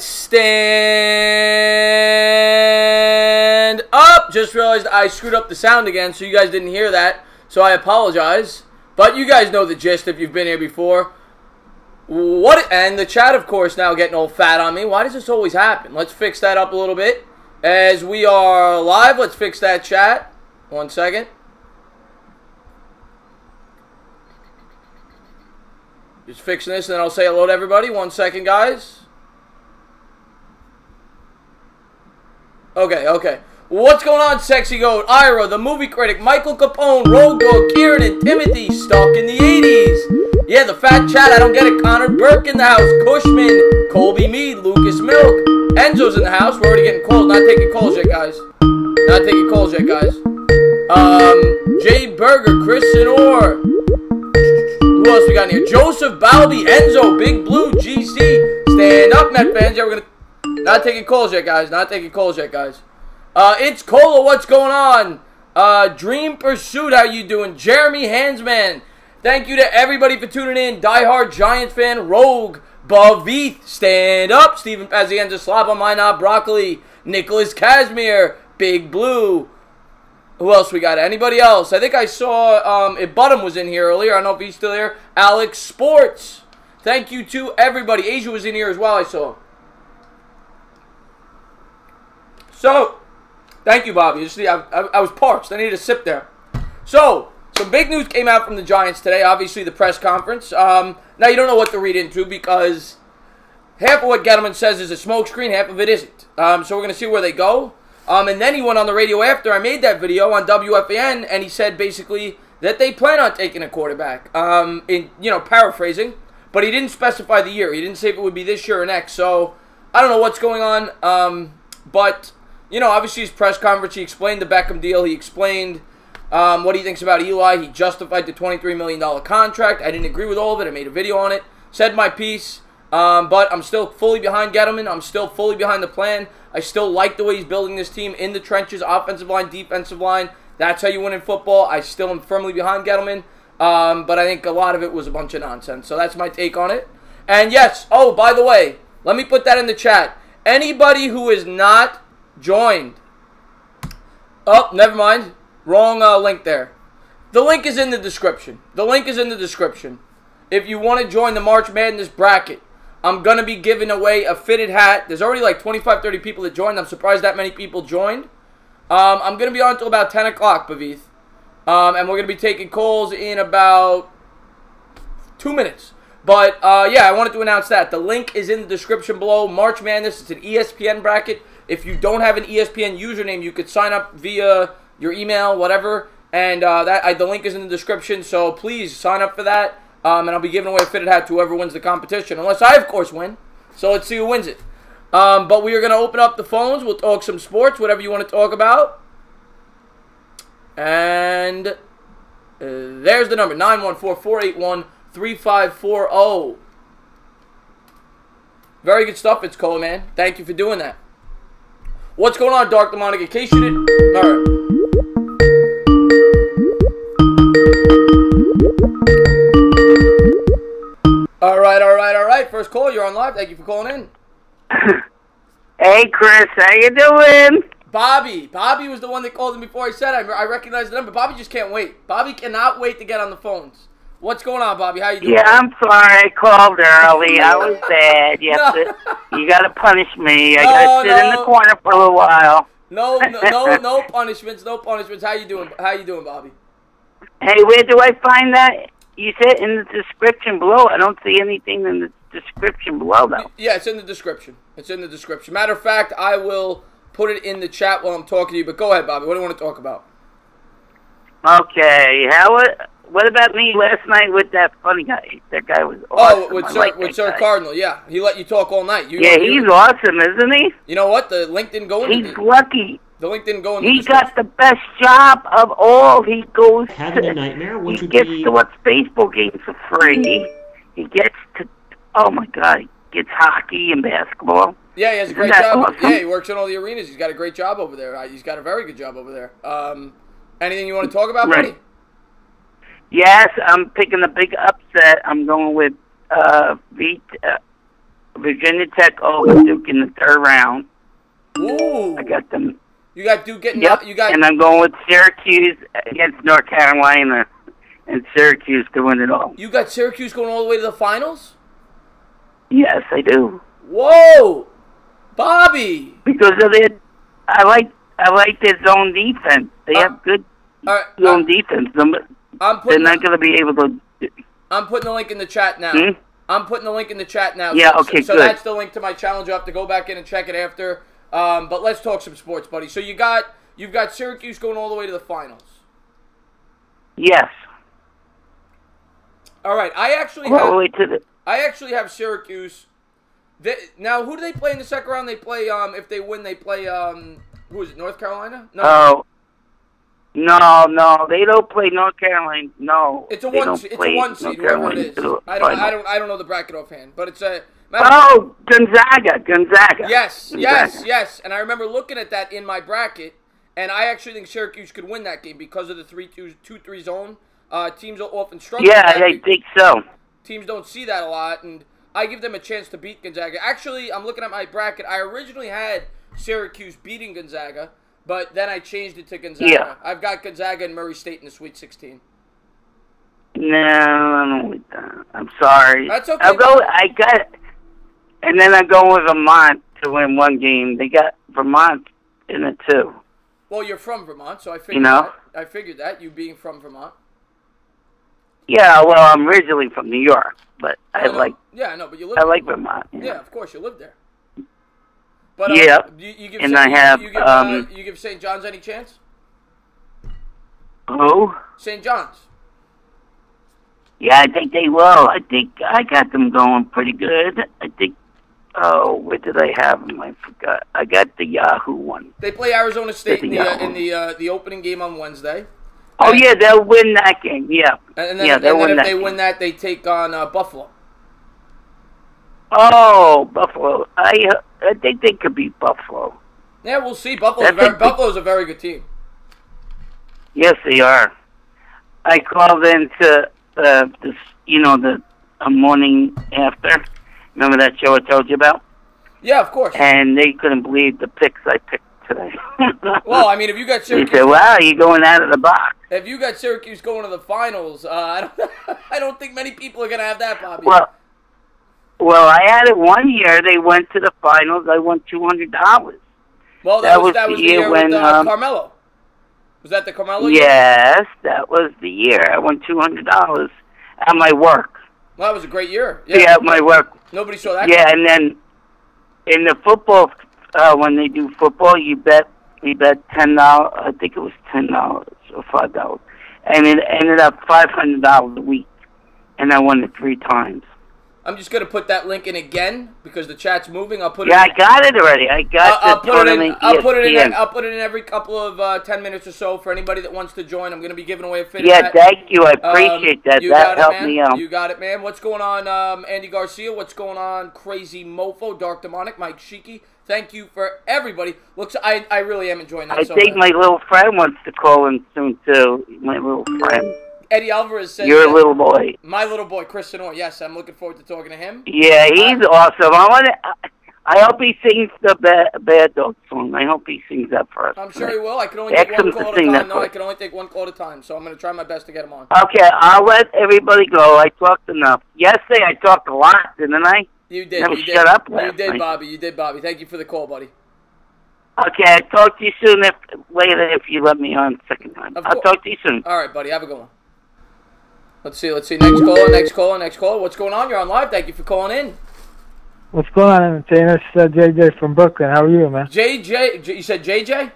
Stand up. Just realized I screwed up the sound again, so you guys didn't hear that. So I apologize. But you guys know the gist if you've been here before. And the chat, of course, now getting all fat on me. Why does this always happen? Let's fix that up a little bit. As we are live, let's fix that chat. 1 second. Just fixing this, and then I'll say hello to everybody. 1 second, guys. Okay. What's going on, Sexy Goat, Ira, the movie critic, Michael Capone, Road Dog, Kieran, and Timothy, stuck in the 80s. Yeah, the fat chat, I don't get it. Connor Burke in the house, Cushman, Colby Mead, Lucas Milk, Enzo's in the house. We're already getting calls. Not taking calls yet, guys. Jay Berger, Chris Sinor. Who else we got in here? Joseph Balby, Enzo, Big Blue, GC. Stand up, Met fans. Yeah, we're gonna not taking calls yet, guys. It's Cola. What's going on? Dream Pursuit. How you doing? Jeremy Hansman. Thank you to everybody for tuning in. Diehard Giants fan, Rogue, Bavith, stand up. Stephen Pazienza, Slap on My Knob, Broccoli, Nicholas Casimir, Big Blue. Who else we got? Anybody else? I think I saw if Button was in here earlier. I don't know if he's still here. Alex Sports. Thank you to everybody. Asia was in here as well, I saw. So, thank you, Bobby. You see, I was parched. I needed a sip there. So, some big news came out from the Giants today. Obviously, the press conference. Now, you don't know what to read into because half of what Gettleman says is a smokescreen. Half of it isn't. So, we're going to see where they go. And then he went on the radio after I made that video on WFAN, and he said basically that they plan on taking a quarterback. Paraphrasing. But he didn't specify the year. He didn't say if it would be this year or next. So, I don't know what's going on. But, obviously his press conference, he explained the Beckham deal. He explained what he thinks about Eli. He justified the $23 million contract. I didn't agree with all of it. I made a video on it. Said my piece. But I'm still fully behind Gettleman. I'm still fully behind the plan. I still like the way he's building this team in the trenches, offensive line, defensive line. That's how you win in football. I still am firmly behind Gettleman. But I think a lot of it was a bunch of nonsense. So that's my take on it. And yes, by the way, let me put that in the chat. Anybody who is not joined. Oh, never mind. Wrong link there. The link is in the description. If you want to join the March Madness bracket, I'm going to be giving away a fitted hat. There's already like 25, 30 people that joined. I'm surprised that many people joined. I'm going to be on until about 10 o'clock, Bavith. And we're going to be taking calls in about 2 minutes. But, I wanted to announce that. The link is in the description below. March Madness, it's an ESPN bracket. If you don't have an ESPN username, you could sign up via your email, whatever. And the link is in the description, so please sign up for that. And I'll be giving away a fitted hat to whoever wins the competition. Unless I, of course, win. So let's see who wins it. But we are going to open up the phones. We'll talk some sports, whatever you want to talk about. And there's the number, 914-481-3540. Very good stuff, it's Cole, man. Thank you for doing that. What's going on, Dark Demonic? In case you didn't... All right. First call, you're on live. Thank you for calling in. Hey, Chris, how you doing? Bobby was the one that called him before I said I recognized the number. Bobby just can't wait. Bobby cannot wait to get on the phones. What's going on, Bobby? How you doing? Yeah, I'm sorry. I called early. I was bad. You got to punish me. I got to sit in the corner for a little while. No punishments. How you doing, Bobby? Hey, where do I find that? You said in the description below. I don't see anything in the description below, though. Yeah, it's in the description. Matter of fact, I will put it in the chat while I'm talking to you. But go ahead, Bobby. What do you want to talk about? Okay. What about me last night with that funny guy? That guy was awesome. with Sir Cardinal. Yeah, he let you talk all night. He's awesome, isn't he? You know what? The link didn't go in. He's lucky. The link didn't go in. He got the best job of all. He goes having a nightmare. He gets to watch baseball games for free. He gets to, oh my God, he gets hockey and basketball. Yeah, he has a great job. Awesome? Yeah, he works in all the arenas. He's got a great job over there. He's got a very good job over there. Anything you want to talk about, buddy? Yes, I'm picking a big upset. I'm going with Virginia Tech over Duke in the third round. Ooh. I got them. You got Duke getting Yep. And I'm going with Syracuse against North Carolina, and Syracuse to win it all. You got Syracuse going all the way to the finals? Yes, I do. Whoa, Bobby! Because of it, I like their zone defense. They have good zone defense. They're not going to be able to. I'm putting the link in the chat now. I'm putting the link in the chat now. Yeah, okay, so good. That's the link to my challenge. You'll have to go back in and check it after. But let's talk some sports, buddy. So you've got Syracuse going all the way to the finals. Yes. All right. I actually have Syracuse. Now, who do they play in the second round? They play if they win, they play who is it? North Carolina? No. No, they don't play North Carolina. No, it's a one seed. Whoever it is, I don't know the bracket offhand, but it's a. Gonzaga. Yes. And I remember looking at that in my bracket, and I actually think Syracuse could win that game because of the 2-3 zone. Teams often struggle. Yeah, I think so. Teams don't see that a lot, and I give them a chance to beat Gonzaga. Actually, I'm looking at my bracket. I originally had Syracuse beating Gonzaga, but then I changed it to Gonzaga. Yeah. I've got Gonzaga and Murray State in the Sweet 16. No, I don't like that. I'm sorry. That's okay. And then I'm going with Vermont to win one game. They got Vermont in it too. Well, you're from Vermont, so I figured that. I figured that, you being from Vermont. Yeah, well, I'm originally from New York, but but you live I like Vermont. Yeah, of course, you live there. But yeah, you give you give St. John's any chance? Who? St. John's. Yeah, I think they will. I think I got them going pretty good. I think. Oh, where did I have them? I forgot. I got the Yahoo one. They play Arizona State in the opening game on Wednesday. Oh yeah, they'll win that game. Yeah, and then if they win that, they take on Buffalo. Oh, Buffalo! I think they could beat Buffalo. Yeah, we'll see. Buffalo's a very good team. Yes, they are. I called into the morning after. Remember that show I told you about? Yeah, of course. And they couldn't believe the picks I picked today. Well, I mean, if you got Syracuse, they said, "Wow, you're going out of the box." If you got Syracuse going to the finals, I don't think many people are going to have that, Bobby. Well, I had it one year. They went to the finals. I won $200. Well, that was the year when Carmelo. Was that the Carmelo year? Yes, that was the year. I won $200 at my work. Well, that was a great year. Yeah, at my work. Nobody saw that. Yeah, and then in the football, when they do football, you bet $10. I think it was $10 or $5, and it ended up $500 a week, and I won it 3 times. I'm just gonna put that link in again because the chat's moving. I'll put it. Yeah, I got it already. I got I'll put it in every couple of 10 minutes or so for anybody that wants to join. I'm gonna be giving away a fit. Yeah, thank you. I appreciate that. That helped me out. You got it, man. What's going on, Andy Garcia? What's going on, Crazy Mofo, Dark Demonic, Mike Shiki? Thank you for everybody. Looks, I really am enjoying that. I think my little friend wants to call in soon too. My little friend. Eddie Alvarez says... Your little boy. My little boy, Chris Sonoy. Yes, I'm looking forward to talking to him. Yeah, he's awesome. I hope he sings the Bad Dog song. I hope he sings that for us. I'm sure he will. I can only take one call at a time. No, I can only take one call at a time, so I'm going to try my best to get him on. Okay, I'll let everybody go. I talked enough. Yesterday I talked a lot, didn't I? You did. Shut up. You did, Bobby. You did, Bobby. Thank you for the call, buddy. Okay, I'll talk to you soon later if you let me on second time. I'll talk to you soon. All right, buddy. Have a good one. Let's see. Next caller. What's going on? You're on live. Thank you for calling in. What's going on, Entertainer? It's JJ from Brooklyn. How are you, man? JJ? You said JJ?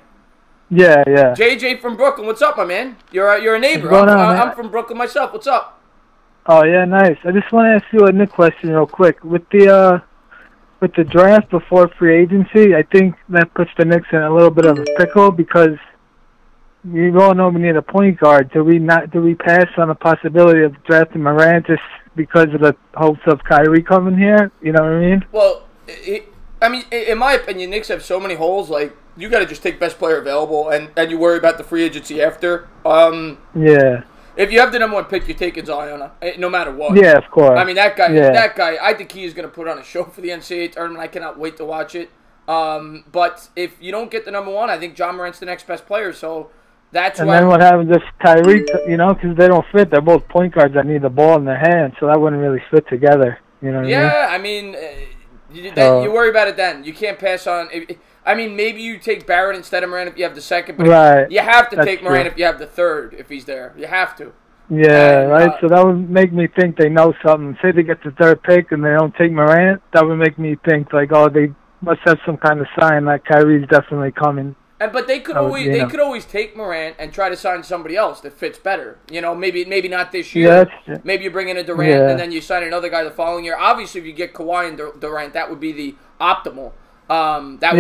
Yeah. JJ from Brooklyn. What's up, my man? You're a neighbor. What's going on, I'm from Brooklyn myself. What's up? Oh, yeah, nice. I just want to ask you a Nick question real quick. With the draft before free agency, I think that puts the Knicks in a little bit of a pickle because we all know we need a point guard. Do we pass on the possibility of drafting Morant just because of the hopes of Kyrie coming here? You know what I mean? Well, in my opinion, Knicks have so many holes. Like, you got to just take best player available, and you worry about the free agency after. Yeah. If you have the number 1 pick, you're taking Zion, no matter what. Yeah, of course. I mean, that guy, I think he is going to put on a show for the NCAA tournament. I cannot wait to watch it. But if you don't get the number 1, I think John Morant's the next best player. So that's why. And then what happens if Kyrie, because they don't fit. They're both point guards that need the ball in their hands, so that wouldn't really fit together. You know what I mean? You worry about it then. You can't pass on. I mean, maybe you take Barrett instead of Morant if you have the second, but you have to take Morant if you have the third, if he's there. You have to. Yeah, right. So that would make me think they know something. Say they get the 3rd pick and they don't take Morant, that would make me think like, oh, they must have some kind of sign that Kyrie's definitely coming. But they could always take Morant and try to sign somebody else that fits better. Maybe not this year. Yeah, maybe you bring in a Durant and then you sign another guy the following year. Obviously, if you get Kawhi and Durant, that would be the optimal. That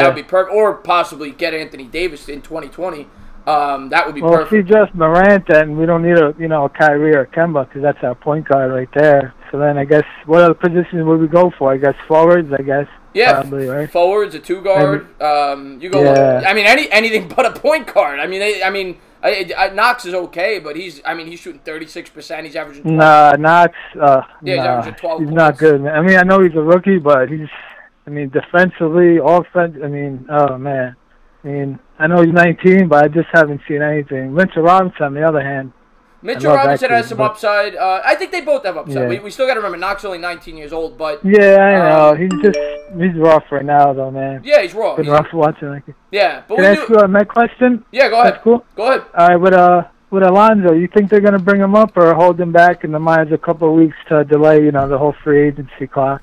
would be perfect. Or possibly get Anthony Davis in 2020. That would be perfect. Well, if you just Morant, then we don't need a Kyrie or Kemba because that's our point guard right there. So then I guess what other positions would we go for? I guess forwards. I guess. Yeah, probably, right? Forwards, a 2-guard. You go. Yeah. I mean, anything but a point guard. Knox is okay, but he's shooting 36%. He's averaging 12. Nah, Knox. He's averaging 12. He's not good, man. I know he's a rookie, but defensively, oh man. I know he's 19, but I just haven't seen anything. Mitchell Robinson, on the other hand. Mitchell Robinson has some upside. I think they both have upside. Yeah. We still got to remember, Knox is only 19 years old, but... Yeah, I know. He's rough right now, though, man. Yeah, he's raw. Been rough watching. Like it. Yeah, but Can I ask you my question? Yeah, go ahead. That's cool. Go ahead. All right, with Alonzo, you think they're going to bring him up or hold him back in the minds a couple of weeks to delay, the whole free agency clock?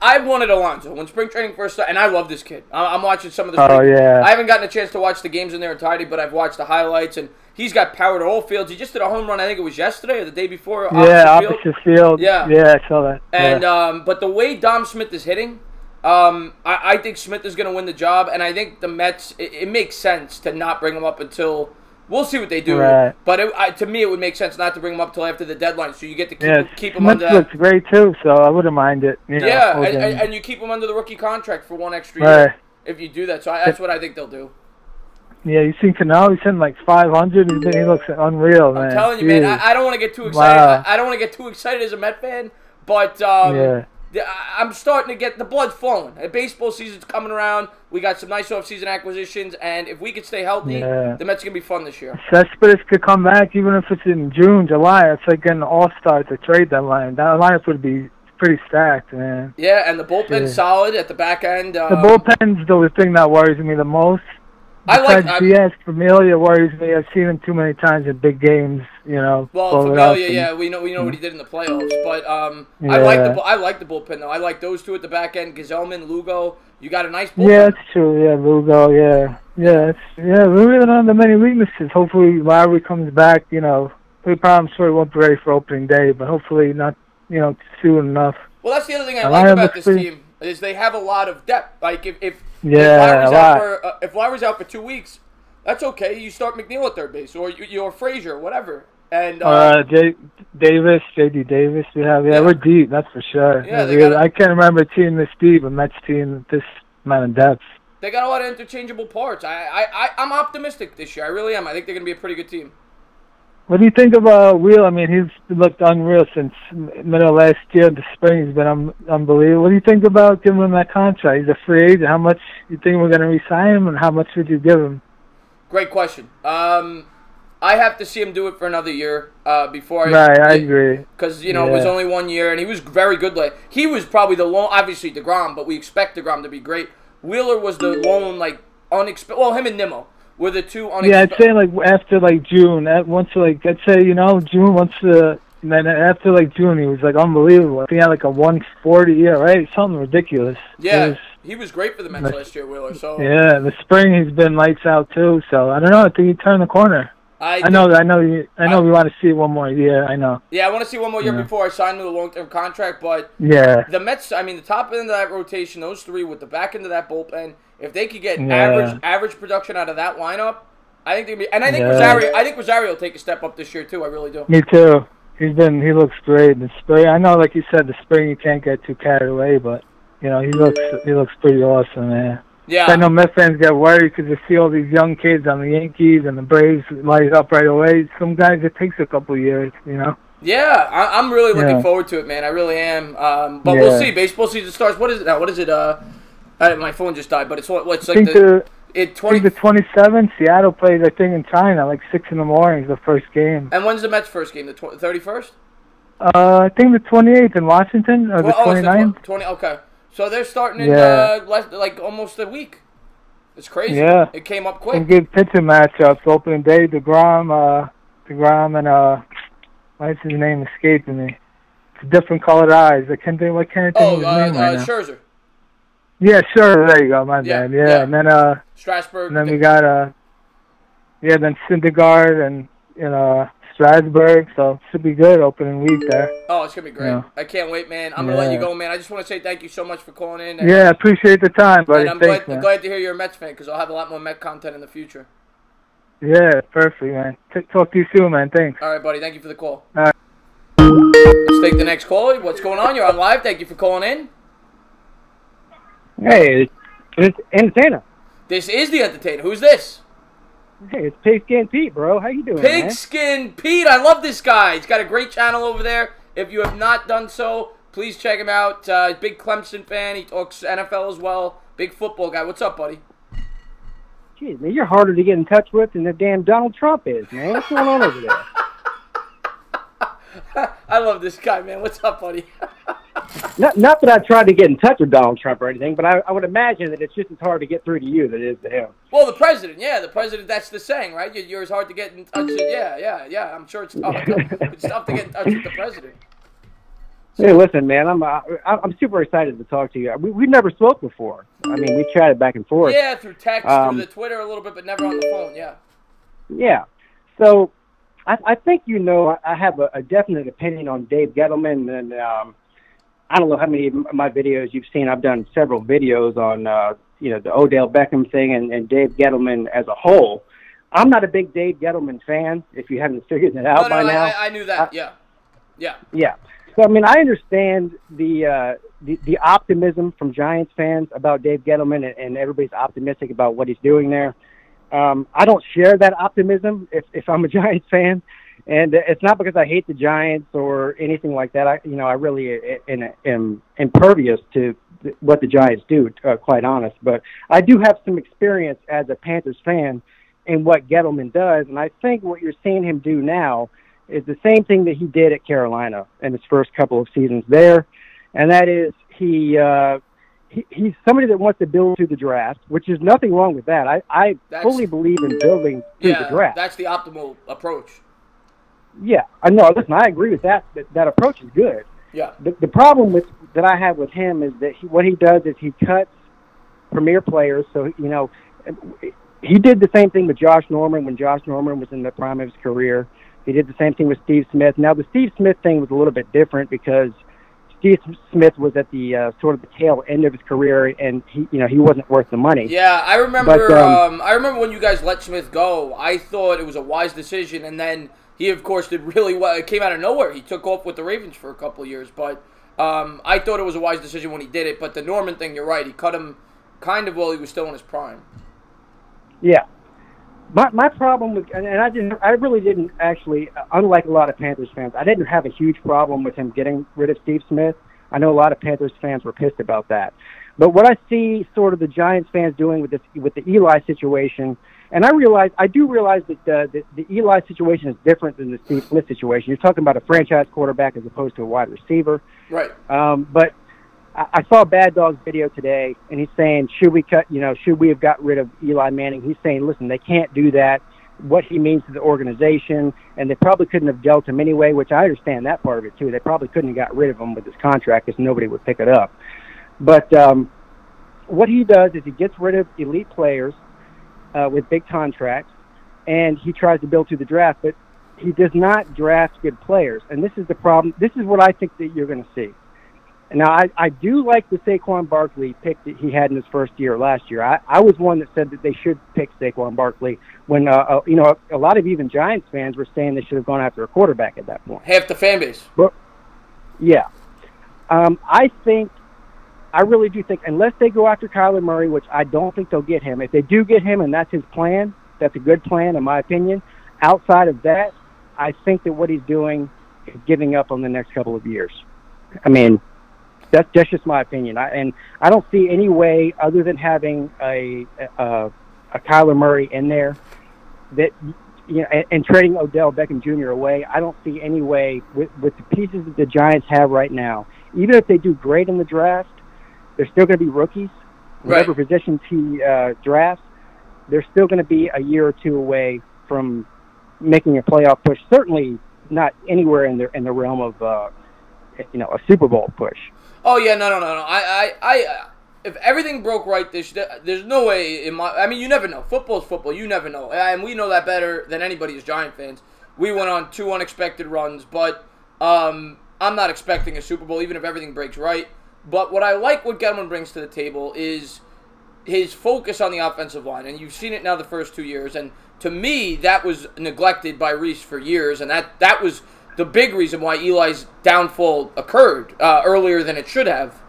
I wanted Alonzo when spring training first started, and I love this kid. I'm watching some of the spring. Oh, yeah. I haven't gotten a chance to watch the games in their entirety, but I've watched the highlights, and he's got power to all fields. He just did a home run, I think it was yesterday or the day before. Opposite field. Yeah, I saw that. And but the way Dom Smith is hitting, I think Smith is going to win the job, and I think the Mets, it makes sense to not bring him up until... We'll see what they do, but to me, it would make sense not to bring him up till after the deadline, so you get to keep him under. Smith looks great too, so I wouldn't mind it. And you keep him under the rookie contract for 1 extra year if you do that. So that's what I think they'll do. Yeah, you seen Cano? He's hitting like 500. He looks unreal, man. I'm telling you, man. I don't want to get too excited. Wow. I don't want to get too excited as a Met fan, but I'm starting to get the blood flowing. Baseball season's coming around. We got some nice off-season acquisitions, and if we could stay healthy, the Mets are going to be fun this year. Cespedes could come back even if it's in June, July. It's like getting an all-star at the trade deadline. That lineup would be pretty stacked, man. Yeah, and the bullpen's solid at the back end. The bullpen's the thing that worries me the most. Diaz, Familia worries me. I've seen him too many times in big games. Well, Familia, we know what he did in the playoffs. But I like the bullpen though. I like those two at the back end. Gazelman, Lugo. You got a nice bullpen. Yeah, that's true. Yeah, Lugo. Yeah. We really don't have that many weaknesses. Hopefully, Lowry comes back. I'm sure he won't be ready for opening day, but hopefully not. Soon enough. Well, that's the other thing I like about this team is they have a lot of depth. Like if Lowry's out for 2 weeks, that's okay. You start McNeil at third base or Frazier, whatever. And J.D. Davis, we're deep, that's for sure. Yeah, I can't remember a team this deep, a Mets team this amount of depth. They got a lot of interchangeable parts. I'm optimistic this year. I really am. I think they're going to be a pretty good team. What do you think about Wheel? He's looked unreal since middle of last year. The spring has been unbelievable. What do you think about giving him that contract? He's a free agent. How much do you think we're going to re-sign him, and how much would you give him? Great question. I have to see him do it for another year before I agree. Because, it was only 1 year, and he was very good. He was probably the lone, obviously DeGrom, but we expect DeGrom to be great. Wheeler was the lone, unexpected. Well, him and Nimmo were the two unexpected. Yeah, I'd say, after, June. June, and then after, June, he was, unbelievable. I think he had, a 140 year, right? Something ridiculous. Yeah, he was great for the Mets last year, Wheeler. So yeah, the spring he's been lights out, too. So, I don't know. I think he turned the corner. I know. We want to see it one more year. I know. Yeah, I want to see one more year before I sign him to a long-term contract. But the Mets. The top end of that rotation, those three with the back end of that bullpen, if they could get average production out of that lineup, I think they'd be. And I think Rosario will take a step up this year too. I really do. Me too. He looks great in the spring. I know, like you said, the spring you can't get too carried away, but he looks pretty awesome, man. Yeah. I know Mets fans get worried because they see all these young kids on the Yankees and the Braves light up right away. Some guys, it takes a couple years, you know? Yeah, I'm really looking forward to it, man. I really am. But we'll see. Baseball season starts. What is it now? What is it? My phone just died, but it's like I think the 27th, Seattle plays, I think, in China, like 6 in the morning is the first game. And when's the Mets' first game? The 31st? I think the 28th in Washington, or the 29th. It's the 20, okay. So they're starting in like almost a week. It's crazy. Yeah. It came up quick. Some good pitching matchups. Opening day, DeGrom and, why is his name escaping me? It's different colored eyes. I can't think of his name right now. Scherzer. Yeah, sure. There you go. My bad. Yeah. And then Strasburg. And then we got then Syndergaard and Strasburg. So it should be good opening week there. Oh, it's gonna be great. Yeah. I can't wait, man. I'm gonna let you go, man. I just want to say thank you so much for calling in. And, appreciate the time, buddy. And I'm glad to hear you're a Mets fan because I'll have a lot more Met content in the future. Yeah, perfect, man. Talk to you soon, man. Thanks. All right, buddy. Thank you for the call. All right. Let's take the next call. What's going on? You're on live. Thank you for calling in. Hey, it's Entertainer. This is the Entertainer. Who's this? Hey, it's Pigskin Pete, bro. How you doing, Pigskin Pete. I love this guy. He's got a great channel over there. If you have not done so, please check him out. Big Clemson fan. He talks NFL as well. Big football guy. What's up, buddy? Jeez, man, you're harder to get in touch with than the damn Donald Trump is, man. What's going on over there? I love this guy, man. What's up, buddy? Not that I tried to get in touch with Donald Trump or anything, but I would imagine that it's just as hard to get through to you that it is to him. Well, the president, that's the saying, right? You're as hard to get in touch with. Yeah. I'm sure it's tough. It's tough to get in touch with the president. Hey, listen, man, I'm super excited to talk to you. We've never spoke before. I mean, we chatted back and forth. Yeah, through text, through the Twitter a little bit, but never on the phone. Yeah. Yeah. So, I think I have a definite opinion on Dave Gettleman, and I don't know how many of my videos you've seen. I've done several videos on the Odell Beckham thing and Dave Gettleman as a whole. I'm not a big Dave Gettleman fan, if you haven't figured that out by now. I knew that. Yeah. So, I mean, I understand the optimism from Giants fans about Dave Gettleman, and everybody's optimistic about what he's doing there. I don't share that optimism if I'm a Giants fan, and it's not because I hate the Giants or anything like that. I really am impervious to what the Giants do, quite honest. But I do have some experience as a Panthers fan in what Gettleman does, and I think what you're seeing him do now is the same thing that he did at Carolina in his first couple of seasons there, and that is he's somebody that wants to build through the draft, which is nothing wrong with that. I fully believe in building through the draft. That's the optimal approach. Yeah, I know. Listen, I agree with that. That approach is good. Yeah. The problem that I have with him is that what he does is he cuts premier players. So, he did the same thing with Josh Norman when Josh Norman was in the prime of his career. He did the same thing with Steve Smith. Now, the Steve Smith thing was a little bit different because Steve Smith was at the sort of the tail end of his career, and he wasn't worth the money. Yeah, I remember. I remember when you guys let Smith go. I thought it was a wise decision, and then he, of course, did really well. It came out of nowhere. He took off with the Ravens for a couple of years, but I thought it was a wise decision when he did it. But the Norman thing, you're right. He cut him kind of while he was still in his prime. Yeah. My problem with, and I really didn't actually, unlike a lot of Panthers fans, I didn't have a huge problem with him getting rid of Steve Smith. I know a lot of Panthers fans were pissed about that. But what I see sort of the Giants fans doing with the Eli situation, and I do realize that the Eli situation is different than the Steve Smith situation. You're talking about a franchise quarterback as opposed to a wide receiver. Right. But I saw Bad Dog's video today, and he's saying, should we have got rid of Eli Manning? He's saying, listen, they can't do that, what he means to the organization, and they probably couldn't have dealt him anyway, which I understand that part of it, too. They probably couldn't have got rid of him with his contract because nobody would pick it up. But what he does is he gets rid of elite players with big contracts, and he tries to build through the draft, but he does not draft good players. And this is the problem. This is what I think that you're going to see. Now, I do like the Saquon Barkley pick that he had in his first year last year. I was one that said that they should pick Saquon Barkley when, a lot of even Giants fans were saying they should have gone after a quarterback at that point. Half the fan base. But, yeah. I think I really do think, unless they go after Kyler Murray, which I don't think they'll get him, if they do get him and that's his plan, that's a good plan in my opinion. Outside of that, I think that what he's doing is giving up on the next couple of years. I mean, that's just my opinion. I don't see any way other than having a Kyler Murray in there that, you know, and trading Odell Beckham Jr. away. I don't see any way with the pieces that the Giants have right now. Even if they do great in the draft, they're still going to be rookies. Whatever positions he drafts, they're still going to be a year or two away from making a playoff push. Certainly not anywhere in the realm of a Super Bowl push. Oh yeah, no. I if everything broke right there's no way I mean, you never know. Football's football. You never know, and we know that better than anybody as Giant fans. We went on 2 unexpected runs, but I'm not expecting a Super Bowl, even if everything breaks right. But what I like what Gettleman brings to the table is his focus on the offensive line, and you've seen it now the first 2 years. And to me, that was neglected by Reese for years, and that was the big reason why Eli's downfall occurred earlier than it should have.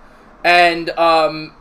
And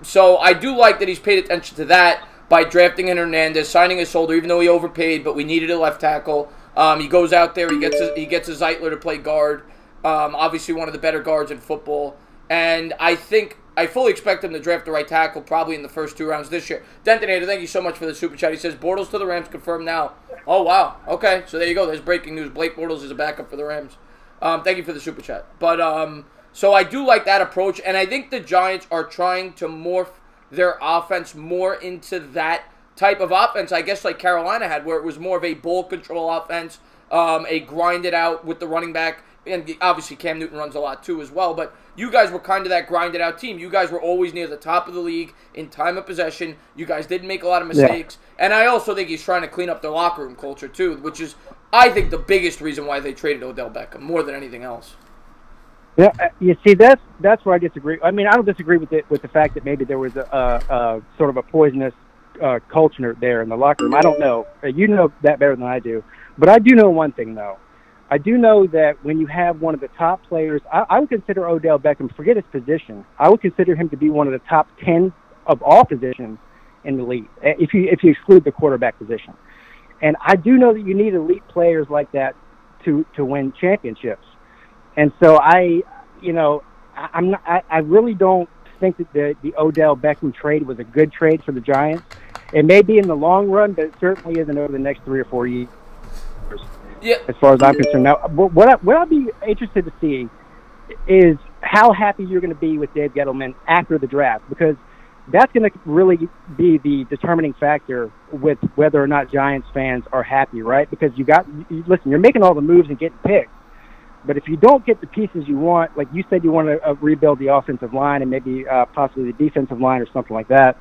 so I do like that he's paid attention to that by drafting in Hernandez, signing a shoulder, even though he overpaid, but we needed a left tackle. He goes out there, he gets a Zeitler to play guard, obviously one of the better guards in football. And I fully expect him to draft the right tackle probably in the first 2 rounds this year. Detonator, thank you so much for the super chat. He says, Bortles to the Rams confirmed now. Oh, wow. Okay, so there you go. There's breaking news. Blake Bortles is a backup for the Rams. Thank you for the super chat. But so I do like that approach, and I think the Giants are trying to morph their offense more into that type of offense, I guess like Carolina had, where it was more of a ball control offense, a grind it out with the running back. And obviously Cam Newton runs a lot too as well, but you guys were kind of that grinded out team. You guys were always near the top of the league in time of possession. You guys didn't make a lot of mistakes. Yeah. And I also think he's trying to clean up their locker room culture too, which is, I think, the biggest reason why they traded Odell Beckham more than anything else. Yeah, you see, that's where I disagree. I mean, I don't disagree with the fact that maybe there was a sort of a poisonous culture there in the locker room. I don't know. You know that better than I do. But I do know one thing, though. I do know that when you have one of the top players, I would consider Odell Beckham, forget his position, I would consider him to be one of the top 10 of all positions in the league, if you exclude the quarterback position. And I do know that you need elite players like that to win championships. And so I really don't think that the Odell Beckham trade was a good trade for the Giants. It may be in the long run, but it certainly isn't over the next 3 or 4 years. Yeah. As far as I'm concerned. Now, what I'll be interested to see is how happy you're going to be with Dave Gettleman after the draft, because that's going to really be the determining factor with whether or not Giants fans are happy, right? Because listen, you're making all the moves and getting picked, but if you don't get the pieces you want, like you said, you want to rebuild the offensive line and maybe possibly the defensive line or something like that.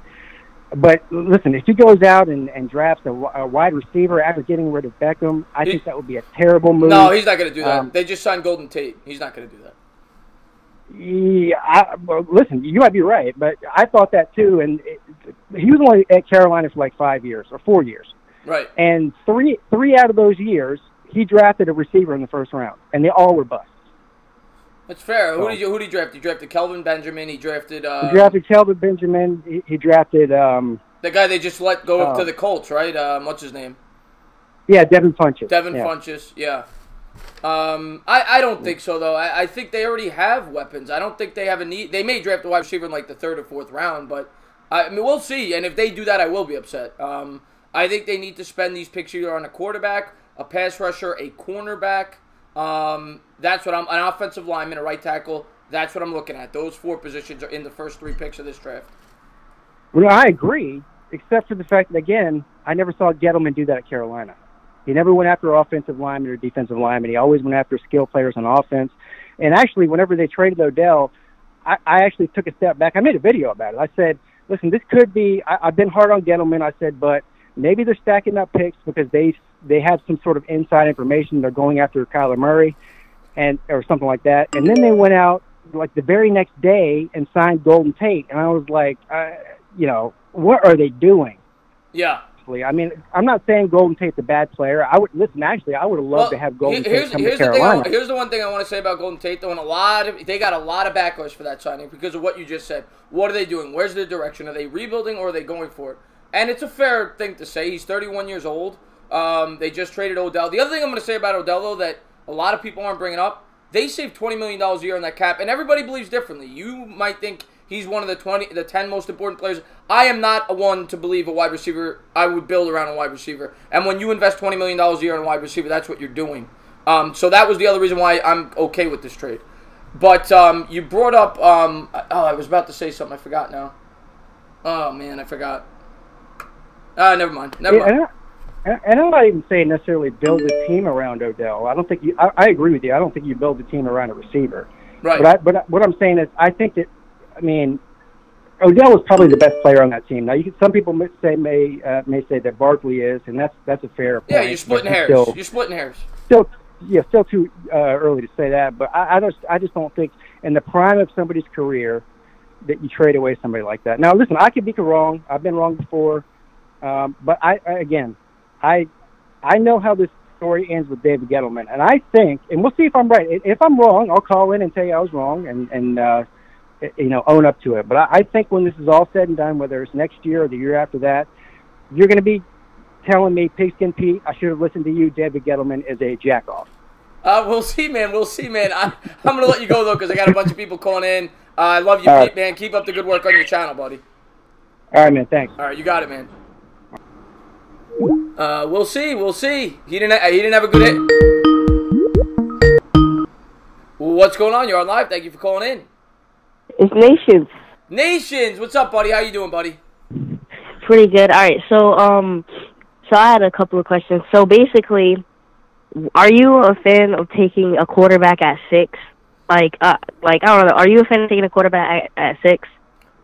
But listen, if he goes out and drafts a wide receiver after getting rid of Beckham, I think that would be a terrible move. No, he's not going to do that. They just signed Golden Tate. He's not going to do that. Yeah, listen, you might be right, but I thought that too. And he was only at Carolina for like 5 years or 4 years. Right. And three out of those years, he drafted a receiver in the first round, and they all were busts. That's fair. So, who did he draft? He drafted Kelvin Benjamin. He drafted Kelvin Benjamin. He drafted the guy they just let go up to the Colts, right? What's his name? Yeah, Devin Funchess. Funchess, yeah. I don't think so, though. I think they already have weapons. I don't think they have a need. They may draft a wide receiver in like the 3rd or 4th round, but I mean, we'll see. And if they do that, I will be upset. I think they need to spend these picks either on a quarterback, a pass rusher, a cornerback. That's what an offensive lineman, a right tackle. That's what I'm looking at. Those 4 positions are in the first 3 picks of this draft. Well, I agree, except for the fact that, again, I never saw Gettleman do that at Carolina. He never went after offensive linemen or defensive linemen. He always went after skill players on offense. And actually, whenever they traded Odell, I actually took a step back. I made a video about it. I said, listen, this could be – I've been hard on Gettleman. I said, but maybe they're stacking up picks because they have some sort of inside information. They're going after Kyler Murray or something like that. And then they went out like the very next day and signed Golden Tate. And I was like, what are they doing? Yeah. hopefully. I mean, I'm not saying Golden Tate's a bad player. I would actually, I would have loved to have Golden Tate come to Carolina. Here's the one thing I want to say about Golden Tate, though, and they got a lot of backlash for that signing because of what you just said. What are they doing? Where's their direction? Are they rebuilding or are they going for it? And it's a fair thing to say. He's 31 years old. They just traded Odell. The other thing I'm going to say about Odell, though, that a lot of people aren't bringing up, they saved $20 million a year on that cap, and everybody believes differently. You might think he's one of the 10 most important players. I am not a one to believe a wide receiver. I would build around a wide receiver. And when you invest $20 million a year on a wide receiver, that's what you're doing. So that was the other reason why I'm okay with this trade. But you brought up, I was about to say something. I forgot now. Oh, man, I forgot. Never mind. And I'm not even saying necessarily build a team around Odell. I don't think I agree with you. I don't think you build a team around a receiver. Right. But what I'm saying is, I think that, I mean, Odell is probably the best player on that team. Now, some people may say that Barkley is, and that's a fair point. Yeah, you're splitting hairs. You're splitting hairs. Still too early to say that. But I just don't think in the prime of somebody's career that you trade away somebody like that. Now, listen, I could be wrong. I've been wrong before. But I know how this story ends with David Gettleman, and I think, and we'll see if I'm right. If I'm wrong, I'll call in and tell you I was wrong, and own up to it. But I think when this is all said and done, whether it's next year or the year after that, you're going to be telling me, Pigskin Pete, I should have listened to you. David Gettleman is a jack-off. We'll see, man. I'm going to let you go, though, because I got a bunch of people calling in. I love you, Pete, man. Keep up the good work on your channel, buddy. All right, man. Thanks. All right, you got it, man. We'll see. He didn't have a good hit. What's going on? You're on live. Thank you for calling in. It's Nations. What's up, buddy? How you doing, buddy? Pretty good. All right. So I had a couple of questions. So basically, are you a fan of taking a quarterback at 6? Like I don't know. Are you a fan of taking a quarterback at 6?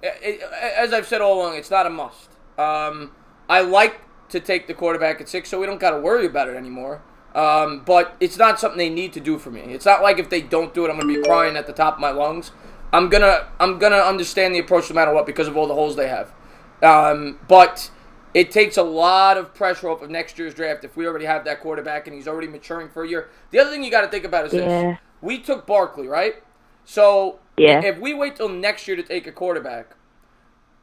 As I've said all along, it's not a must. I like to take the quarterback at 6, so we don't got to worry about it anymore. But it's not something they need to do for me. It's not like if they don't do it, I'm going to be crying at the top of my lungs. I'm gonna understand the approach no matter what because of all the holes they have. But it takes a lot of pressure off of next year's draft if we already have that quarterback and he's already maturing for a year. The other thing you got to think about is this. We took Barkley, right? So if we wait till next year to take a quarterback,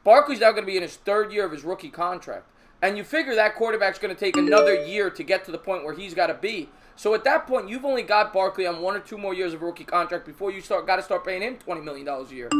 Barkley's now going to be in his 3rd year of his rookie contract. And you figure that quarterback's going to take another year to get to the point where he's got to be. So at that point, you've only got Barkley on 1 or 2 more years of a rookie contract before you got to start paying him $20 million a year.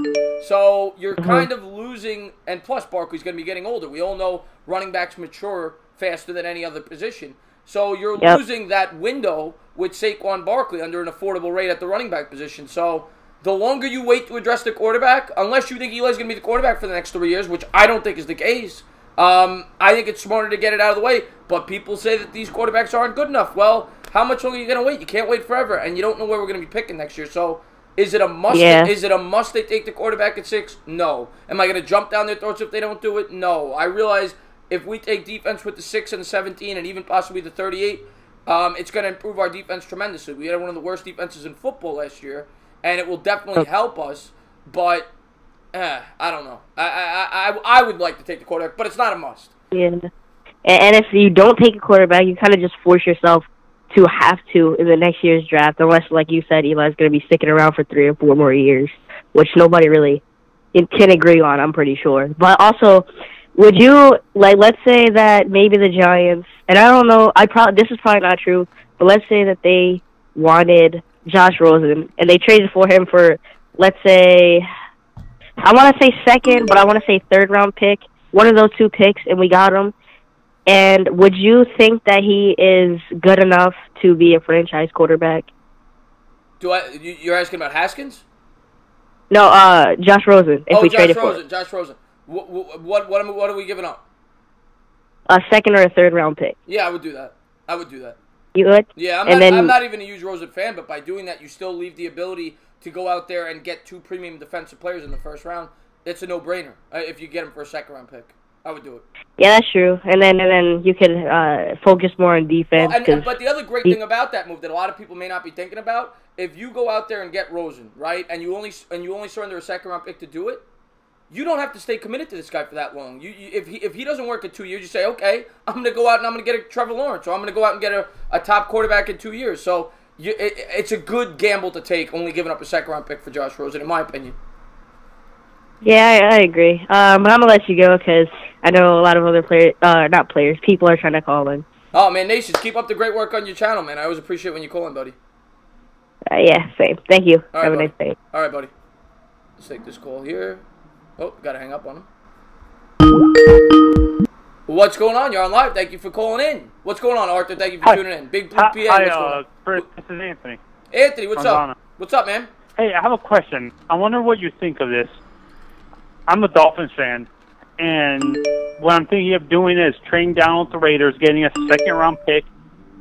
So you're kind of losing, and plus Barkley's going to be getting older. We all know running backs mature faster than any other position. So you're losing that window with Saquon Barkley under an affordable rate at the running back position. So the longer you wait to address the quarterback, unless you think Eli's going to be the quarterback for the next 3 years, which I don't think is the case, I think it's smarter to get it out of the way. But people say that these quarterbacks aren't good enough. Well, how much longer are you going to wait? You can't wait forever, and you don't know where we're going to be picking next year. So is it a must? Is it a must they take the quarterback at 6? No. Am I going to jump down their throats if they don't do it? No. I realize if we take defense with the 6 and the 17 and even possibly the 38, it's going to improve our defense tremendously. We had one of the worst defenses in football last year, and it will definitely help us. But I don't know. I would like to take the quarterback, but it's not a must. Yeah. And if you don't take a quarterback, you kind of just force yourself to have to in the next year's draft, unless, like you said, Eli's going to be sticking around for 3 or 4 more years, which nobody really can agree on, I'm pretty sure. But also, would you, let's say that maybe the Giants, and I don't know, this is probably not true, but let's say that they wanted Josh Rosen, and they traded for him for, let's say, I want to say 2nd, but I want to say 3rd round pick, one of those 2 picks, and we got him. And would you think that he is good enough to be a franchise quarterback? You're asking about Haskins? No, Josh Rosen. If we traded for him. Josh Rosen. What are we giving up? A 2nd or a 3rd round pick. Yeah, I would do that. You would? Yeah, I'm not even a huge Rosen fan, but by doing that, you still leave the ability to go out there and get 2 premium defensive players in the 1st round. It's a no-brainer if you get him for a 2nd round pick. I would do it. Yeah, that's true. And then you can focus more on defense. But the other great thing about that move that a lot of people may not be thinking about, if you go out there and get Rosen, right, and you only surrender a 2nd round pick to do it, you don't have to stay committed to this guy for that long. If he doesn't work in 2 years, you say, okay, I'm going to go out and I'm going to get a Trevor Lawrence, or I'm going to go out and get a top quarterback in 2 years. So it's a good gamble to take, only giving up a second-round pick for Josh Rosen, in my opinion. Yeah, I agree. But I'm going to let you go because I know a lot of other people are trying to call in. Oh, man, Nations, keep up the great work on your channel, man. I always appreciate when you call in, buddy. Yeah, same. Thank you. All right, Have a buddy. nice day. All right, buddy. Let's take this call here. Oh, got to hang up on him. What's going on? You're on live. Thank you for calling in. What's going on, Arthur? Thank you for tuning in. Big Blue PA. What's going on? Chris, this is Anthony. Anthony, what's up? Donna. What's up, man? Hey, I have a question. I wonder what you think of this. I'm a Dolphins fan, and what I'm thinking of doing is trading down with the Raiders, getting a second-round pick,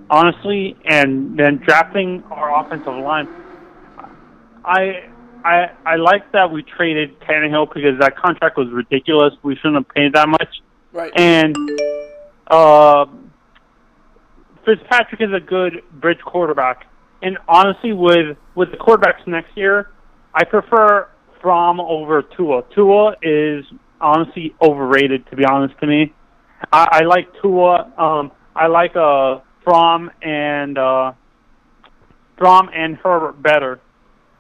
honestly, and then drafting our offensive line. I like that we traded Tannehill because that contract was ridiculous. We shouldn't have paid that much. Right. And Fitzpatrick is a good bridge quarterback. And honestly, with the quarterbacks next year, I prefer Fromm over Tua. Tua is honestly overrated, to be honest to me. I like Tua. I like Fromm and Herbert better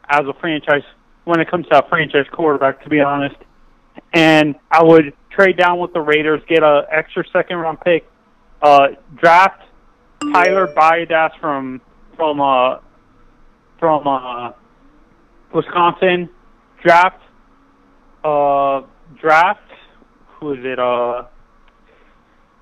as a franchise when it comes to a franchise quarterback, to be honest. And I would trade down with the Raiders, get an extra second-round pick, draft Tyler Baidas from Wisconsin, draft who is it?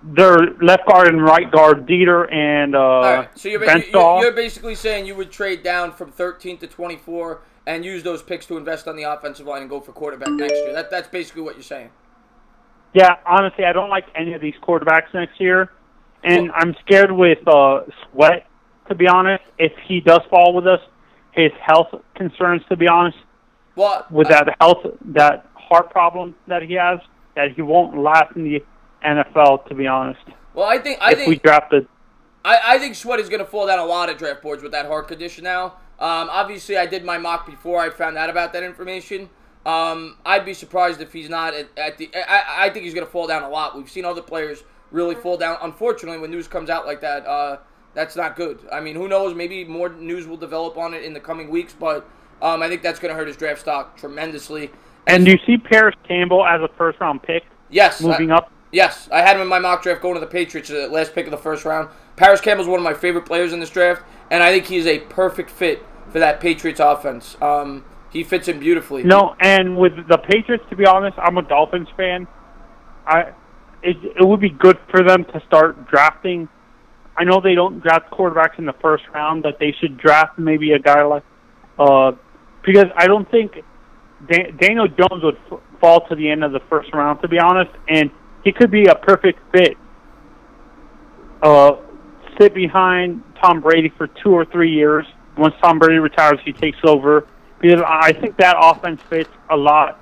Their left guard and right guard, Dieter and All right. So Benstall. you're basically saying you would trade down from 13 to 24 and use those picks to invest on the offensive line and go for quarterback next year. That's basically what you're saying. Yeah, honestly, I don't like any of these quarterbacks next year, and I'm scared with Sweat, to be honest. If he does fall with us, his health concerns, to be honest. Well, with that heart problem that he has, that he won't last in the NFL, to be honest. Well, I think we drafted. I think Sweat is going to fall down a lot of draft boards with that heart condition now. Obviously, I did my mock before I found out about that information. I'd be surprised if he's not at the. I think he's going to fall down a lot. We've seen other players really fall down. Unfortunately, when news comes out like that, that's not good. I mean, who knows? Maybe more news will develop on it in the coming weeks, but I think that's going to hurt his draft stock tremendously. And do you see Paris Campbell as a first-round pick? Yes. Moving up? Yes. I had him in my mock draft going to the Patriots, the last pick of the first round. Paris Campbell's one of my favorite players in this draft, and I think he is a perfect fit for that Patriots offense. He fits in beautifully. No, and with the Patriots, to be honest, I'm a Dolphins fan. It would be good for them to start drafting. I know they don't draft quarterbacks in the first round, but they should draft maybe a guy like because I don't think Daniel Jones would fall to the end of the first round, to be honest, and he could be a perfect fit. Sit behind Tom Brady for 2 or 3 years. Once Tom Brady retires, he takes over. Because I think that offense fits a lot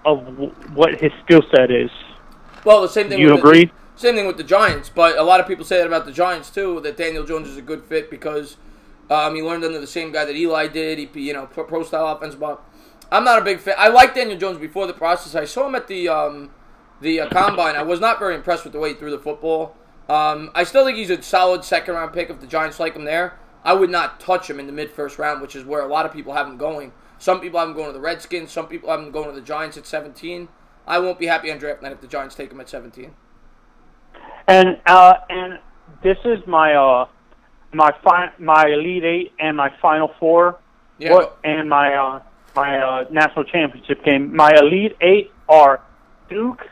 of what his skill set is. Well, the same thing. You agree? Same thing with the Giants, but a lot of people say that about the Giants too. That Daniel Jones is a good fit because he learned under the same guy that Eli did. He, pro style offense. But I'm not a big fan. I liked Daniel Jones before the process. I saw him at the combine. I was not very impressed with the way he threw the football. I still think he's a solid second-round pick if the Giants like him there. I would not touch him in the mid-first round, which is where a lot of people have him going. Some people have him going to the Redskins. Some people have him going to the Giants at 17. I won't be happy on draft night if the Giants take him at 17. And this is my my Elite Eight and my Final Four. Yeah. And my national championship game. My Elite Eight are Duke.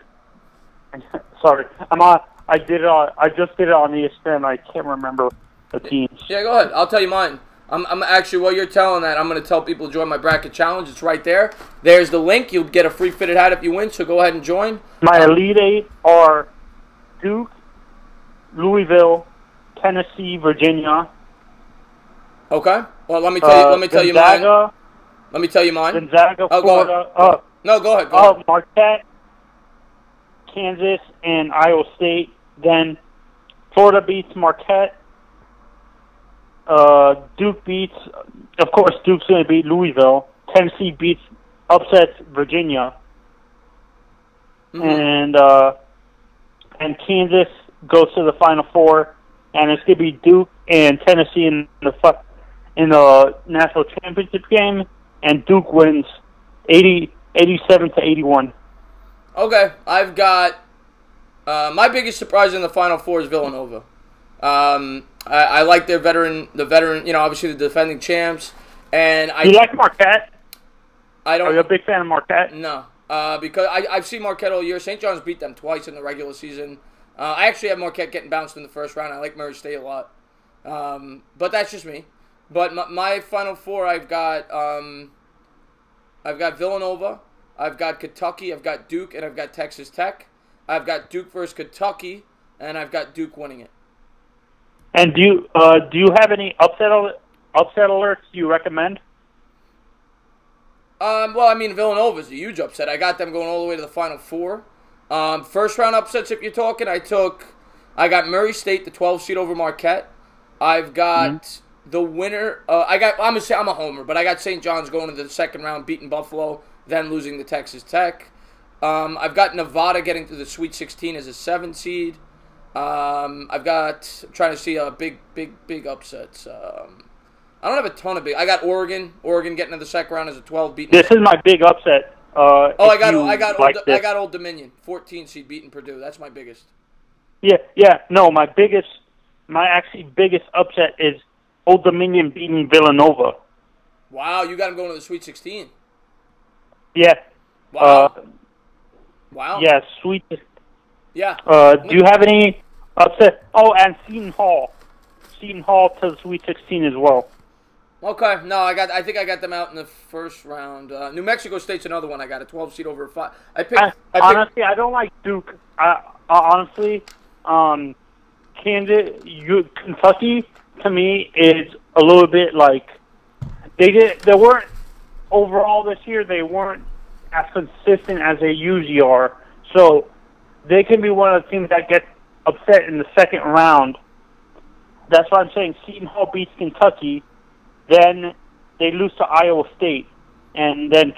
Sorry, I just did it on ESPN. I can't remember the teams. Yeah, go ahead. I'll tell you mine. I'm actually, while you're telling that, I'm going to tell people to join my bracket challenge. It's right there. There's the link. You'll get a free fitted hat if you win, so go ahead and join. My Elite Eight are Duke, Louisville, Tennessee, Virginia. Okay. Well, let me tell you mine. Let me tell you mine. Gonzaga, Florida. No, go ahead. Marquette, Kansas, and Iowa State. Then Florida beats Marquette. Duke beats, of course, Duke's going to beat Louisville. Tennessee upsets Virginia. and Kansas goes to the Final Four, and it's going to be Duke and Tennessee in the national championship game, and Duke wins 87-81. Okay, I've got my biggest surprise in the Final Four is Villanova. I like the veteran, obviously the defending champs, and You like Marquette? I don't. Are you a big fan of Marquette? No, because I've seen Marquette all year. St. John's beat them twice in the regular season. I actually have Marquette getting bounced in the first round. I like Murray State a lot, but that's just me. But my Final Four, I've got Villanova, I've got Kentucky, I've got Duke, and I've got Texas Tech. I've got Duke versus Kentucky, and I've got Duke winning it. And do you have any upset alerts you recommend? Well, I mean, Villanova is a huge upset. I got them going all the way to the Final Four. First round upsets, if you're talking, I got Murray State, the 12 seed over Marquette. I've got the winner. I'm a homer, but I got St. John's going to the second round, beating Buffalo, then losing to Texas Tech. I've got Nevada getting to the Sweet 16 as a 7 seed. I'm trying to see big upsets. I don't have a ton of big. I got Oregon getting to the second round as a 12 beating. This is my big upset. I got Old Dominion, 14 seed beating Purdue. That's my biggest. Yeah. No, my biggest upset is Old Dominion beating Villanova. Wow, you got them going to the Sweet 16. Yeah. Wow. Wow. Yeah, Sweet. Yeah. Do you have any upset? Oh, and Seton Hall to the Sweet 16 as well. Okay, no, I think I got them out in the first round. New Mexico State's another one. I got a 12 seed over a 5. Honestly, I don't like Duke. Honestly, Kentucky to me is a little bit like they weren't overall this year. They weren't as consistent as they usually are. So they can be one of the teams that get upset in the second round. That's why I'm saying Seton Hall beats Kentucky. Then they lose to Iowa State, and then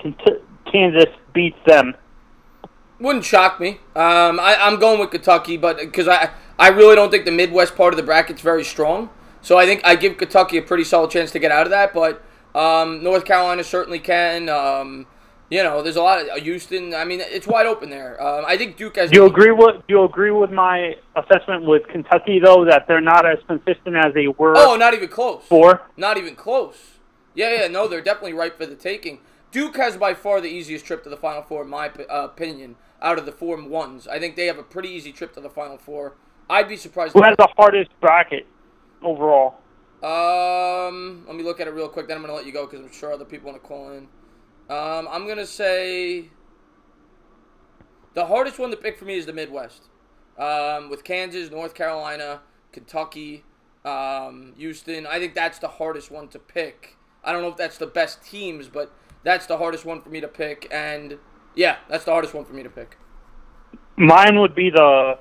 Kansas beats them. Wouldn't shock me. I'm going with Kentucky, but because I really don't think the Midwest part of the bracket's very strong. So I think I give Kentucky a pretty solid chance to get out of that. But North Carolina certainly can. There's a lot of Houston. I mean, it's wide open there. I think Duke has. Do you agree with my assessment with Kentucky though, that they're not as consistent as they were? Oh, not even close. Before? Not even close. Yeah. No, they're definitely ripe for the taking. Duke has by far the easiest trip to the Final Four, in my opinion, out of the 4 ones. I think they have a pretty easy trip to the Final Four. I'd be surprised. Who has the hardest bracket overall? Let me look at it real quick. Then I'm gonna let you go because I'm sure other people want to call in. I'm going to say the hardest one to pick for me is the Midwest. With Kansas, North Carolina, Kentucky, Houston. I think that's the hardest one to pick. I don't know if that's the best teams, but that's the hardest one for me to pick. And, yeah, that's the hardest one for me to pick. Mine would be the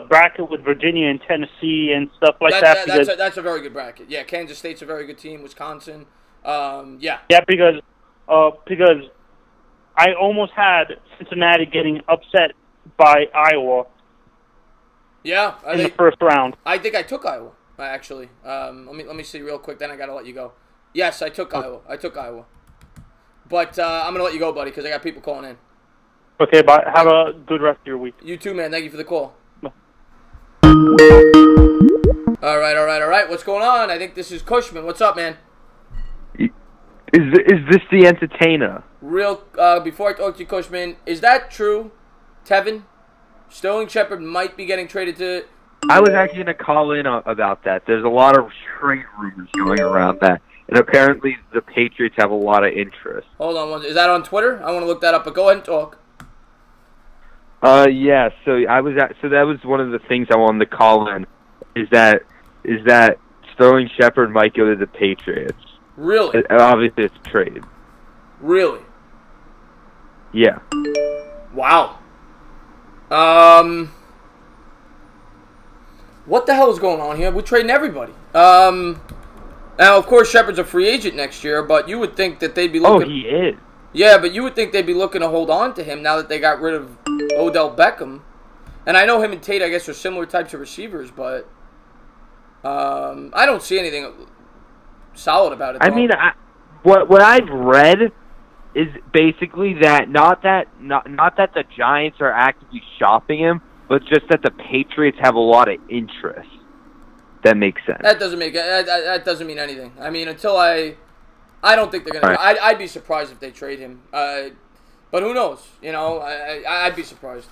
bracket with Virginia and Tennessee and stuff like that. That's a very good bracket. Yeah, Kansas State's a very good team. Wisconsin. Yeah, because I almost had Cincinnati getting upset by Iowa. Yeah, in the first round. I think I took Iowa actually. Let me see real quick. Then I gotta let you go. Yes, I took Iowa. But I'm gonna let you go, buddy, because I got people calling in. Okay, bye. Have a good rest of your week. You too, man. Thank you for the call. All right. What's going on? I think this is Cushman. What's up, man? Is this the entertainer? Before I talk to you, Cushman, is that true, Tevin? Sterling Shepard might be getting traded to... I was actually going to call in about that. There's a lot of trade rumors going around that. And apparently the Patriots have a lot of interest. Hold on. Is that on Twitter? I want to look that up, but go ahead and talk. Yeah, so that was one of the things I wanted to call in, is that Sterling Shepard might go to the Patriots. Really? Obviously, it's a trade. Really? Yeah. Wow. What the hell is going on here? We're trading everybody. Now, of course, Shepard's a free agent next year, but you would think that they'd be looking... Oh, he is? Yeah, but you would think they'd be looking to hold on to him now that they got rid of Odell Beckham. And I know him and Tate, I guess, are similar types of receivers, but I don't see anything solid about it. I mean, what I've read is basically that not that the Giants are actively shopping him, but just that the Patriots have a lot of interest. That makes sense. That doesn't mean anything. I mean, until I don't think they're gonna. Right. I'd be surprised if they trade him. But who knows? You know, I'd be surprised.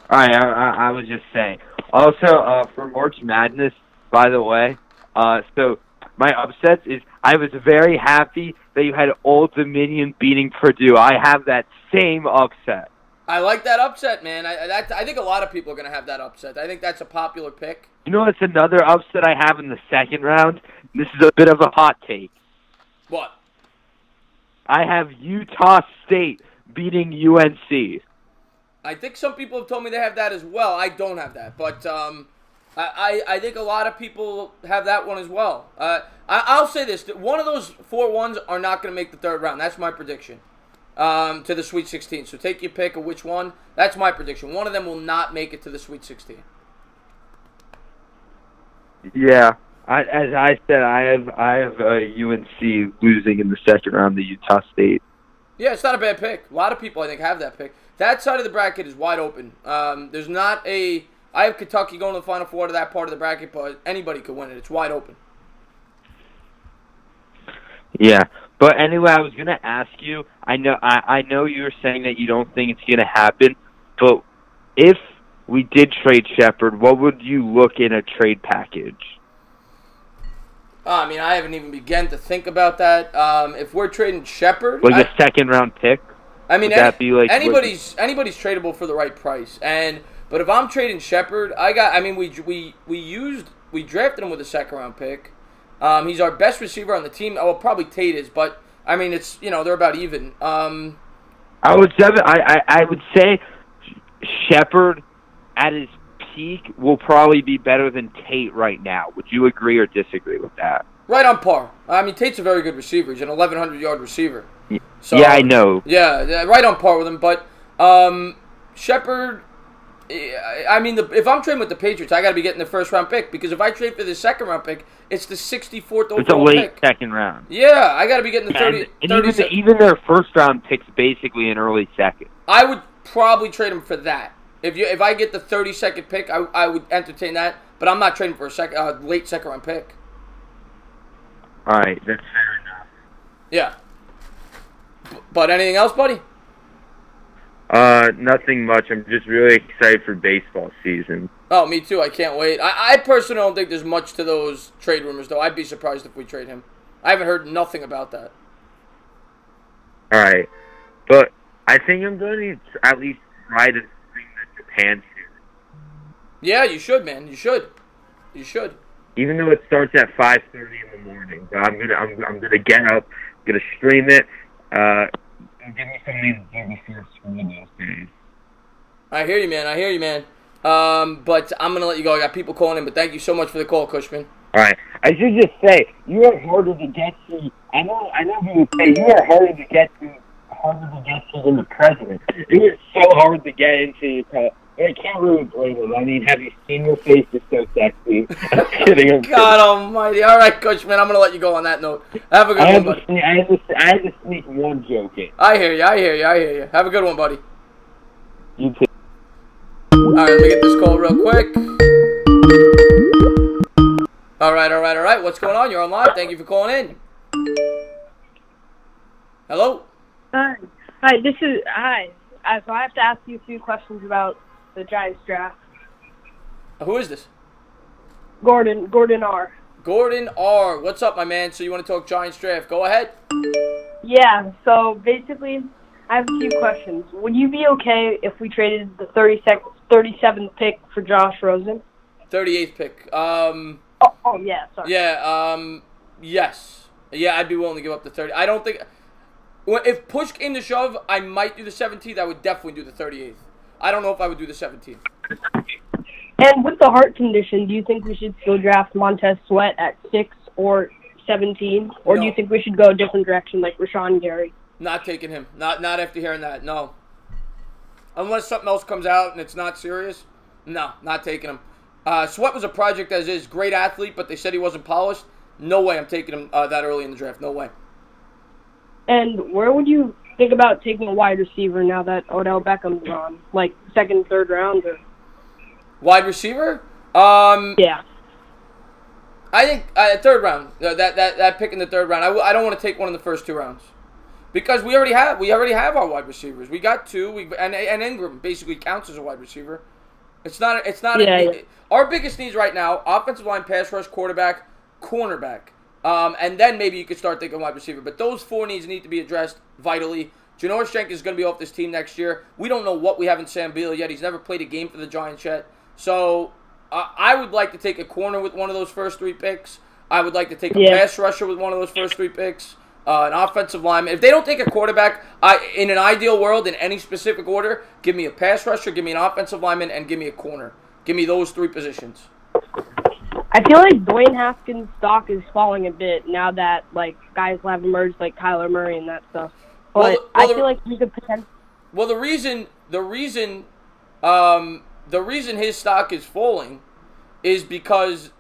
All right, I was just saying. Also, for March Madness, by the way, so my upsets is I was very happy that you had Old Dominion beating Purdue. I have that same upset. I like that upset, man. I think a lot of people are going to have that upset. I think that's a popular pick. You know what's another upset I have in the second round? This is a bit of a hot take. What? I have Utah State beating UNC. I think some people have told me they have that as well. I don't have that, but I think a lot of people have that one as well. I'll say this: one of those 4 ones are not going to make the third round. That's my prediction to the Sweet 16. So take your pick of which one. That's my prediction. One of them will not make it to the Sweet 16. Yeah, as I said, I have UNC losing in the second round to Utah State. Yeah, it's not a bad pick. A lot of people, I think, have that pick. That side of the bracket is wide open. There's not a... I have Kentucky going to the Final Four to that part of the bracket, but anybody could win it. It's wide open. Yeah, but anyway, I was going to ask you, I know you were saying that you don't think it's going to happen, but if we did trade Shepard, what would you look in a trade package? I mean, I haven't even begun to think about that. If we're trading Shepard... Like a second-round pick? I mean, that be like anybody's tradable for the right price. But if I'm trading Shepard, we drafted him with a second-round pick. He's our best receiver on the team. Oh, well, probably Tate is, but I mean, it's they're about even. I would say Shepard at his peak will probably be better than Tate right now. Would you agree or disagree with that? Right on par. I mean, Tate's a very good receiver. He's an 1,100-yard receiver. So, yeah, I know. Yeah, right on par with him. But Shepard, I mean, if I'm trading with the Patriots, I got to be getting the first-round pick, because if I trade for the second-round pick, it's the 64th overall pick. It's a late second round. Yeah, I got to be getting the 30. And even their first-round pick's basically an early second. I would probably trade him for that. If I get the 32nd pick, I would entertain that. But I'm not trading for a late second-round pick. All right, that's fair enough. Yeah. But anything else, buddy? Nothing much. I'm just really excited for baseball season. Oh, me too. I can't wait. I personally don't think there's much to those trade rumors, though. I'd be surprised if we trade him. I haven't heard nothing about that. All right. But I think I'm going to at least try to bring the Japan series. Yeah, you should, man. You should. You should. Even though it starts at 5:30 in the morning, but I'm gonna get up, gonna stream it. Give me some of these BBC school those days. I hear you, man. But I'm gonna let you go. I got people calling in, but thank you so much for the call, Cushman. All right. I should just say you are harder to get to. I know you would say you are harder to get to than the president. It is so hard to get into. I can't really blame him. I mean, have you seen your face? It's so sexy. I'm kidding. God almighty. All right, Cushman, I'm going to let you go on that note. Have a good one, buddy. I had to sneak one joke in. I hear you. Have a good one, buddy. You too. All right, let me get this call real quick. All right. What's going on? You're on live. Thank you for calling in. Hello? Hi. So I have to ask you a few questions about the Giants draft. Who is this? Gordon R. Gordon R. What's up, my man? So you want to talk Giants draft? Go ahead. Yeah, so basically, I have a few questions. Would you be okay if we traded the 37th pick for Josh Rosen? 38th pick. Yeah, sorry. Yeah, yes. Yeah, I'd be willing to give up the 30. I don't think... If push came to shove, I might do the 17th. I would definitely do the 38th. I don't know if I would do the 17th. And with the heart condition, do you think we should still draft Montez Sweat at 6 or 17? Or do you think we should go a different direction like Rashawn Gary? Not taking him. Not after hearing that. No. Unless something else comes out and it's not serious. No, not taking him. Sweat was a project as is. Great athlete, but they said he wasn't polished. No way I'm taking him that early in the draft. No way. And where would you think about taking a wide receiver now that Odell Beckham's gone? Like second, third round? Or? Wide receiver? Yeah. I think third round. That pick in the third round. I don't want to take one in the first 2 rounds. Because we already have our wide receivers. We got 2. And Ingram basically counts as a wide receiver. It's not. Our biggest needs right now: offensive line, pass rush, quarterback, cornerback, and then maybe you could start thinking wide receiver. But those 4 needs need to be addressed vitally. Janoris Jenkins is going to be off this team next year. We don't know what we have in Sam Beal yet. He's never played a game for the Giants yet. So I would like to take a corner with one of those first 3 picks. I would like to take a pass rusher with one of those first 3 picks. An offensive lineman. If they don't take a quarterback, in an ideal world, in any specific order, give me a pass rusher, give me an offensive lineman, and give me a corner. Give me those 3 positions. I feel like Dwayne Haskins' stock is falling a bit now that guys have emerged like Kyler Murray and that stuff. But I feel like he could potentially. Well, the reason his stock is falling is because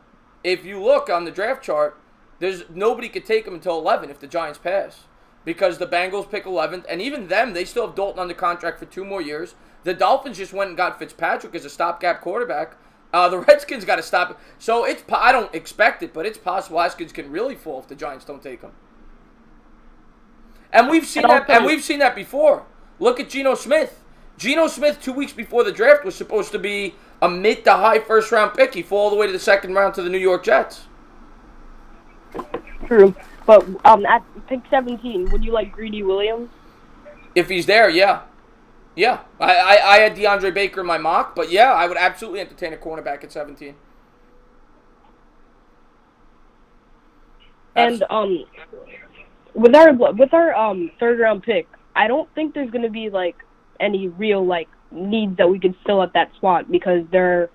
if you look on the draft chart, there's nobody could take him until 11 if the Giants pass, because the Bengals pick 11th, and even them, they still have Dalton under contract for 2 more years. The Dolphins just went and got Fitzpatrick as a stopgap quarterback. The Redskins got to stop it. So I don't expect it, but it's possible Haskins can really fall if the Giants don't take him. And we've seen that. And we've seen that before. Look at Geno Smith. Geno Smith 2 weeks before the draft was supposed to be a mid to high first round pick. He fell all the way to the second round to the New York Jets. True, but at pick 17, would you like Greedy Williams? If he's there, yeah. I had DeAndre Baker in my mock, but yeah, I would absolutely entertain a cornerback at 17. And with our third round pick, I don't think there's going to be any real needs that we could fill at that spot, because they're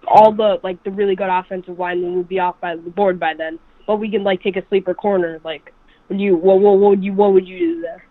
all the the really good offensive linemen would be off by the board by then. But we can take a sleeper corner. What would you do there?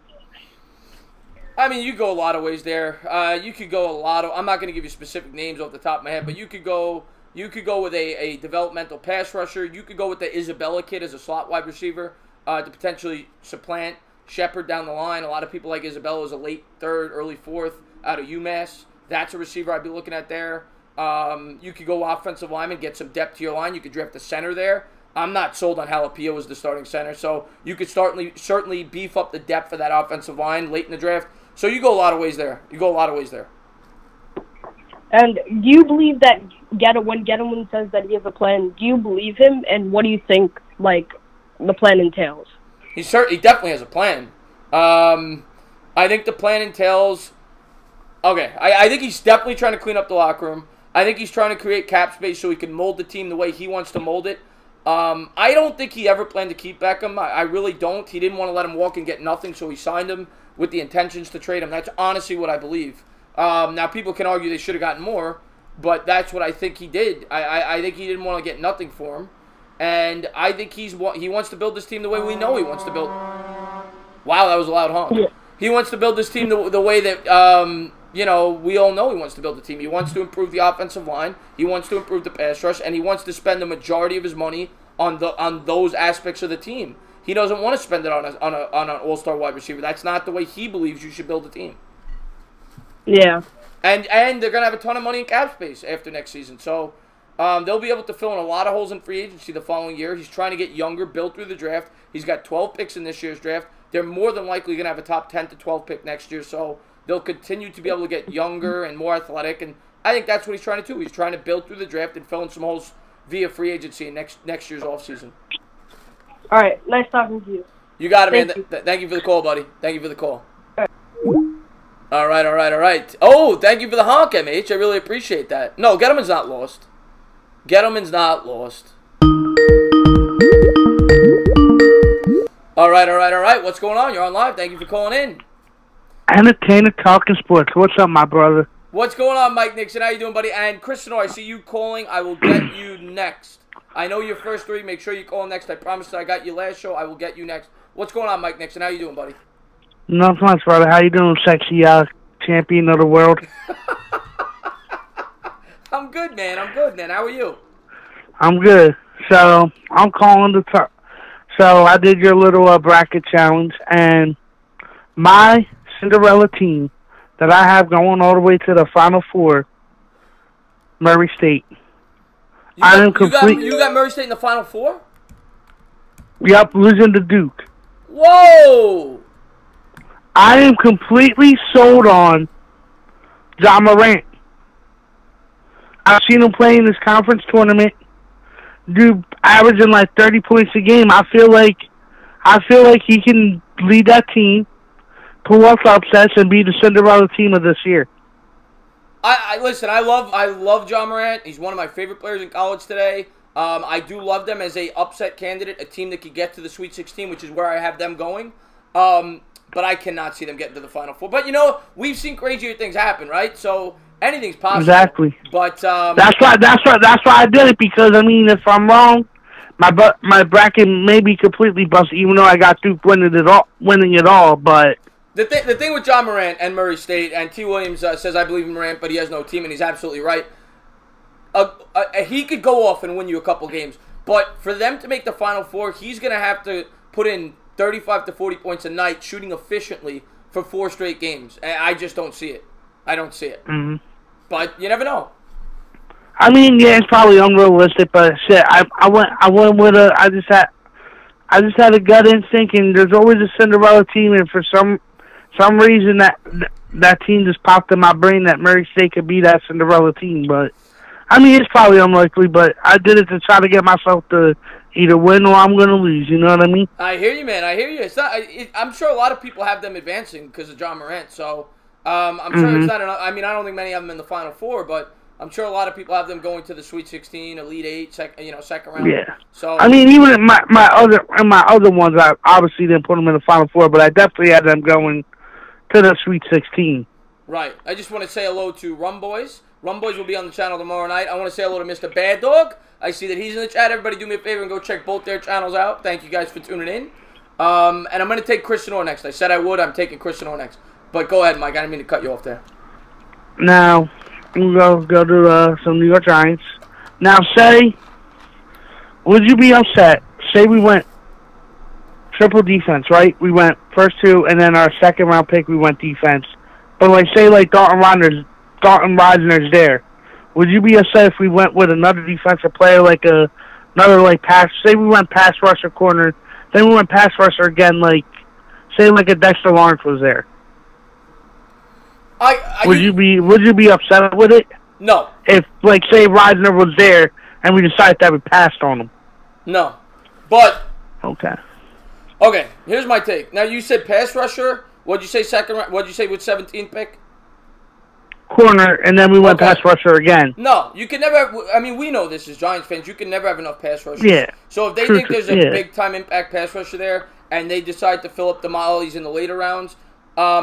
I mean, you go a lot of ways there. You could go a lot of. I'm not going to give you specific names off the top of my head, but you could go with a developmental pass rusher. You could go with the Isabella kid as a slot wide receiver to potentially supplant Shepard down the line. A lot of people like Isabella as a late 3rd, early 4th out of UMass. That's a receiver I'd be looking at there. You could go offensive lineman, get some depth to your line. You could draft a center there. I'm not sold on Jalapeno as the starting center, so you could certainly beef up the depth of that offensive line late in the draft. So you go a lot of ways there. And do you believe that when Gettleman says that he has a plan, do you believe him? And what do you think the plan entails? He definitely has a plan. I think the plan entails. Okay, I think he's definitely trying to clean up the locker room. I think he's trying to create cap space so he can mold the team the way he wants to mold it. I don't think he ever planned to keep Beckham. I really don't. He didn't want to let him walk and get nothing, so he signed him with the intentions to trade him. That's honestly what I believe. Now, people can argue they should have gotten more, but that's what I think he did. I think he didn't want to get nothing for him, and I think he wants to build this team the way we know he wants to build. Wow, that was a loud honk. Yeah. He wants to build this team the way that we all know he wants to build the team. He wants to improve the offensive line. He wants to improve the pass rush, and he wants to spend the majority of his money on those aspects of the team. He doesn't want to spend it on an all-star wide receiver. That's not the way he believes you should build a team. Yeah. And they're going to have a ton of money in cap space after next season. So they'll be able to fill in a lot of holes in free agency the following year. He's trying to get younger, build through the draft. He's got 12 picks in this year's draft. They're more than likely going to have a top 10 to 12 pick next year. So they'll continue to be able to get younger and more athletic. And I think that's what he's trying to do. He's trying to build through the draft and fill in some holes via free agency in next year's offseason. All right. Nice talking to you. You got it, man. Thank you for the call, buddy. Thank you for the call. All right. Oh, thank you for the honk, MH. I really appreciate that. No, Gettleman's not lost. All right. What's going on? You're on live. Thank you for calling in. Entertainer Talking Sports. What's up, my brother? What's going on, Mike Nixon? How you doing, buddy? And Chris Snow, I see you calling. I will get you next. I know your first 3. Make sure you call next. I promised I got you last show. I will get you next. What's going on, Mike Nixon? How you doing, buddy? Not much, brother. How you doing, sexy champion of the world? I'm good, man. How are you? I'm good. So I'm calling to talk. So I did your little bracket challenge, and my Cinderella team that I have going all the way to the Final Four, Murray State. You got Murray State in the Final Four? Yep, losing to Duke. Whoa! I am completely sold on John Morant. I've seen him play in this conference tournament, do averaging like 30 points a game. I feel like he can lead that team, pull off upsets, and be the Cinderella team of this year. Listen. I love John Morant. He's one of my favorite players in college today. I do love them as a upset candidate, a team that could get to the Sweet 16, which is where I have them going. But I cannot see them getting to the Final Four. But we've seen crazier things happen, right? So anything's possible. Exactly. But that's why I did it, because if I'm wrong, my bracket may be completely busted, even though I got Duke winning it all. But the thing with John Morant and Murray State, and T. Williams says I believe in Morant, but he has no team, and he's absolutely right. He could go off and win you a couple games, but for them to make the Final Four, he's going to have to put in 35 to 40 points a night, shooting efficiently for 4 straight games. And I just don't see it. I don't see it. Mm-hmm. But you never know. Yeah, it's probably unrealistic, but shit, I went with I just had a gut instinct, and there's always a Cinderella team, and for some reason that team just popped in my brain that Murray State could be that Cinderella team. But it's probably unlikely, but I did it to try to get myself to either win or I'm going to lose. You know what I mean? I hear you, man. I hear you. It's not. I'm sure a lot of people have them advancing because of John Morant. So I'm sure it's not enough. I don't think many of them in the Final Four, but I'm sure a lot of people have them going to the Sweet 16, Elite 8, second round. Yeah. So even in my other ones, I obviously didn't put them in the Final Four, but I definitely had them going to the Sweet 16. Right. I just want to say hello to Rum Boys. Rum Boys will be on the channel tomorrow night. I want to say hello to Mr. Bad Dog. I see that he's in the chat. Everybody do me a favor and go check both their channels out. Thank you guys for tuning in. And I'm going to take Christian Orr next. I said I would. I'm taking Christian Orr next. But go ahead, Mike. I didn't mean to cut you off there. Now, we'll go to some New York Giants. Now, would you be upset? Say we went triple defense, right? We went first 2, and then our second round pick, we went defense. But say Dalton Risner's there. Would you be upset if we went with another defensive player, another pass? Say we went pass rusher corner, then we went pass rusher again, say a Dexter Lawrence was there. Would you be upset with it? No. If say Risner was there and we decided that we passed on him. No. But okay. Okay, here's my take. Now you said pass rusher. What'd you say what'd you say with 17th pick? Corner, and then we went pass rusher again. No, you can never we know this as Giants fans. You can never have enough pass rushers. Yeah. So if they think there's a big-time impact pass rusher there, and they decide to fill up the mollies in the later rounds,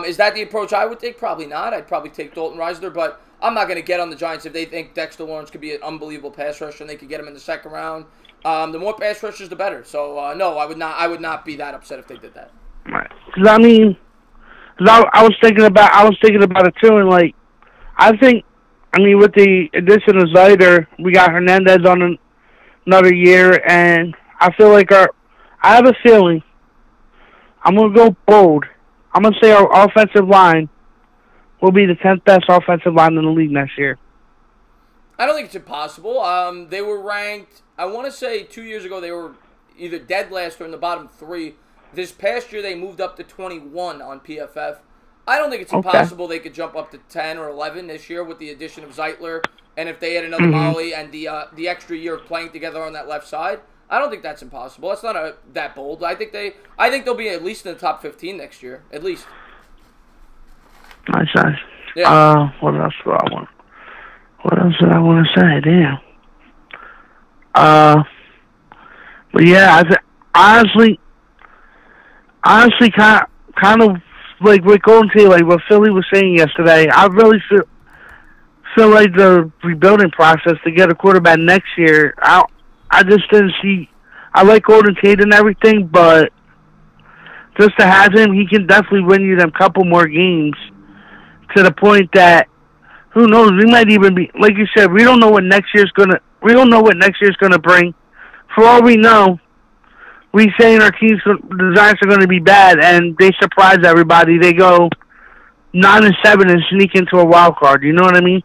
is that the approach I would take? Probably not. I'd probably take Dalton Risner, but I'm not going to get on the Giants if they think Dexter Lawrence could be an unbelievable pass rusher and they could get him in the second round. The more pass rushers, the better. So, no, I would not be that upset if they did that. Right. Because, I was thinking about it, too, and, I think, with the addition of Zyder, we got Hernandez on another year, and I feel I have a feeling, I'm going to go bold. I'm going to say our offensive line will be the 10th best offensive line in the league next year. I don't think it's impossible. They were ranked, I want to say 2 years ago, they were either dead last or in the bottom 3. This past year, they moved up to 21 on PFF. I don't think it's impossible they could jump up to 10 or 11 this year with the addition of Zeitler, and if they had another Molly and the extra year of playing together on that left side, I don't think that's impossible. That's not that bold. I think they'll be at least in the top 15 next year, at least. Nice. Yeah. What else do I want? What else did I want to say? Damn. But yeah, honestly, kind of. With Golden State, what Philly was saying yesterday, I really feel like the rebuilding process to get a quarterback next year, I just didn't see. I like Golden State and everything, but just to have him, he can definitely win you them couple more games to the point that, who knows, we might even be, like you said, we don't know what next year's going to bring. For all we know, we saying our team's, the Giants are going to be bad, and they surprise everybody. They go 9-7 and sneak into a wild card. You know what I mean?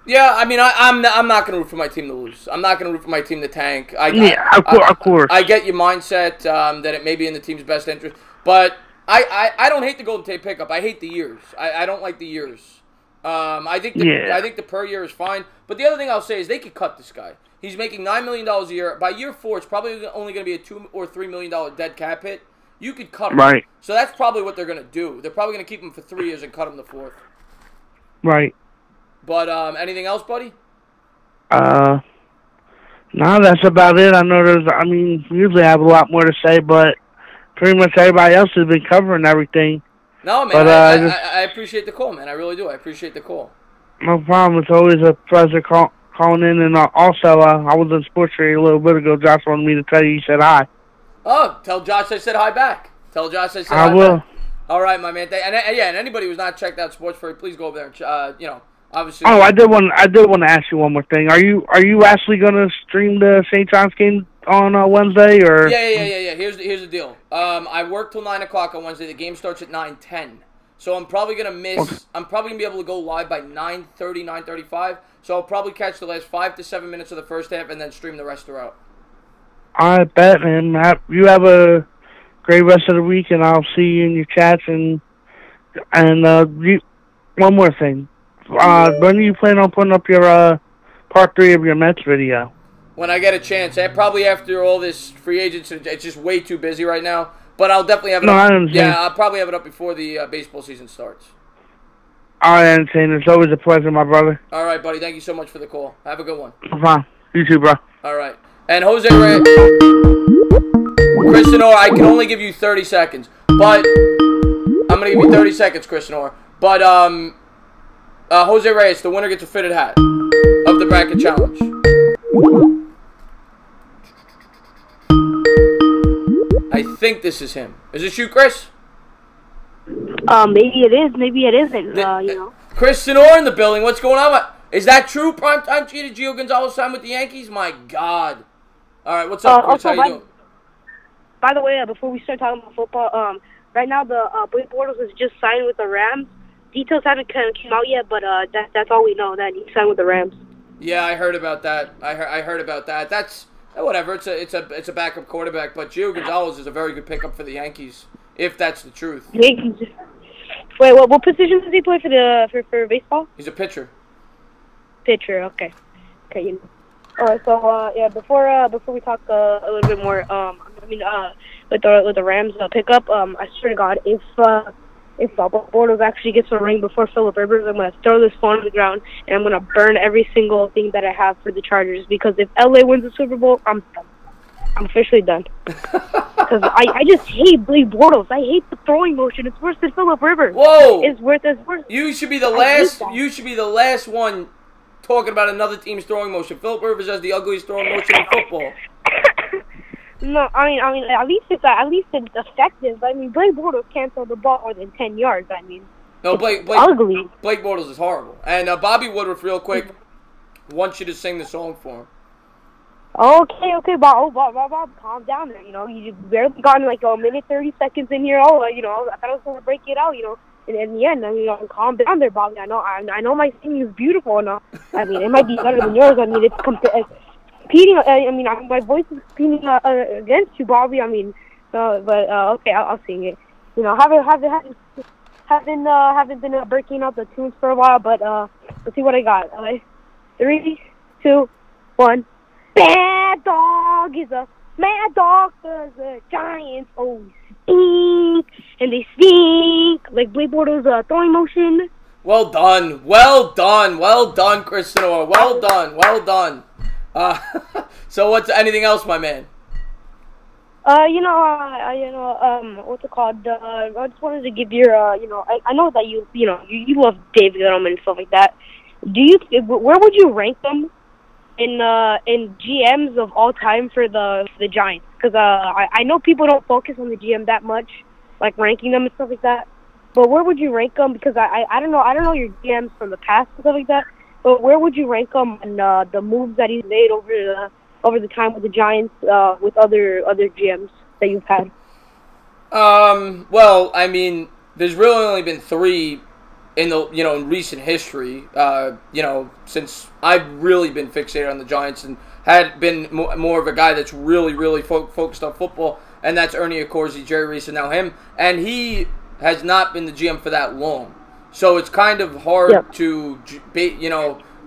Yeah, I mean, I'm not going to root for my team to lose. I'm not going to root for my team to tank. Of course. I get your mindset that it may be in the team's best interest, but I don't hate the Golden Tate pickup. I hate the years. I don't like the years. I think the per year is fine. But the other thing I'll say is they could cut this guy. He's making $9 million a year. By year 4, it's probably only going to be a $2 or $3 million dead cap hit. You could cut him. Right. So that's probably what they're going to do. They're probably going to keep him for 3 years and cut him the 4th. Right. But anything else, buddy? No, that's about it. I know usually I have a lot more to say, but pretty much everybody else has been covering everything. No, man, but, I appreciate the call, man. I really do. I appreciate the call. No problem. It's always a pleasure calling in. And also, I was in Sports Radio a little bit ago. Josh wanted me to tell you he said hi. Oh, tell Josh I said hi back. Tell Josh I said hi back. I will. All right, my man. And anybody who's not checked out Sports Radio, please go over there and, obviously. Oh, I did want to ask you one more thing. Are you actually going to stream the St. John's game on Wednesday, or? Yeah. Here's the deal. I work till 9 o'clock on Wednesday. The game starts at 9:10. So I'm probably gonna miss. Okay. I'm probably gonna be able to go live by 9:30, 9:35. So I'll probably catch the last 5 to 7 minutes of the first half and then stream the rest throughout. I bet, man. You have a great rest of the week, and I'll see you in your chats. And one more thing. When do you plan on putting up your part 3 of your Mets video? When I get a chance. Probably after all this free agents. It's just way too busy right now. But I'll definitely have it up. I understand. Yeah, I'll probably have it up before the baseball season starts. I understand. It's always a pleasure, my brother. All right, buddy. Thank you so much for the call. Have a good one. No problem. You too, bro. All right. And Jose Reyes. Chris Sonora, I can only give you 30 seconds. But I'm going to give you 30 seconds, Chris Sonora. But Jose Reyes, the winner gets a fitted hat of the bracket challenge. I think this is him. Is this you, Chris? Maybe it is. Maybe it isn't. Chris Sonora in the building. What's going on? Is that true? Primetime cheater Gio Gonzalez signed with the Yankees? My God. All right, what's up, Chris? How you doing? By the way, before we start talking about football, right now the Blake Bortles is just signed with the Rams. Details haven't kind of come out yet, but that's all we know, that he signed with the Rams. Yeah, I heard about that. I heard about that. That's whatever. It's a backup quarterback, but Gio Gonzalez is a very good pickup for the Yankees, if that's the truth. Yankees. Wait, what position does he play for baseball? He's a pitcher. Pitcher. Okay. All right. So before we talk a little bit more, with the Rams pickup, I swear to God, if Bortles actually gets a ring before Phillip Rivers, I'm gonna throw this phone on the ground and I'm gonna burn every single thing that I have for the Chargers, because if LA wins the Super Bowl, I'm done. I'm officially done. Because I just hate Blake Bortles. I hate the throwing motion. It's worse than Phillip Rivers. Whoa! It's worse. You should be the last. You should be the last one talking about another team's throwing motion. Phillip Rivers has the ugliest throwing motion in football. No, I mean, at least it's effective. I mean, Blake Bortles can't throw the ball more than 10 yards. I mean, no, Blake ugly. Blake Bortles is horrible. And Bobby Woodruff, real quick, wants you to sing the song for him. Okay, Bob, calm down there. You barely gotten like a minute 30 seconds in here. I thought I was gonna break it out. And in the end, calm down there, Bobby. I know my singing is beautiful enough. I mean, it might be better than yours. I mean, it's competing. My voice is competing against you, Bobby. I mean, okay, I'll sing it. Haven't been breaking out the tunes for a while, but let's see what I got. 3, 2, 1. Bad dog is a mad dog, 'cause the Giants always stink, and they stink like Blake Bortles' throwing motion. Well done, Chris Sonora. Well done. So what's anything else, my man? What's it called? I just wanted to give your, I know that you love Dave Gettleman and stuff like that. Where would you rank them in GMs of all time for the Giants? Because I know people don't focus on the GM that much, like ranking them and stuff like that. But where would you rank them? Because I don't know your GMs from the past and stuff like that. But where would you rank them on the moves that he's made over the time with the Giants with other GMs that you've had? Well, I mean, there's really only been 3 in the in recent history. Since I've really been fixated on the Giants and had been more of a guy that's really focused on football, and that's Ernie Accorsi, Jerry Reese, and now him. And he has not been the GM for that long, so it's kind of hard to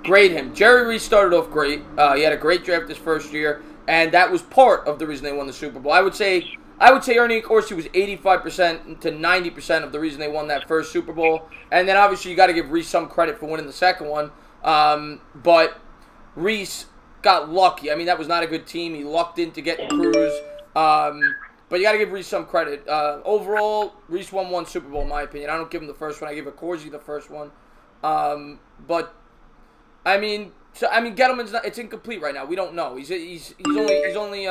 grade him. Jerry Reese started off great. He had a great draft his first year, and that was part of the reason they won the Super Bowl. I would say Ernie Accorsi was 85% to 90% of the reason they won that first Super Bowl. And then obviously you got to give Reese some credit for winning the second one. But Reese got lucky. I mean, that was not a good team. He lucked into getting Cruz. But you got to give Reese some credit. Overall, Reese won 1 Super Bowl in my opinion. I don't give him the first one. I give Accorsi the first one. But I mean, Gettleman's not. It's incomplete right now. We don't know. He's only.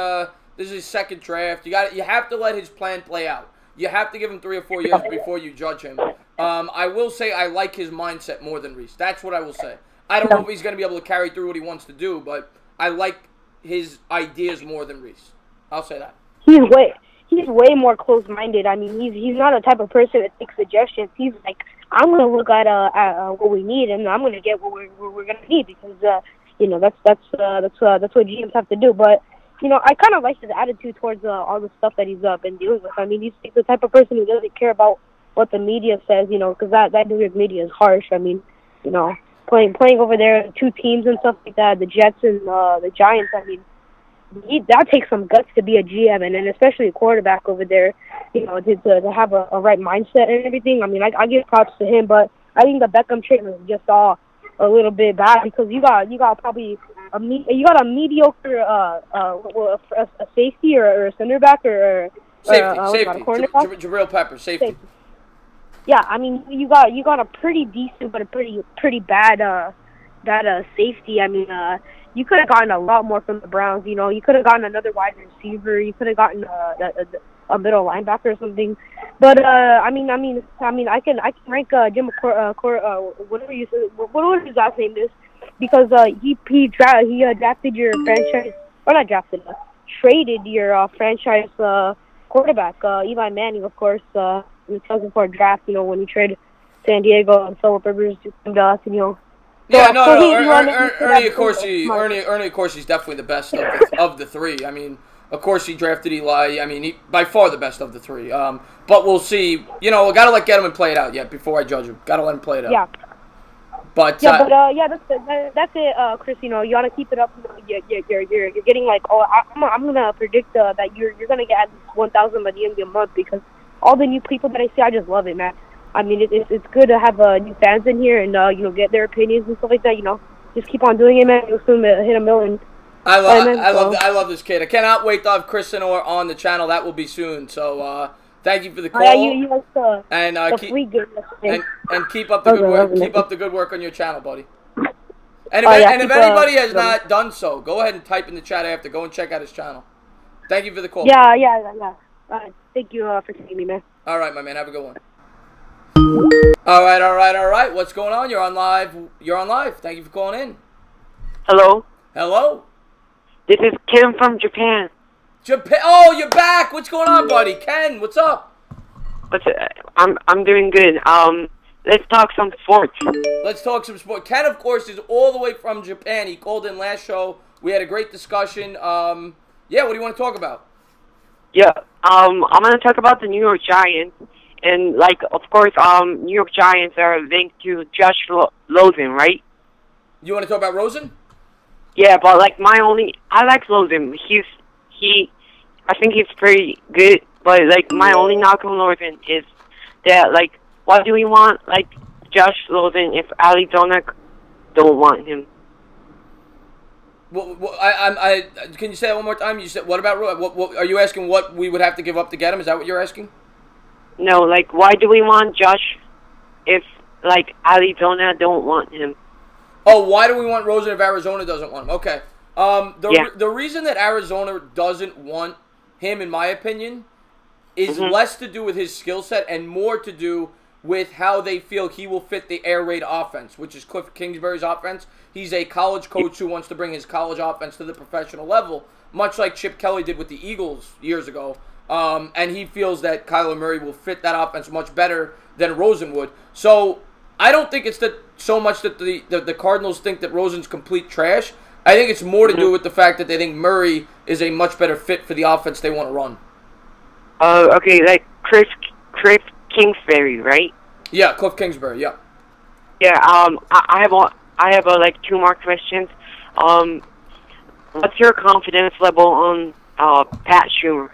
This is his second draft. You have to let his plan play out. You have to give him 3 or 4 years before you judge him. I will say I like his mindset more than Reese. That's what I will say. I don't know if he's going to be able to carry through what he wants to do, but I like his ideas more than Reese. I'll say that. He's way more close-minded. I mean, he's not a type of person that takes suggestions. He's like, I'm going to look at what we need, and I'm going to get what we're going to need because that's what GMs have to do. But I kind of like his attitude towards all the stuff that he's been dealing with. I mean, he's the type of person who doesn't care about what the media says, because that New York media is harsh. I mean, playing over there, 2 teams and stuff like that, the Jets and the Giants. I mean, that takes some guts to be a GM, and then especially a quarterback over there, to have a right mindset and everything. I mean, I give props to him, but I think the Beckham trade was just all a little bit bad because you got probably a mediocre a safety or a center back or safety. Jabril Peppers, safety. Yeah, I mean you got a pretty decent but a pretty bad safety. I mean you could have gotten a lot more from the Browns. You could have gotten another wide receiver. You could have gotten a middle linebacker or something. But I can rank Jim whatever his last name is, because he drafted your franchise, or not drafted, traded your franchise quarterback Eli Manning, of course, in the 2004 draft. When he traded San Diego and Philip Rivers to come to us, Yeah, Ernie Accorsi is definitely the best of the 3. I mean, of course he drafted Eli. I mean, he by far the best of the 3. But we'll see. We got to let Gettleman play it out yet before I judge him. Got to let him play it out. Yeah. But that's it, Chris. You ought to keep it up. You're getting like, I'm gonna predict that you're gonna get at least 1,000 by the end of the month, because all the new people that I see, I just love it, man. I mean, it's good to have new fans in here and get their opinions and stuff like that. Just keep on doing it, man. You'll soon hit 1 million. I love this kid. I cannot wait to have Chris Sinor on the channel. That will be soon. So thank you for the call. You like the free goodness thing. And keep up the good work. Keep up the good work on your channel, buddy. And if anybody has not done so, go ahead and type in the chat after. Go and check out his channel. Thank you for the call. Yeah. Thank you for taking me, man. All right, my man. Have a good one. All right. What's going on? You're on live. Thank you for calling in. Hello. This is Kim from Japan. Oh, you're back. What's going on, buddy? Ken, what's up? I'm doing good. Let's talk some sports. Let's talk some sports. Ken, of course, is all the way from Japan. He called in last show. We had a great discussion. What do you want to talk about? Yeah. I'm going to talk about the New York Giants. And, of course, New York Giants are linked to Josh Rosen, right? You want to talk about Rosen? Yeah, but, I like Rosen. I think he's pretty good. But, my only knock on Rosen is that, why do we want, Josh Rosen if Arizona don't want him? Well, can you say that one more time? You said, what about Rosen? What are you asking what we would have to give up to get him? Is that what you're asking? No, why do we want Josh if, Arizona don't want him? Oh, why do we want Rosen if Arizona doesn't want him? Okay. Yeah. The reason that Arizona doesn't want him, in my opinion, is less to do with his skill set and more to do with how they feel he will fit the air raid offense, which is Cliff Kingsbury's offense. He's a college coach who wants to bring his college offense to the professional level, much like Chip Kelly did with the Eagles years ago. And he feels that Kyler Murray will fit that offense much better than Rosen would. So I don't think it's so much that the Cardinals think that Rosen's complete trash. I think it's more to do with the fact that they think Murray is a much better fit for the offense they want to run. Okay, like Cliff Kingsbury, right? Yeah, Cliff Kingsbury. Yeah. Yeah. I have like 2 more questions. What's your confidence level on Pat Schumer?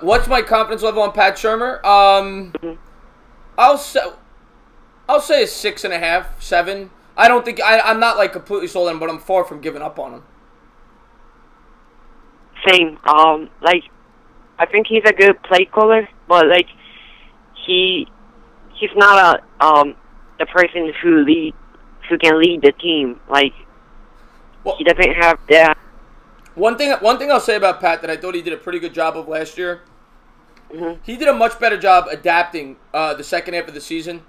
What's my confidence level on Pat Schumer? I'll say a 6.5, 7. I don't think I'm not like completely sold on him, but I'm far from giving up on him. Same. Like I think he's a good play caller, but like he's not the person who can lead the team. Like he doesn't have that. One thing I'll say about Pat that I thought he did a pretty good job of last year. He did a much better job adapting the second half of the season.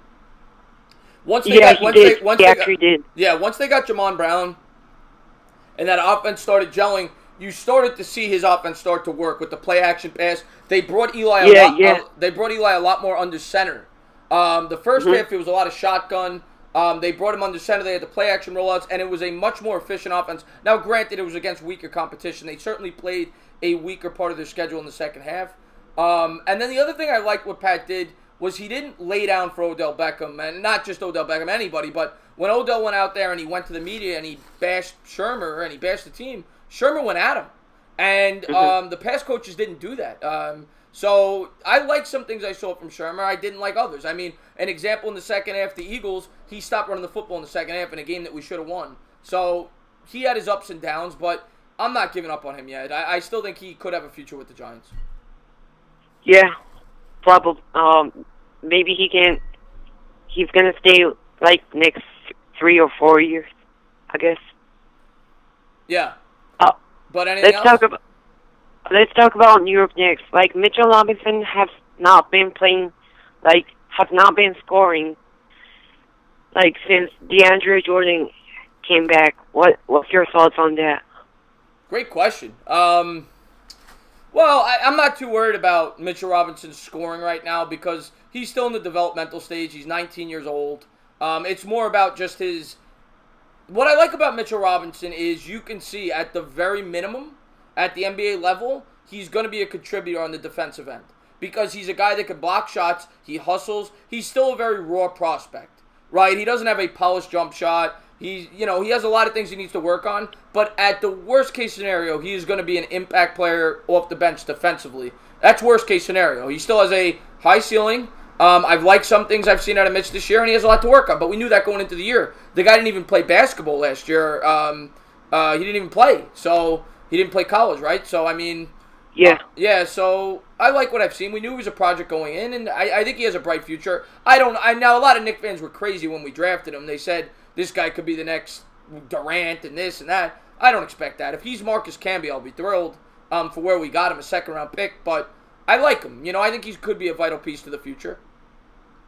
Once they got Jamon Brown and that offense started gelling, you started to see his offense start to work with the play action pass. They brought Eli a lot more under center. The first half it was a lot of shotgun. They brought him under center. They had the play action rollouts, and it was a much more efficient offense. Now, granted, it was against weaker competition. They certainly played a weaker part of their schedule in the second half. And then the other thing I liked what Pat did was he didn't lay down for Odell Beckham, and not just Odell Beckham, anybody, but when Odell went out there and he went to the media and he bashed Shermer and he bashed the team, Shermer went at him. And the pass coaches didn't do that. So I like some things I saw from Shermer. I didn't like others. I mean, an example in the second half, the Eagles, he stopped running the football in the second half in a game that we should have won. So he had his ups and downs, but I'm not giving up on him yet. I still think he could have a future with the Giants. Yeah, probably. Maybe he's gonna stay like next 3 or 4 years, I guess. Yeah. But anything else? Let's talk about New York Knicks. Like Mitchell Robinson has not been scoring like since DeAndre Jordan came back. What's your thoughts on that? Great question. Well, I'm not too worried about Mitchell Robinson's scoring right now because he's still in the developmental stage. He's 19 years old. It's more about just his... What I like about Mitchell Robinson is you can see at the very minimum, at the NBA level, he's going to be a contributor on the defensive end because he's a guy that can block shots. He hustles. He's still a very raw prospect, right? He doesn't have a polished jump shot. He has a lot of things he needs to work on, but at the worst case scenario, he is going to be an impact player off the bench defensively. That's worst case scenario. He still has a high ceiling. I've liked some things I've seen out of Mitch this year, and he has a lot to work on, but we knew that going into the year. The guy didn't even play basketball last year. He didn't even play, so he didn't play college, right? So, I mean... Yeah, so I like what I've seen. We knew he was a project going in, and I think he has a bright future. Now, a lot of Knicks fans were crazy when we drafted him. They said, this guy could be the next Durant and this and that. I don't expect that. If he's Marcus Camby, I'll be thrilled for where we got him, a second-round pick, but I like him. I think he could be a vital piece to the future.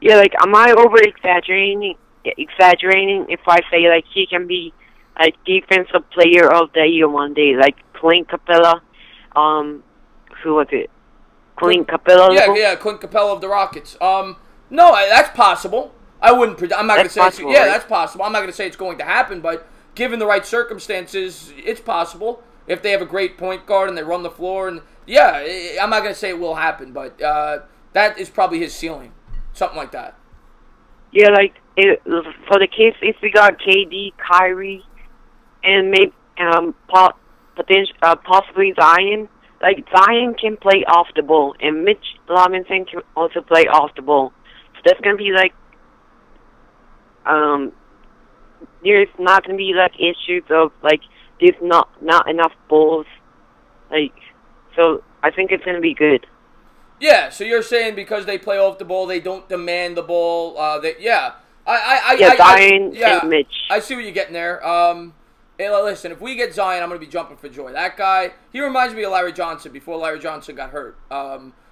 Yeah, like, am I over-exaggerating if I say, like, he can be, like, defensive player of the year one day, like Clint Capella, who was it? Clint Capella? Yeah, Clint Capella of the Rockets. No, that's possible. I'm not going to say it's, yeah, that's possible. I'm not going to say it's going to happen, but given the right circumstances, it's possible. If they have a great point guard and they run the floor, and yeah, I'm not going to say it will happen, but that is probably his ceiling. Something like that. Yeah, like, for the case, if we got KD, Kyrie, and maybe possibly Zion, like, Zion can play off the ball, and Mitch Robinson can also play off the ball. So that's going to be, like, there's not going to be, like, issues of, like, there's not enough balls. Like, so I think it's going to be good. Yeah, so you're saying because they play off the ball, they don't demand the ball. Zion and Mitch. I see what you're getting there. Hey, listen, if we get Zion, I'm going to be jumping for joy. That guy, he reminds me of Larry Johnson before Larry Johnson got hurt.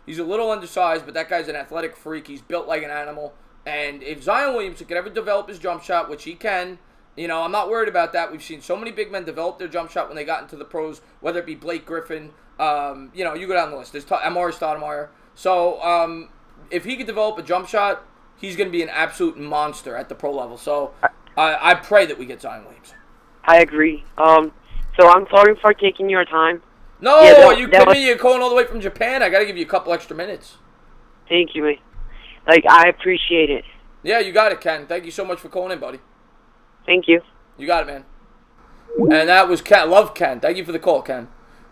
He's a little undersized, but that guy's an athletic freak. He's built like an animal. And if Zion Williamson could ever develop his jump shot, which he can, I'm not worried about that. We've seen so many big men develop their jump shot when they got into the pros, whether it be Blake Griffin. You go down the list. There's Amari Stoudemire. So if he could develop a jump shot, he's going to be an absolute monster at the pro level. So I pray that we get Zion Williamson. I agree. So I'm sorry for taking your time. No, are you kidding me? You're calling all the way from Japan? I got to give you a couple extra minutes. Thank you, man. I appreciate it. Yeah, you got it, Ken. Thank you so much for calling in, buddy. Thank you. You got it, man. And that was Ken. Love Ken. Thank you for the call, Ken.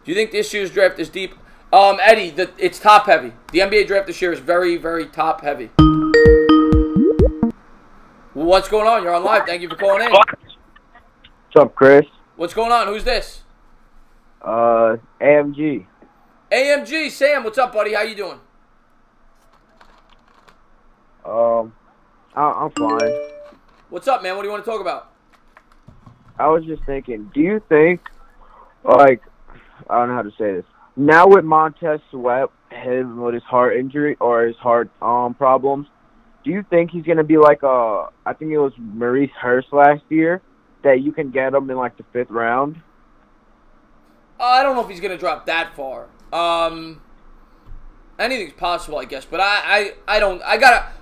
Do you think this year's draft is deep? Eddie, it's top heavy. The NBA draft this year is very, very top heavy. What's going on? You're on live. Thank you for calling in. What's up, Chris? What's going on? Who's this? AMG. AMG, Sam. What's up, buddy? How you doing? I'm fine. What's up, man? What do you want to talk about? I was just thinking, do you think, I don't know how to say this. Now with Montez Sweat, him with his heart injury or his heart problems, do you think he's going to be like I think it was Maurice Hurst last year, that you can get him in like the 5th round? I don't know if he's going to drop that far. Anything's possible, I guess, but I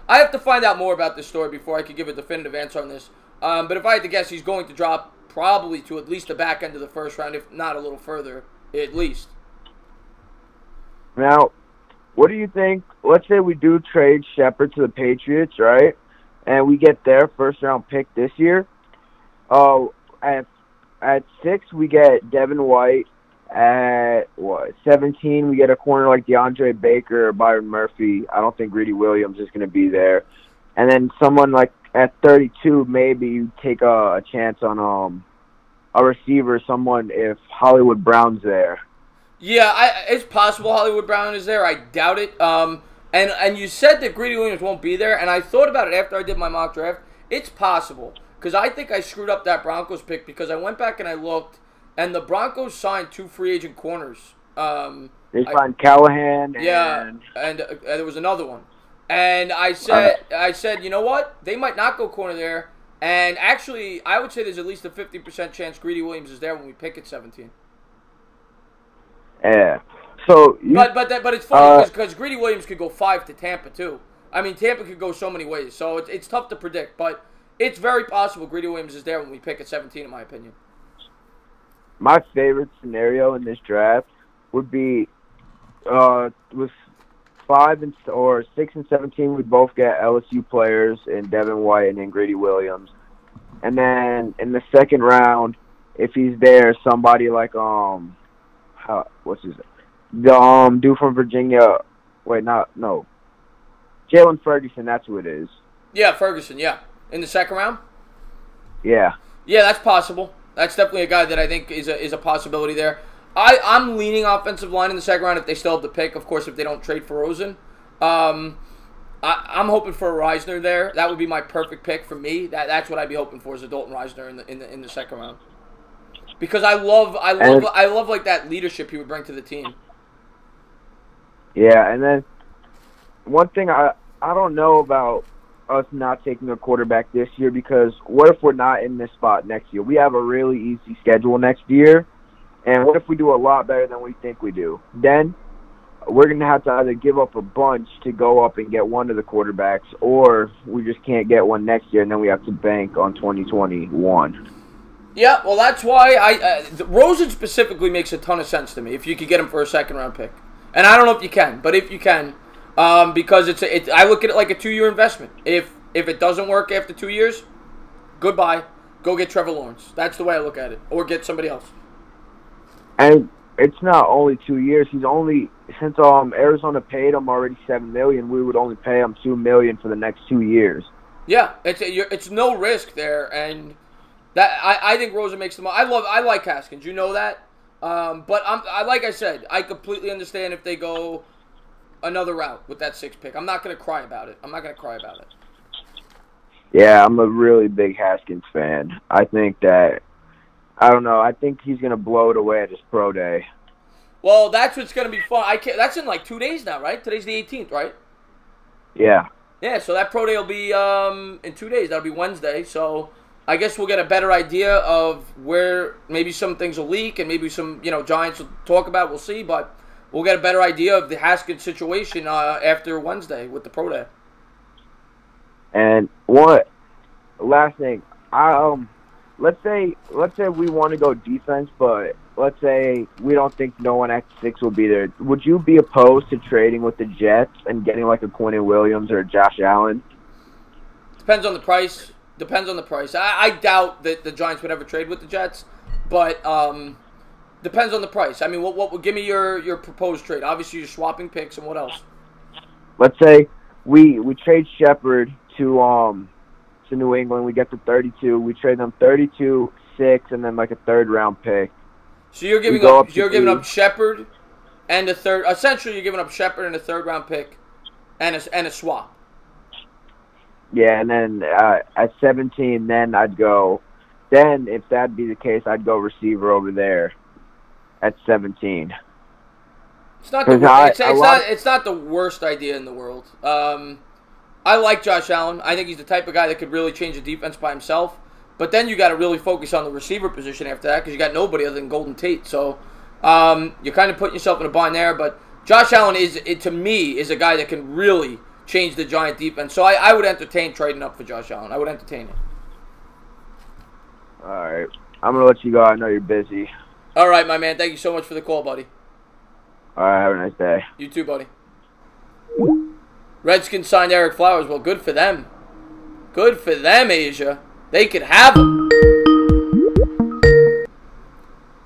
have to find out more about this story before I could give a definitive answer on this. But if I had to guess, he's going to drop probably to at least the back end of the 1st round, if not a little further, at least. Now, what do you think? Let's say we do trade Shepard to the Patriots, right? And we get their 1st round pick this year. At 6, we get Devin White. At 17, we get a corner like DeAndre Baker or Byron Murphy. I don't think Greedy Williams is going to be there. And then someone like at 32, maybe you take a chance on a receiver, someone if Hollywood Brown's there. Yeah, it's possible Hollywood Brown is there. I doubt it. And you said that Greedy Williams won't be there, and I thought about it after I did my mock draft. It's possible, because I think I screwed up that Broncos pick because I went back and I looked, and the Broncos signed 2 free agent corners. They signed Callahan. And there was another one. And I said, you know what? They might not go corner there. And actually, I would say there's at least a 50% chance Greedy Williams is there when we pick at 17. Yeah. So but it's funny because Greedy Williams could go 5 to Tampa too. I mean, Tampa could go so many ways, so it's tough to predict. But it's very possible Greedy Williams is there when we pick at 17, in my opinion. My favorite scenario in this draft would be with 6 and 17, we both get LSU players in Devin White and then Greedy Williams. And then in the 2nd round, if he's there, somebody like what's his name? The dude from Virginia. Jalen Ferguson. That's who it is. Yeah, Ferguson. Yeah, in the 2nd round. Yeah. Yeah, that's possible. That's definitely a guy that I think is a possibility there. I'm leaning offensive line in the 2nd round if they still have the pick. Of course, if they don't trade for Rosen. I'm hoping for a Reisner there. That would be my perfect pick for me. That's what I'd be hoping for is a Dalton Reisner in the 2nd round. Because I love like that leadership he would bring to the team. Yeah, and then one thing I don't know about us not taking a quarterback this year, because what if we're not in this spot next year? We have a really easy schedule next year, and what if we do a lot better than we think we do? Then we're going to have to either give up a bunch to go up and get one of the quarterbacks, or we just can't get one next year, and then we have to bank on 2021. Yeah, well, that's why Rosen specifically makes a ton of sense to me, if you could get him for a 2nd round pick. And I don't know if you can, but if you can, because I look at it like a 2-year investment. If it doesn't work after 2 years, goodbye. Go get Trevor Lawrence. That's the way I look at it. Or get somebody else. And it's not only 2 years. He's only, since Arizona paid him already $7 million, we would only pay him $2 million for the next 2 years. Yeah, it's no risk there, and that I think Rosen makes the most. I like Haskins. You know that. But like I said, I completely understand if they go another route with that 6th pick. I'm not going to cry about it. Yeah, I'm a really big Haskins fan. I think that, I don't know, I think he's going to blow it away at his pro day. Well, that's what's going to be fun. That's in like 2 days now, right? Today's the 18th, right? Yeah. Yeah, so that pro day will be in 2 days. That'll be Wednesday. So I guess we'll get a better idea of where maybe some things will leak and maybe some, Giants will talk about it. We'll see, but we'll get a better idea of the Haskins situation after Wednesday with the pro day. And last thing, let's say we want to go defense, but let's say we don't think no one at 6 will be there. Would you be opposed to trading with the Jets and getting like a Quentin Williams or a Josh Allen? Depends on the price. I doubt that the Giants would ever trade with the Jets, but depends on the price. I mean, what give me your proposed trade? Obviously, you're swapping picks, and what else? Let's say we trade Shepard to New England. We get to 32. We trade them 32, 6, and then like a 3rd-round pick. So you're giving up Shepard and a third. Essentially, you're giving up Shepard and a 3rd-round pick, and a swap. Yeah, and then at 17, then I'd go. Then if that'd be the case, I'd go receiver over there at 17. It's not the worst idea in the world. I like Josh Allen. I think he's the type of guy that could really change the defense by himself. But then you got to really focus on the receiver position after that because you got nobody other than Golden Tate. So you're kind of putting yourself in a bind there. But Josh Allen to me is a guy that can really change the Giant defense. So I would entertain trading up for Josh Allen. I would entertain it. All right. I'm going to let you go. I know you're busy. All right, my man. Thank you so much for the call, buddy. All right. Have a nice day. You too, buddy. Redskins signed Eric Flowers. Well, good for them. Good for them, Asia. They could have him.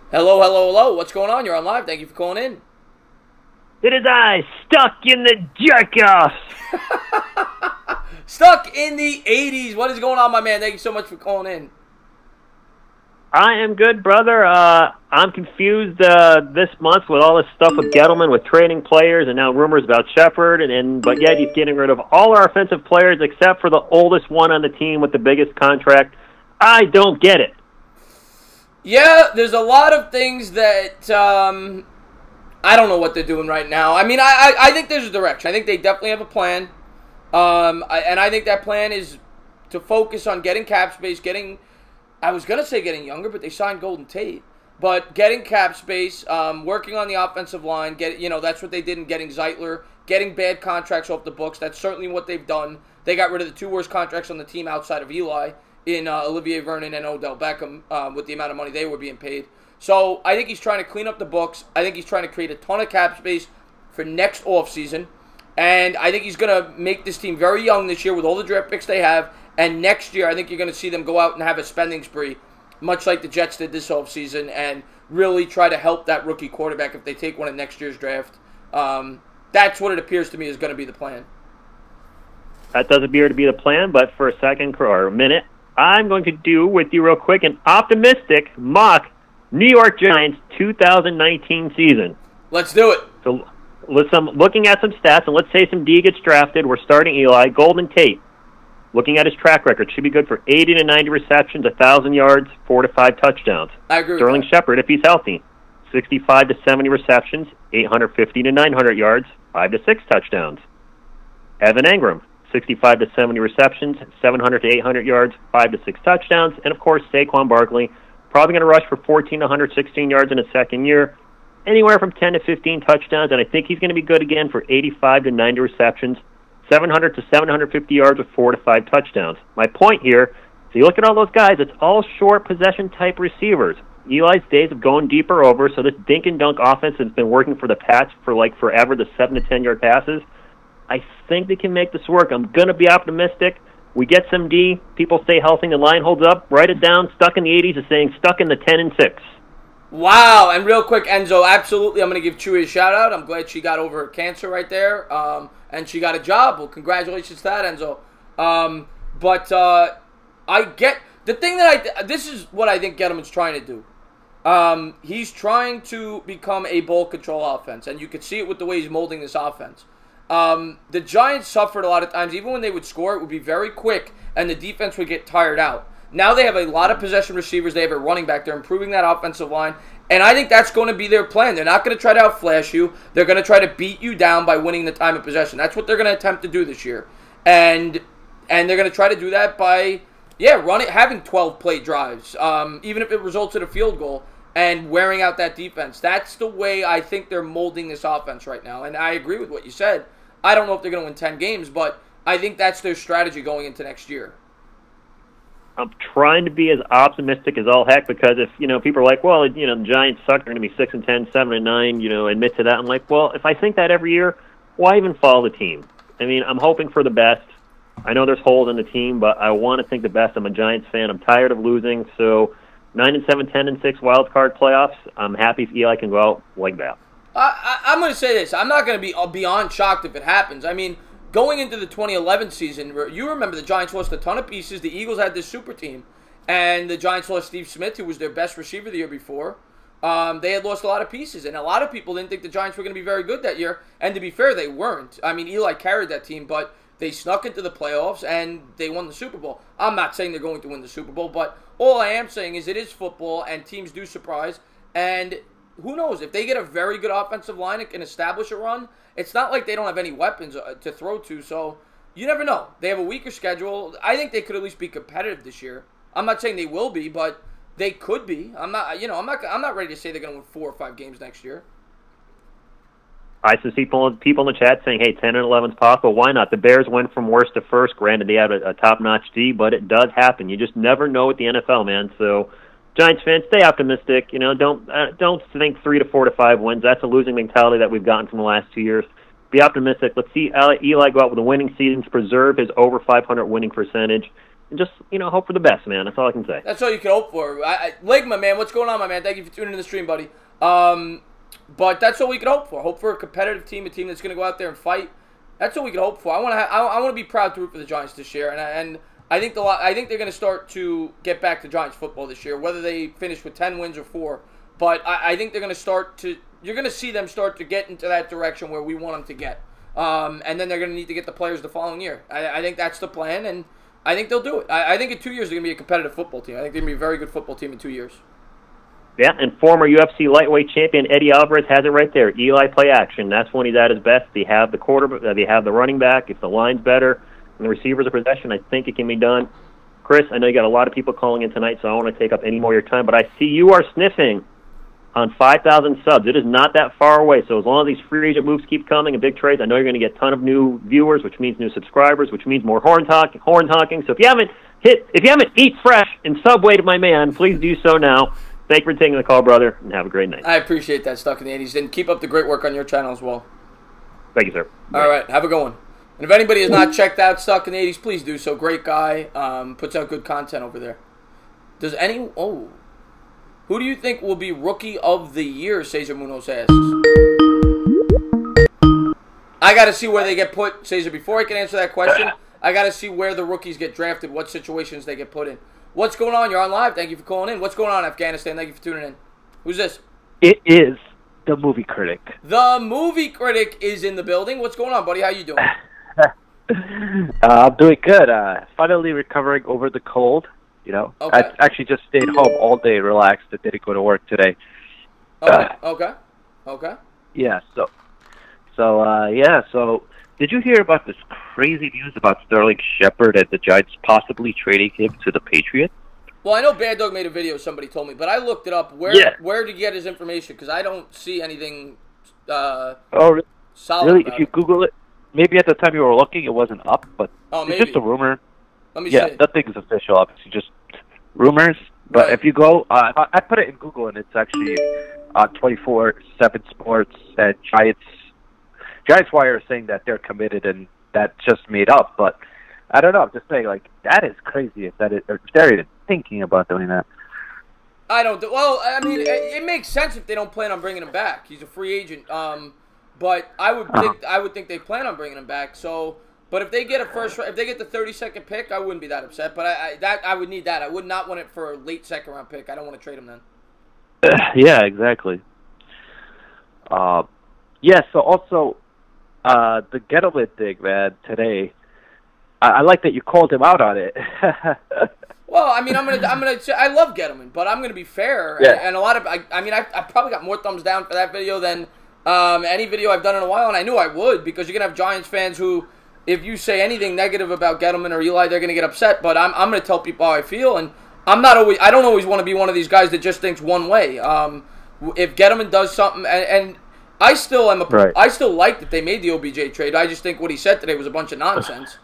Hello. What's going on? You're on live. Thank you for calling in. It is I, stuck in the jerk-off. Stuck in the 80s. What is going on, my man? Thank you so much for calling in. I am good, brother. I'm confused this month with all this stuff with Gettleman, with trading players, and now rumors about Shepard, but yet he's getting rid of all our offensive players except for the oldest one on the team with the biggest contract. I don't get it. Yeah, there's a lot of things that I don't know what they're doing right now. I mean, I think there's a direction. I think they definitely have a plan, and I think that plan is to focus on getting cap space, I was going to say getting younger, but they signed Golden Tate. But getting cap space, working on the offensive line, that's what they did in getting Zeitler, getting bad contracts off the books. That's certainly what they've done. They got rid of the 2 worst contracts on the team outside of Eli in Olivier Vernon and Odell Beckham with the amount of money they were being paid. So I think he's trying to clean up the books. I think he's trying to create a ton of cap space for next offseason. And I think he's going to make this team very young this year with all the draft picks they have. And next year, I think you're going to see them go out and have a spending spree, much like the Jets did this offseason, and really try to help that rookie quarterback if they take one in next year's draft. That's what it appears to me is going to be the plan. That does appear to be the plan, but for a second or a minute, I'm going to do with you real quick an optimistic mock New York Giants 2019 season. Let's do it. So looking at some stats, and let's say some D gets drafted. We're starting Eli. Golden Tate, looking at his track record, should be good for 80 to 90 receptions, 1,000 yards, 4 to 5 touchdowns. I agree with Sterling that. Shepard, if he's healthy, 65 to 70 receptions, 850 to 900 yards, 5 to 6 touchdowns. Evan Engram, 65 to 70 receptions, 700 to 800 yards, 5 to 6 touchdowns. And, of course, Saquon Barkley, probably going to rush for 14 to 116 yards in his second year, anywhere from 10 to 15 touchdowns. And I think he's going to be good again for 85 to 90 receptions, 700 to 750 yards with 4 to 5 touchdowns. My point here, so you look at all those guys, it's all short possession type receivers. Eli's days of going deeper over, so this dink and dunk offense has been working for the Pats for like forever, the 7 to 10 yard passes. I think they can make this work. I'm going to be optimistic. We get some D, people stay healthy, the line holds up. Write it down, stuck in the 80s is saying stuck in the 10 and 6. Wow, and real quick, Enzo, absolutely, I'm going to give Chewy a shout-out. I'm glad she got over her cancer right there, and she got a job. Well, congratulations to that, Enzo. But I get the thing that this is what I think Gettleman's trying to do. He's trying to become a ball control offense, and you can see it with the way he's molding this offense. The Giants suffered a lot of times. Even when they would score, it would be very quick, and the defense would get tired out. Now they have a lot of possession receivers. They have a running back. They're improving that offensive line, and I think that's going to be their plan. They're not going to try to outflash you. They're going to try to beat you down by winning the time of possession. That's what they're going to attempt to do this year, and they're going to try to do that by having 12-play drives, even if it results in a field goal, and wearing out that defense. That's the way I think they're molding this offense right now, and I agree with what you said. I don't know if they're going to win 10 games, but I think that's their strategy going into next year. I'm trying to be as optimistic as all heck because if, people are like, well, the Giants suck, they're going to be 6-10, 7-9, admit to that. I'm like, well, if I think that every year, why even follow the team? I mean, I'm hoping for the best. I know there's holes in the team, but I want to think the best. I'm a Giants fan. I'm tired of losing. So 9-7, 10-6 wild card playoffs, I'm happy if Eli can go out like that. I'm going to say this. I'm not going to be beyond shocked if it happens. I mean, going into the 2011 season, you remember the Giants lost a ton of pieces. The Eagles had this super team, and the Giants lost Steve Smith, who was their best receiver the year before. They had lost a lot of pieces, and a lot of people didn't think the Giants were going to be very good that year. And to be fair, they weren't. I mean, Eli carried that team, but they snuck into the playoffs, and they won the Super Bowl. I'm not saying they're going to win the Super Bowl, but all I am saying is it is football, and teams do surprise. And who knows? If they get a very good offensive line and can establish a run, it's not like they don't have any weapons to throw to, so you never know. They have a weaker schedule. I think they could at least be competitive this year. I'm not saying they will be, but they could be. I'm not ready to say they're going to win 4 or 5 games next year. I see people in the chat saying, hey, 10 and 11 is possible. Why not? The Bears went from worst to first. Granted, they have a top-notch D, but it does happen. You just never know with the NFL, man. So, Giants fans, stay optimistic. Don't think 3 to 4 to 5 wins. That's a losing mentality that we've gotten from the last 2 years. Be optimistic. Let's see Eli go out with a winning season to preserve his over 500 winning percentage. And just, hope for the best, man. That's all I can say. That's all you can hope for. Ligma, man, what's going on, my man? Thank you for tuning in the stream, buddy. But that's all we can hope for. Hope for a competitive team, a team that's going to go out there and fight. That's all we can hope for. I want to be proud to root for the Giants this year, and I think they're going to start to get back to Giants football this year, whether they finish with 10 wins or 4. But I think they're going to start to. You're going to see them start to get into that direction where we want them to get, and then they're going to need to get the players the following year. I think that's the plan, and I think they'll do it. I think in 2 years they're going to be a competitive football team. I think they're going to be a very good football team in 2 years. Yeah, and former UFC lightweight champion Eddie Alvarez has it right there. Eli play action. That's when he's at his best. They have the quarterback. They have the running back. If the line's better and the receivers are possession, I think it can be done. Chris, I know you got a lot of people calling in tonight, so I don't want to take up any more of your time, but I see you are sniffing on 5,000 subs. It is not that far away, so as long as these free agent moves keep coming and big trades, I know you're going to get a ton of new viewers, which means new subscribers, which means more horn talking. So if you haven't eat fresh and subwayed my man, please do so now. Thank you for taking the call, brother, and have a great night. I appreciate that, Stuck in the 80s, and keep up the great work on your channel as well. Thank you, sir. All right, have a good one. And if anybody has not checked out Stuck in the 80s, please do so. Great guy, puts out good content over there. Who do you think will be Rookie of the Year, Cesar Munoz asks. I got to see where they get put, Cesar. Before I can answer that question, I got to see where the rookies get drafted, what situations they get put in. What's going on? You're on live. Thank you for calling in. What's going on, Afghanistan? Thank you for tuning in. Who's this? It is the movie critic. The movie critic is in the building. What's going on, buddy? How you doing? I'm doing good. Finally recovering over the cold. Okay. I actually just stayed home all day, relaxed, and didn't go to work today. Okay. Yeah. So did you hear about this crazy news about Sterling Shepard and the Giants possibly trading him to the Patriots? Well, I know Bad Dog made a video, somebody told me, but I looked it up. Where did you get his information? Because I don't see anything solid. Really? If you Google it, maybe at the time you were looking, it wasn't up, but it's just a rumor. Let me see. Nothing is official, obviously, just rumors. But if you go, I put it in Google, and it's actually on 24/7 Sports, and Giants Wire is saying that they're committed, and that's just made up. But I don't know. I'm just saying, that is crazy if they're even thinking about doing that. I don't. Well, I mean, it makes sense if they don't plan on bringing him back. He's a free agent. But I would think they plan on bringing him back. So, but if they get if they get the 32nd pick, I wouldn't be that upset. But I would need that. I would not want it for a late second round pick. I don't want to trade him then. Yeah, exactly. So also, the Gettleman thing, man, today. I like that you called him out on it. Well, I mean, I'm gonna say I love Gettleman, but I'm gonna be fair. Yeah. And a lot of, I mean, I probably got more thumbs down for that video than any video I've done in a while, and I knew I would, because you're gonna have Giants fans who, if you say anything negative about Gettleman or Eli, they're gonna get upset. But I'm gonna tell people how I feel, and I don't always want to be one of these guys that just thinks one way. If Gettleman does something, and I still am, I still like that they made the OBJ trade. I just think what he said today was a bunch of nonsense.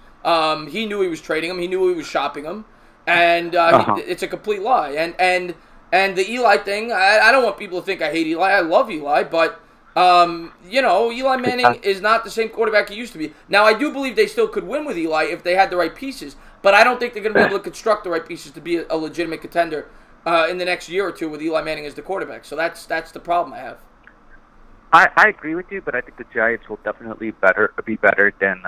He knew he was trading him. He knew he was shopping him. And it's a complete lie. And the Eli thing, I don't want people to think I hate Eli. I love Eli, but Eli Manning is not the same quarterback he used to be. Now, I do believe they still could win with Eli if they had the right pieces, but I don't think they're going to be able to construct the right pieces to be a legitimate contender in the next year or two with Eli Manning as the quarterback. So that's the problem I have. I agree with you, but I think the Giants will definitely be better than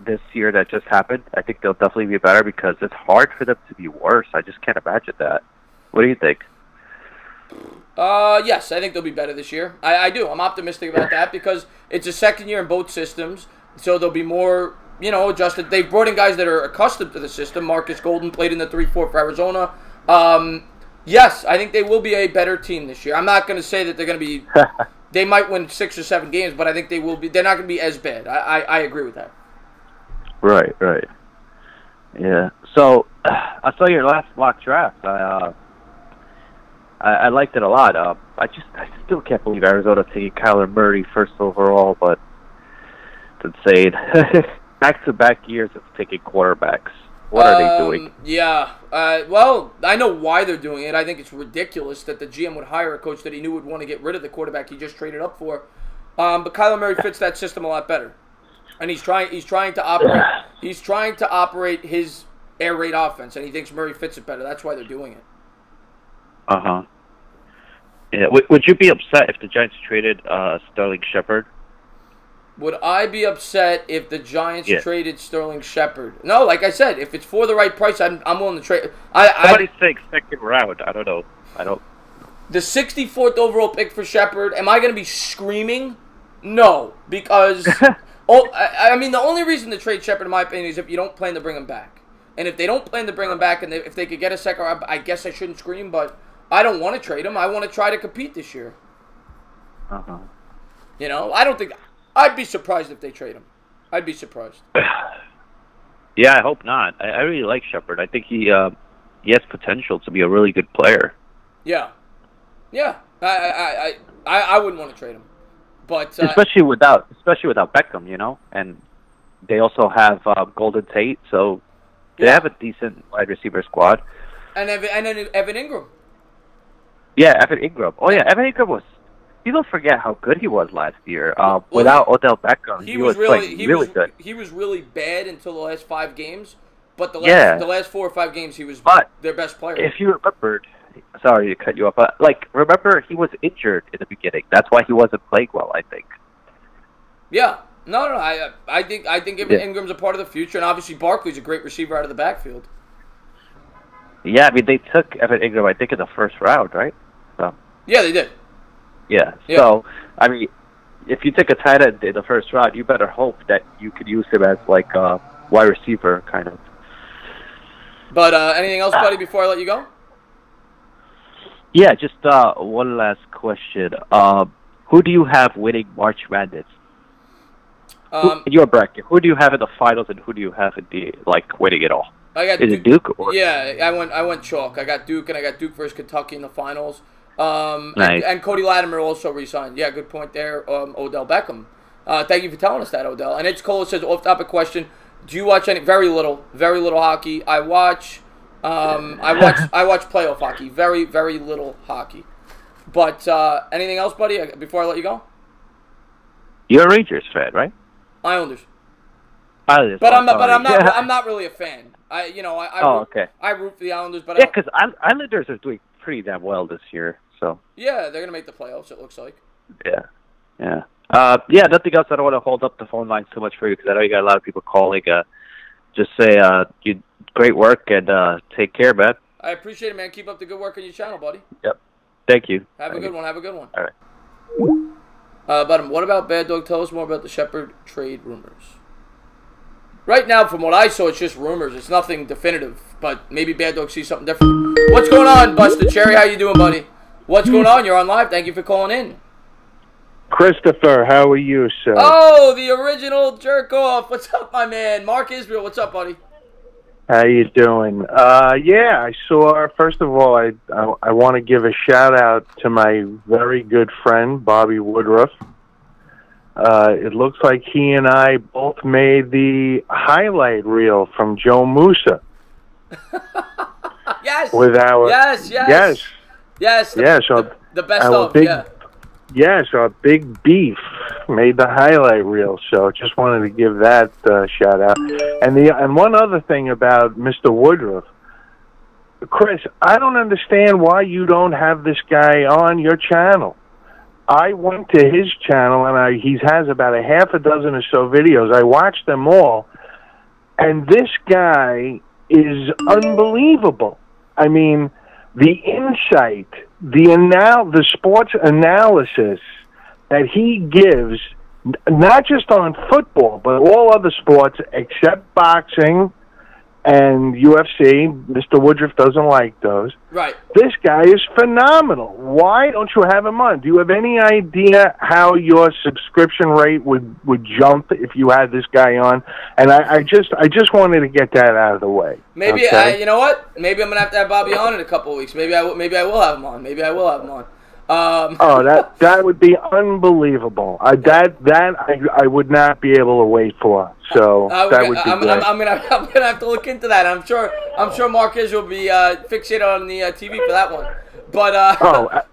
this year that just happened. I think they'll definitely be better because it's hard for them to be worse. I just can't imagine that. What do you think? Yes, I think they'll be better this year. I do. I'm optimistic about that because it's a second year in both systems, so they'll be more, adjusted. They've brought in guys that are accustomed to the system. Marcus Golden played in the 3-4 for Arizona. Yes, I think they will be a better team this year. I'm not going to say that they're going to be. They might win 6 or 7 games, but I think they will be. They're not going to be as bad. I agree with that. Right. Yeah. So I saw your last mock draft. I liked it a lot. I still can't believe Arizona taking Kyler Murray first overall, but it's insane. Back-to-back years of taking quarterbacks. What are they doing? Yeah. Well, I know why they're doing it. I think it's ridiculous that the GM would hire a coach that he knew would want to get rid of the quarterback he just traded up for. But Kyler Murray fits that system a lot better. And he's trying to operate his air raid offense, and he thinks Murray fits it better. That's why they're doing it. Yeah. Would you be upset if the Giants traded Sterling Shepard? Would I be upset if the Giants traded Sterling Shepard? No, like I said, if it's for the right price, I'm willing to trade. Somebody think second round. I don't know. The 64th overall pick for Shepard. Am I going to be screaming? No, because I mean the only reason to trade Shepard, in my opinion, is if you don't plan to bring him back. And if they don't plan to bring him back, and if they could get a second round, I guess I shouldn't scream. But I don't want to trade him. I want to try to compete this year. I don't think. I'd be surprised if they trade him. I'd be surprised. Yeah, I hope not. I really like Shepard. I think he has potential to be a really good player. Yeah. I wouldn't want to trade him, but especially without Beckham, and they also have Golden Tate, so they have a decent wide receiver squad. And Evan Ingram. Yeah, Evan Ingram. Oh yeah, Evan Ingram was. People forget how good he was last year. Without Odell Beckham, he was playing really good. He was really bad until the last 5 games, but the last 4 or 5 games he was their best player. If you remembered, sorry to cut you off, but remember he was injured in the beginning. That's why he wasn't playing well, I think. Yeah, no. I think Evan Ingram's a part of the future, and obviously Barkley's a great receiver out of the backfield. Yeah, I mean they took Evan Ingram, I think, in the first round, right? So. Yeah, they did. Yeah, so, I mean, if you take a tight end in the first round, you better hope that you could use him as, a wide receiver, kind of. But anything else, buddy, before I let you go? Yeah, just one last question. Who do you have winning March Madness? In your bracket, who do you have in the finals, and who do you have in the, winning it all? Is it Duke? Or? Yeah, I went chalk. I got Duke, and I got Duke versus Kentucky in the finals. Nice. And Cody Latimer also resigned. Yeah, good point there. Odell Beckham. Thank you for telling us that, Odell. And Edge Cole says, off-topic question: do you watch any? Very little hockey. I watch playoff hockey. Very, very little hockey. But anything else, buddy? Before I let you go. You're a Rangers fan, right? Islanders. Islanders. But I'm not really a fan. Okay. I root for the Islanders, but yeah, because Islanders are doing pretty damn well this year. So yeah, they're gonna make the playoffs. It looks like. Yeah. Nothing else. I don't want to hold up the phone lines too much for you because I know you got a lot of people calling. Just say you great work and take care, man. I appreciate it, man. Keep up the good work on your channel, buddy. Yep. Thank you. Have a good one. All right. About him. What about Bad Dog? Tell us more about the Shepard trade rumors. Right now, from what I saw, it's just rumors. It's nothing definitive, but maybe Bad Dog sees something different. What's going on, Buster Cherry? How you doing, buddy? What's going on? You're on live. Thank you for calling in. Christopher, how are you, sir? Oh, the original jerk off. What's up, my man? Mark Israel, what's up, buddy? How you doing? Yeah, I saw. First of all, I want to give a shout out to my very good friend Bobby Woodruff. It looks like he and I both made the highlight reel from Joe Musa. Yes. With our yes. The best of big, yeah. Yes, our big beef made the highlight reel. So just wanted to give that shout out. And one other thing about Mr. Woodruff, Chris, I don't understand why you don't have this guy on your channel. I went to his channel, and he has about a half a dozen or so videos. I watched them all, and this guy is unbelievable. I mean, the insight, the sports analysis that he gives, not just on football, but all other sports except boxing and UFC. Mr. Woodruff doesn't like those. Right. This guy is phenomenal. Why don't you have him on? Do you have any idea how your subscription rate would jump if you had this guy on? And I just wanted to get that out of the way. Maybe okay? You know what? Maybe I'm gonna have to have Bobby on in a couple of weeks. Maybe I will have him on. That would be unbelievable. I would not be able to wait for. So that would be great. I'm gonna have to look into that. I'm sure Mark Israel will be fixated on the TV for that one. But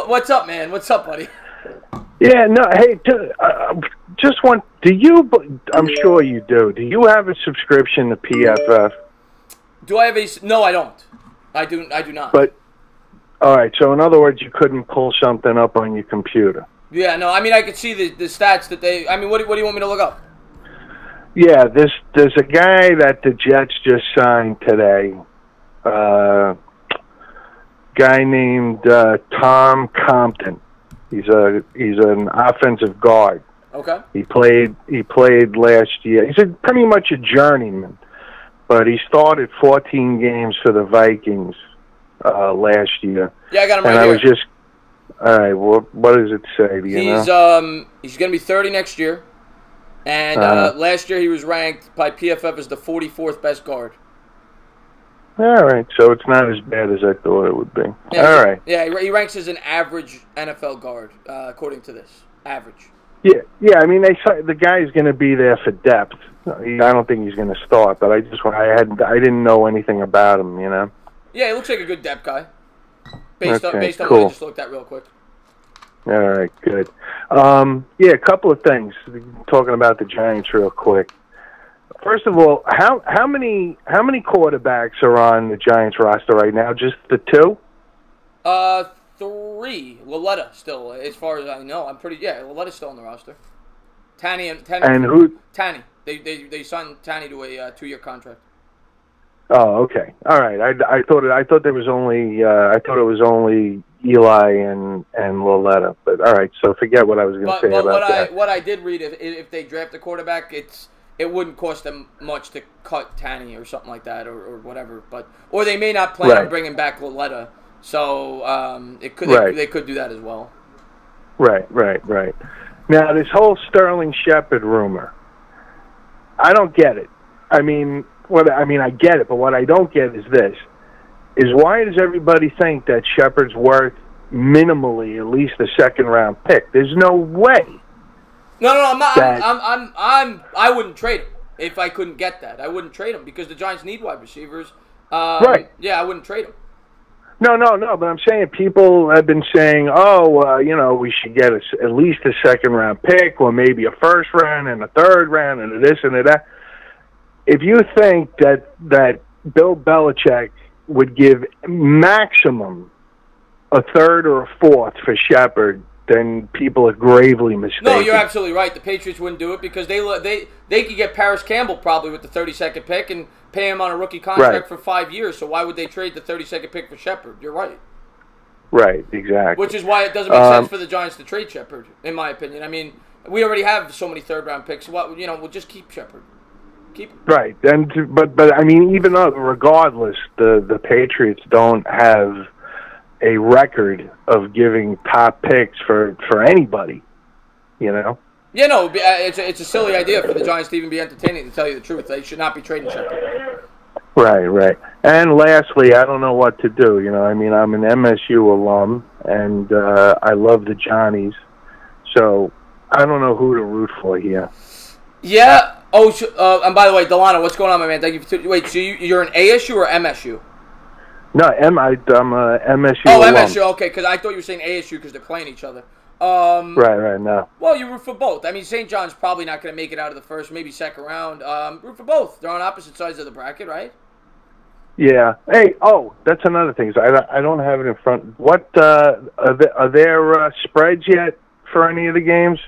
what's up, man? What's up, buddy? Yeah, no. Hey, just one. Do you? I'm sure you do. Do you have a subscription to PFF? Do I have a? No, I don't. I do not. But all right. So in other words, you couldn't pull something up on your computer. Yeah, no. I mean, I could see the stats that they. I mean, what do you want me to look up? Yeah, there's a guy that the Jets just signed today. Guy named Tom Compton. He's an offensive guard. Okay. He played last year. He's pretty much a journeyman, but he started 14 games for the Vikings last year. Yeah, I got him and right I here. was just, all right. Well, what does it say? Do you know? He's going to be 30 next year, and last year he was ranked by PFF as the 44th best guard. All right, so it's not as bad as I thought it would be. Yeah, all right. Yeah, he ranks as an average NFL guard, according to this. Average. Yeah. I mean, the guy's going to be there for depth. I don't think he's going to start, but I didn't know anything about him, you know. Yeah, he looks like a good depth guy. Based on cool. what I just looked at real quick. All right, good. Yeah, a couple of things. Talking about the Giants real quick. First of all, how many quarterbacks are on the Giants roster right now? Just the two? 3. Loletta still, as far as I know. Loletta's still on the roster. Tanny and who? Tanny. They signed Tanny to a 2-year contract. Oh, okay. All right. I thought there was only it was only Eli and Loletta. But all right. So forget what I was going to say about that. What I did read, if they draft a quarterback, it wouldn't cost them much to cut Tanny or something like that or whatever. Or they may not plan on bringing back Loletta. So they could do that as well. Right. Now this whole Sterling Shepard rumor, I don't get it. I mean, I get it, but what I don't get is this: why does everybody think that Shepard's worth minimally at least a second-round pick? There's no way. No, I'm not. I wouldn't trade him if I couldn't get that. I wouldn't trade him because the Giants need wide receivers. Right. Yeah, I wouldn't trade him. No, but I'm saying people have been saying, we should get at least a second-round pick or maybe a first round and a third round and a this and a that. If you think that Bill Belichick would give maximum a third or a fourth for Shepard, then people are gravely mistaken. No, you're absolutely right. The Patriots wouldn't do it because they could get Paris Campbell probably with the 32nd pick and pay him on a rookie contract for 5 years. So why would they trade the 32nd pick for Shepard? You're right. Right, exactly. Which is why it doesn't make sense for the Giants to trade Shepard, in my opinion. I mean, we already have so many third-round picks. What we'll just keep Shepard. Keep him. Right, but I mean, even though, regardless, the Patriots don't have a record of giving top picks for anybody. You know. Yeah, no, it's a silly idea for the Giants to even be entertaining. To tell you the truth, they should not be trading Shepard. Right. And lastly, I don't know what to do. You know, I mean, I'm an MSU alum, and I love the Johnnies, so I don't know who to root for here. Yeah. Oh, and by the way, Delano, what's going on, my man? Thank you for wait. So you're an ASU or MSU? No, I'm a MSU. Oh, alum. MSU. Okay, because I thought you were saying ASU because they're playing each other. Right. No. Well, you root for both. I mean, St. John's probably not going to make it out of the first, maybe second round. Root for both. They're on opposite sides of the bracket, right? Yeah. Hey. Oh, that's another thing. So I don't have it in front. What are there spreads yet for any of the games?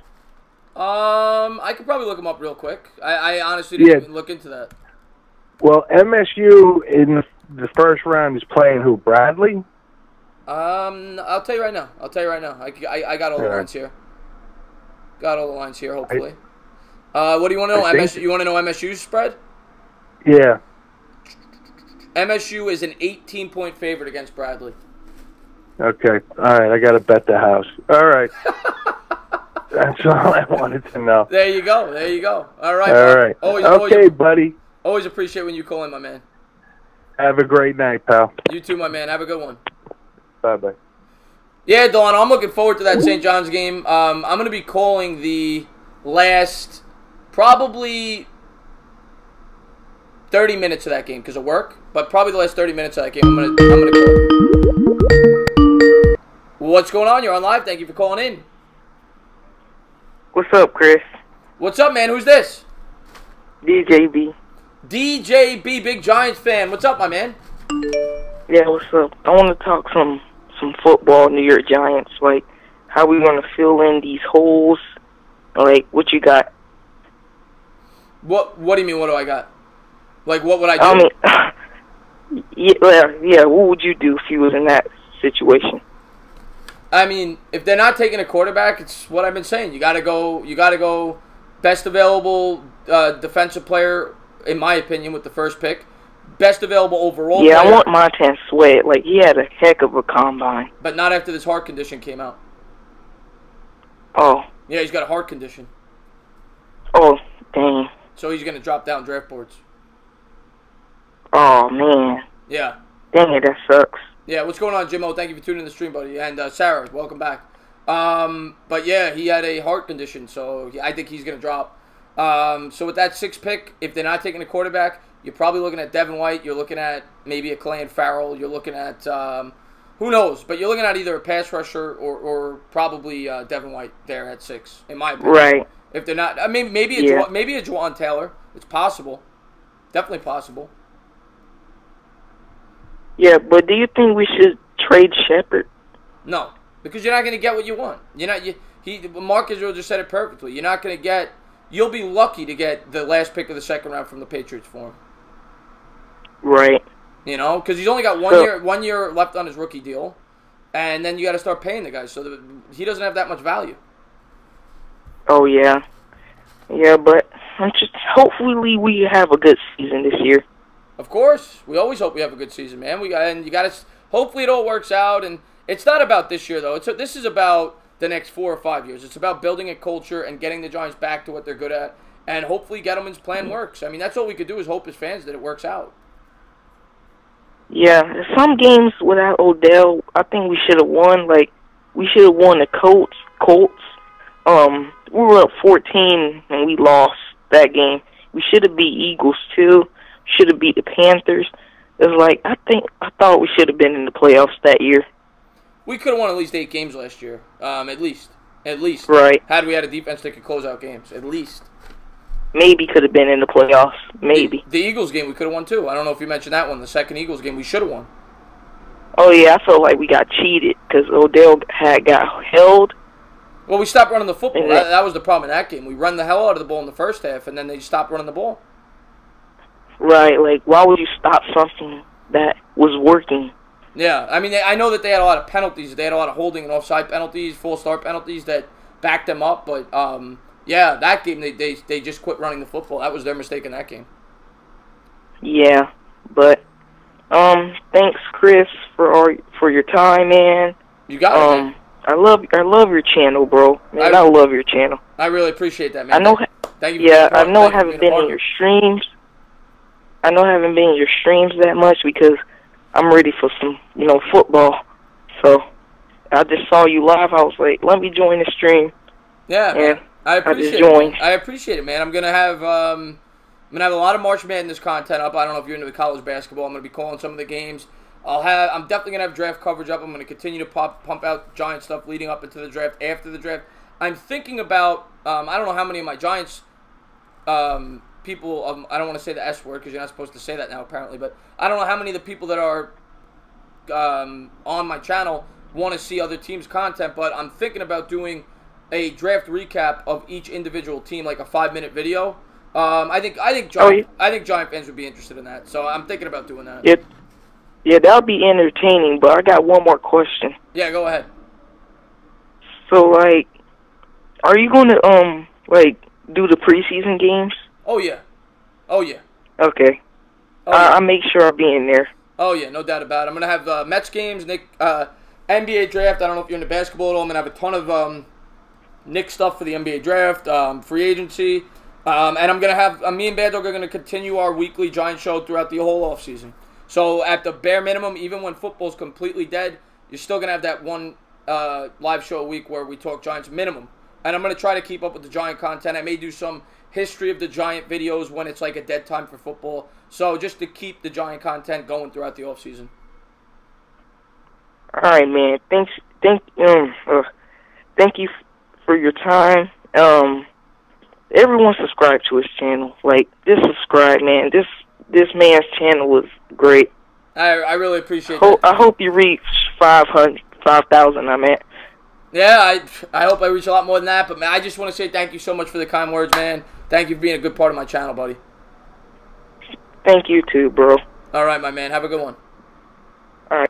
I could probably look them up real quick. I honestly didn't even look into that. Well, MSU in the first round is playing who? Bradley? I'll tell you right now. I got all the lines here. Hopefully. What do you want to know? MSU. You want to know MSU's spread? Yeah. MSU is an 18-point favorite against Bradley. Okay. All right. I got to bet the house. All right. That's all I wanted to know. There you go. All right. All right. Always, buddy. Always appreciate when you call in, my man. Have a great night, pal. You too, my man. Have a good one. Bye-bye. Yeah, Delano, I'm looking forward to that St. John's game. I'm going to be calling the last probably 30 minutes of that game because of work, but probably the last 30 minutes of that game I'm going to call. What's going on? You're on live. Thank you for calling in. What's up, Chris? What's up, man? Who's this? DJB. DJB, big Giants fan. What's up, my man? Yeah, what's up? I want to talk some football, New York Giants. Like, how we going to fill in these holes? Like, what you got? What do you mean, what do I got? Like, what would I do? I mean, yeah, what would you do if you was in that situation? I mean, if they're not taking a quarterback, it's what I've been saying. You got to go best available defensive player, in my opinion, with the first pick. Best available overall player. I want Montez Sweat. Like, he had a heck of a combine. But not after this heart condition came out. Oh. Yeah, he's got a heart condition. Oh, dang. So he's going to drop down draft boards. Oh, man. Yeah. Dang it, that sucks. Yeah, what's going on, Jimmo? Thank you for tuning in the stream, buddy. And Sarah, welcome back. But yeah, he had a heart condition, so I think he's going to drop. So with that 6th pick, if they're not taking a quarterback, you're probably looking at Devin White. You're looking at maybe a Clay and Farrell. You're looking at, who knows? But you're looking at either a pass rusher or probably Devin White there at 6, in my opinion. Right. If they're not, I mean, maybe a Juwan Taylor. It's possible. Definitely possible. Yeah, but do you think we should trade Shepard? No, because you're not going to get what you want. Mark Israel just said it perfectly. You're not going to get. You'll be lucky to get the last pick of the second round from the Patriots for him. Right. You know, because he's only got one year left on his rookie deal, and then you got to start paying the guy. So he doesn't have that much value. Oh yeah, but hopefully we have a good season this year. Of course, we always hope we have a good season, man. You got to. Hopefully, it all works out, and it's not about this year though. This is about the next 4 or 5 years. It's about building a culture and getting the Giants back to what they're good at, and hopefully, Gettleman's plan works. I mean, that's all we could do is hope as fans that it works out. Yeah, some games without Odell, I think we should have won. Like, we should have won the Colts. We were up 14 and we lost that game. We should have beat Eagles too. Should have beat the Panthers. It was like, I thought we should have been in the playoffs that year. We could have won at least 8 games last year. At least. Right. Had we had a defense that could close out games. At least. Maybe could have been in the playoffs. Maybe. The Eagles game we could have won too. I don't know if you mentioned that one. The second Eagles game we should have won. Oh yeah, I felt like we got cheated because Odell got held. Well, we stopped running the football. That was the problem in that game. We run the hell out of the ball in the first half, and then they stopped running the ball. Right, like, why would you stop something that was working? Yeah, I mean, I know that they had a lot of penalties. They had a lot of holding and offside penalties, false start penalties that backed them up. But, yeah, that game, they just quit running the football. That was their mistake in that game. Yeah, but thanks, Chris, for your time, man. You got it, man. I love your channel, bro. Man, I love your channel. I really appreciate that, man. I know. Thank you. Yeah, I know I haven't been in your streams. I know I haven't been in your streams that much because I'm ready for some, football. So I just saw you live. I was like, let me join the stream. Yeah, man. I appreciate just joined. it. I appreciate it, man. I'm gonna have a lot of March Madness content up. I don't know if you're into the college basketball. I'm gonna be calling some of the games. I'm definitely gonna have draft coverage up. I'm gonna continue to pump out Giant stuff leading up into the draft, after the draft. I'm thinking about I don't know how many of my Giants people. I don't want to say the S word because you're not supposed to say that now apparently. But I don't know how many of the people that are on my channel want to see other teams' content. But I'm thinking about doing a draft recap of each individual team, like a 5-minute video. I think Giant fans would be interested in that. So I'm thinking about doing that. Yeah, that'll be entertaining, but I got one more question. Yeah, go ahead. So, like, are you going to, do the preseason games? Oh, yeah. Oh, yeah. Okay. I'll make sure I'll be in there. Oh, yeah, no doubt about it. I'm going to have Mets games, NBA draft. I don't know if you're into basketball at all. I'm going to have a ton of Knicks stuff for the NBA draft, free agency. And I'm going to have, me and Bad Dog are going to continue our weekly Giant show throughout the whole offseason. So at the bare minimum, even when football's completely dead, you're still going to have that one live show a week where we talk Giants minimum. And I'm going to try to keep up with the Giant content. I may do some history of the Giant videos when it's like a dead time for football. So just to keep the Giant content going throughout the offseason. All right, man. Thank you for your time. Everyone subscribe to his channel. Like, just subscribe, man. This man's channel is great. I really appreciate that. I hope you reach 5,000, I'm at. Yeah, I hope I reach a lot more than that. But, man, I just want to say thank you so much for the kind words, man. Thank you for being a good part of my channel, buddy. Thank you, too, bro. All right, my man. Have a good one. All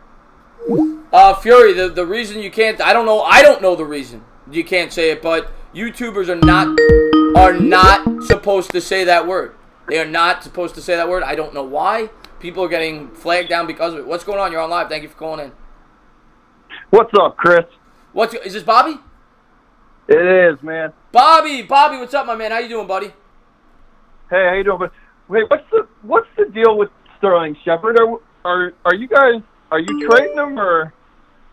right. Fury, the reason you can't... I don't know the reason you can't say it, but YouTubers are not supposed to say that word. They are not supposed to say that word. I don't know why. People are getting flagged down because of it. What's going on? You're on live. Thank you for calling in. What's up, Chris? Is this Bobby? It is, man. Bobby, what's up, my man? How you doing, buddy? Hey, how you doing? Wait, what's the deal with Sterling Shepard? Are you trading him, or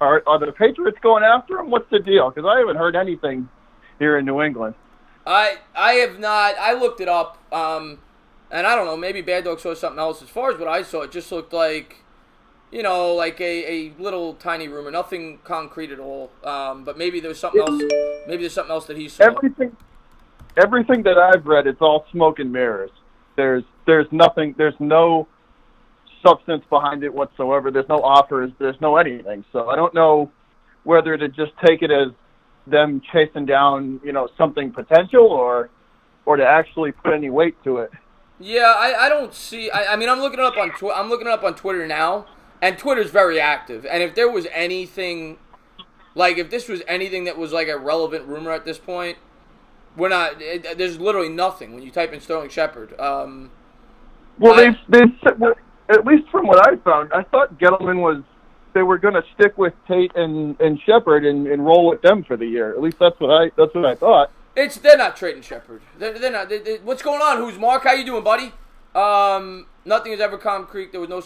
are the Patriots going after him? What's the deal? Because I haven't heard anything here in New England. I have not. I looked it up. And I don't know, maybe Bad Dog saw something else. As far as what I saw, it just looked like, like a little tiny rumor, nothing concrete at all. But maybe there's something else. Maybe there's something else that he saw. Everything that I've read, it's all smoke and mirrors. There's nothing. There's no substance behind it whatsoever. There's no offers. There's no anything. So I don't know whether to just take it as them chasing down, something potential, or to actually put any weight to it. Yeah, I don't see. I mean, I'm looking it up on I'm looking it up on Twitter now, and Twitter's very active. And if there was anything, if this was anything that was like a relevant rumor at this point, we're not. There's literally nothing when you type in Sterling Shepard. Well, at least from what I found, I thought Gettleman they were going to stick with Tate and Shepard and roll with them for the year. At least that's what I thought. They're not trading Shepard. They're not. What's going on? Who's Mark? How you doing, buddy? Nothing has ever concrete. There was no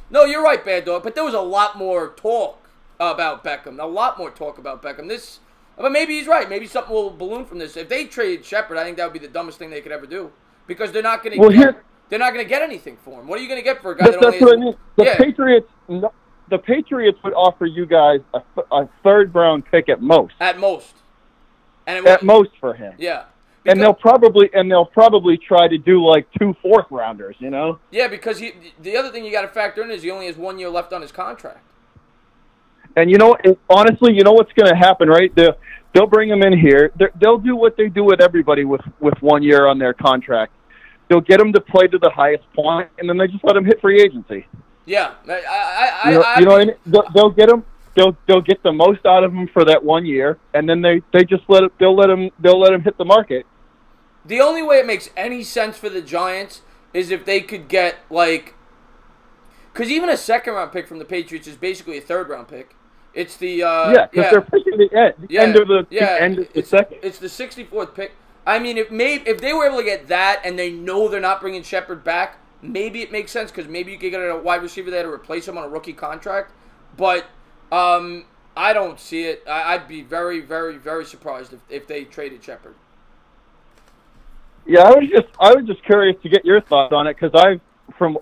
No, you're right, Bad Dog. But there was a lot more talk about Beckham. But maybe he's right. Maybe something will balloon from this. If they trade Shepard, I think that would be the dumbest thing they could ever do, because they're not going to. They're not going to get anything for him. What are you going to get for a guy that only? That's what I mean. The Patriots would offer you guys a third-round pick at most. At most. At most for him. Yeah. And they'll probably try to do like 2 fourth-rounders, Yeah, because the other thing you got to factor in is he only has 1 year left on his contract. And honestly, what's going to happen, right? They'll bring him in here. They'll do what they do with everybody with 1 year on their contract. They'll get him to play to the highest point, and then they just let him hit free agency. Yeah, You know what I mean? They'll get him. They'll get the most out of him for that 1 year, and then they just they'll let him hit the market. The only way it makes any sense for the Giants is if they could get, like, because even a second-round pick from the Patriots is basically a third-round pick. It's the because they're picking the end of the end of the second. It's the 64th pick. I mean, if they were able to get that and they know they're not bringing Shepard back, maybe it makes sense because maybe you could get a wide receiver there to replace him on a rookie contract. But I don't see it. I'd be very, very, very surprised if they traded Shepard. Yeah, I was just curious to get your thoughts on it because from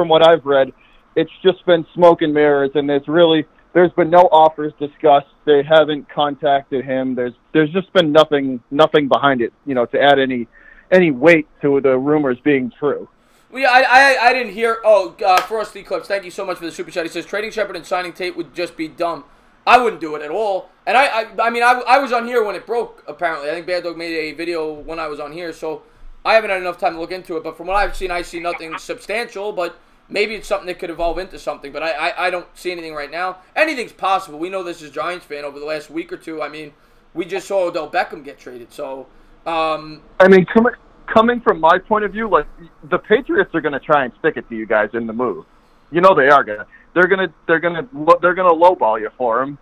what I've read, it's just been smoke and mirrors, and there's been no offers discussed. They haven't contacted him. There's just been nothing behind it, to add any weight to the rumors being true. Well, yeah, I didn't hear. Oh, Frosty Clips, thank you so much for the super chat. He says trading Shepard and signing Tate would just be dumb. I wouldn't do it at all. And I was on here when it broke. Apparently, I think Bad Dog made a video when I was on here, so I haven't had enough time to look into it. But from what I've seen, I see nothing substantial. But maybe it's something that could evolve into something. But I don't see anything right now. Anything's possible. We know this is Giants fan over the last week or two. I mean, we just saw Odell Beckham get traded. So, coming from my point of view, like the Patriots are going to try and stick it to you guys in the move. They are going to. They're going to lowball you for him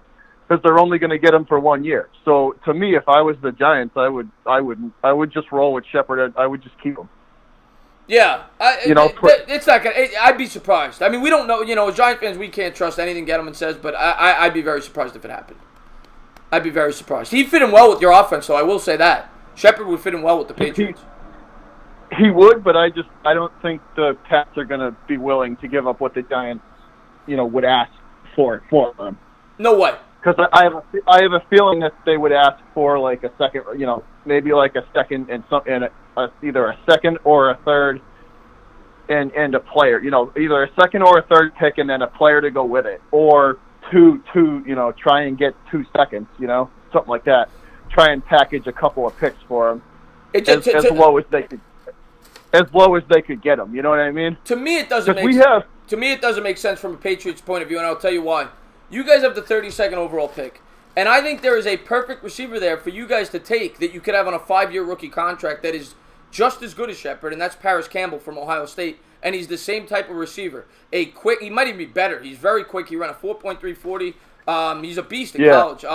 because they're only going to get him for 1 year. So to me, if I was the Giants, I would just roll with Shepard. I would just keep him. Yeah, it's not gonna. I'd be surprised. I mean, we don't know. As Giant fans, we can't trust anything Gettleman says, but I'd be very surprised if it happened. I'd be very surprised. He'd fit in well with your offense, so I will say that Shepard would fit in well with the Patriots. He would, but I don't think the Pats are going to be willing to give up what the Giants, would ask for them. No way. Because I have a feeling that they would ask for like a second, maybe like a second and either a second or a third, and a player, either a second or a third pick and then a player to go with it, or two, try and get 2 seconds, something like that. Try and package a couple of picks for them, as low as they could. As low as they could get them, you know what I mean? To me, it doesn't make sense from a Patriots point of view, and I'll tell you why. You guys have the 32nd overall pick, and I think there is a perfect receiver there for you guys to take that you could have on a 5-year rookie contract that is just as good as Shepard, and that's Paris Campbell from Ohio State, and he's the same type of receiver. He might even be better. He's very quick. He ran a 4.340. He's a beast in college.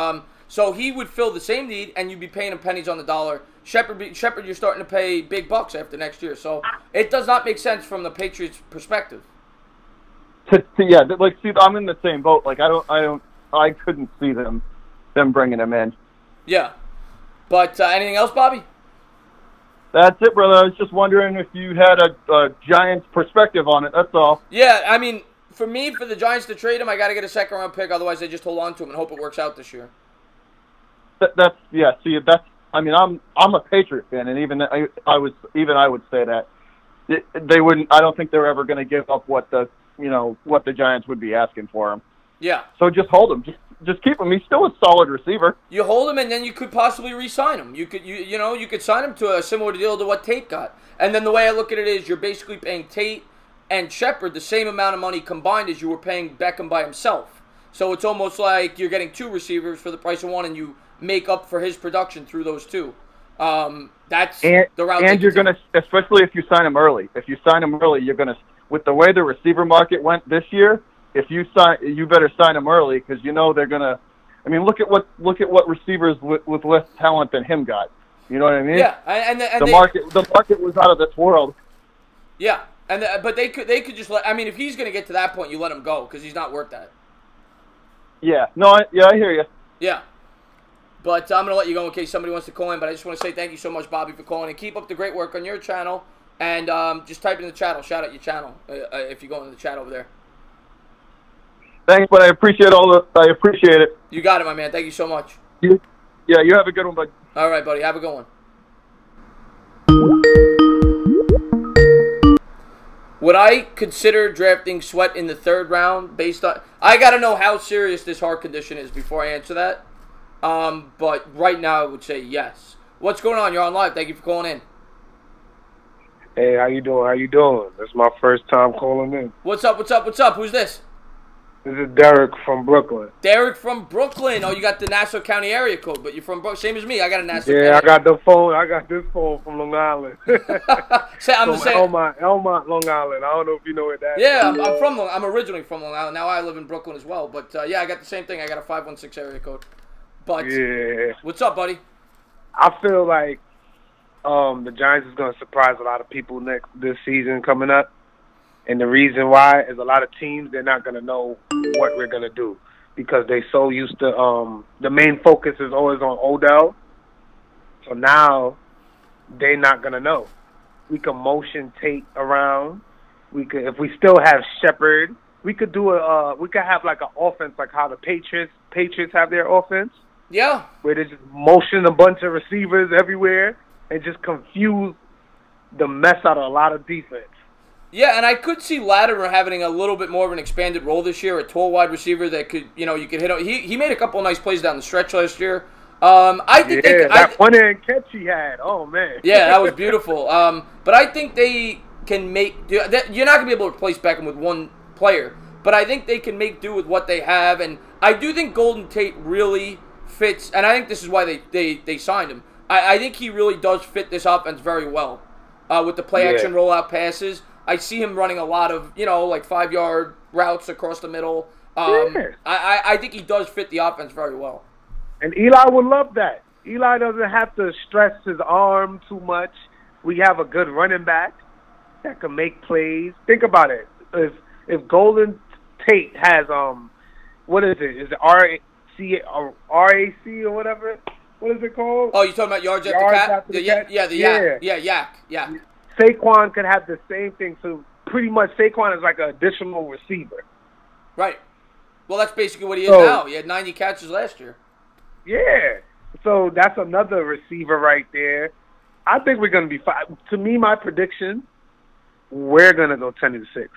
So he would fill the same need, and you'd be paying him pennies on the dollar. Shepard, you're starting to pay big bucks after next year. So it does not make sense from the Patriots' perspective. I'm in the same boat. Like, I couldn't see them bringing him in. Yeah. But anything else, Bobby? That's it, brother. I was just wondering if you had a Giants perspective on it. That's all. Yeah, I mean, for the Giants to trade him, I got to get a second-round pick. Otherwise, they just hold on to him and hope it works out this year. I'm a Patriot fan, and even I would say that they wouldn't. I don't think they're ever going to give up what the Giants would be asking for him. Yeah. So just hold him. Just keep him. He's still a solid receiver. You hold him, and then you could possibly re-sign him. You could sign him to a similar deal to what Tate got. And then the way I look at it is, you're basically paying Tate and Shepard the same amount of money combined as you were paying Beckham by himself. So it's almost like you're getting 2 receivers for the price of 1, and you make up for his production through those 2. That's the route. And you're going to, especially if you sign him early. If you sign him early, you're going to, with the way the receiver market went this year, you better sign him early because they're going to. I mean, look at what receivers with less talent than him got. You know what I mean? Yeah, and the market was out of this world. Yeah, but they could just let. I mean, if he's going to get to that point, you let him go because he's not worth that. Yeah. No. I hear you. Yeah. But I'm going to let you go in case somebody wants to call in. But I just want to say thank you so much, Bobby, for calling. And keep up the great work on your channel. And just type in the chat. I'll shout out your channel if you go into the chat over there. Thanks, but I appreciate it. You got it, my man. Thank you so much. You have a good one, bud. All right, buddy. Have a good one. Would I consider drafting Sweat in the 3rd round based on... I got to know how serious this heart condition is before I answer that. But right now, I would say yes. What's going on? You're on live. Thank you for calling in. Hey, how you doing? How you doing? This is my first time calling in. What's up? What's up? What's up? Who's this? This is Derek from Brooklyn. Derek from Brooklyn. Oh, you got the Nassau County area code, but you're from Brooklyn. Same as me. I got a Nassau County. Yeah, I got the phone. I got this phone from Long Island. I'm from Elmont, Long Island. I don't know if you know where that is. Yeah, I'm from Long. I'm originally from Long Island. Now I live in Brooklyn as well. But yeah, I got the same thing. I got a 516 area code. But yeah, what's up, buddy? I feel like the Giants is going to surprise a lot of people this season coming up. And the reason why is a lot of teams, they're not going to know what we're going to do because they so used to the main focus is always on Odell. So now they're not going to know. We can motion Tate around. We could, if we still have Shepard, we could do we could have like an offense like how the Patriots have their offense. Yeah. Where they just motion a bunch of receivers everywhere and just confuse the mess out of a lot of defense. Yeah, and I could see Latimer having a little bit more of an expanded role this year, a tall wide receiver that could, you could hit. He made a couple of nice plays down the stretch last year. I think that one hand catch he had. Oh man. Yeah, that was beautiful. But I think they can make. You're not gonna be able to replace Beckham with one player, but I think they can make do with what they have, and I do think Golden Tate really fits, and I think this is why they signed him. I think he really does fit this offense very well with the play action rollout passes. I see him running a lot of, like 5-yard routes across the middle. I think he does fit the offense very well. And Eli would love that. Eli doesn't have to stress his arm too much. We have a good running back that can make plays. Think about it. If Golden Tate has what is it? Is it RAC or whatever? What is it called? Oh, you talking about yards after the catch? Yeah. Saquon could have the same thing. So pretty much Saquon is like an additional receiver. Right. Well, that's basically what he is now. He had 90 catches last year. Yeah. So that's another receiver right there. I think we're going to be fine. To me, my prediction, we're going to go 10-6.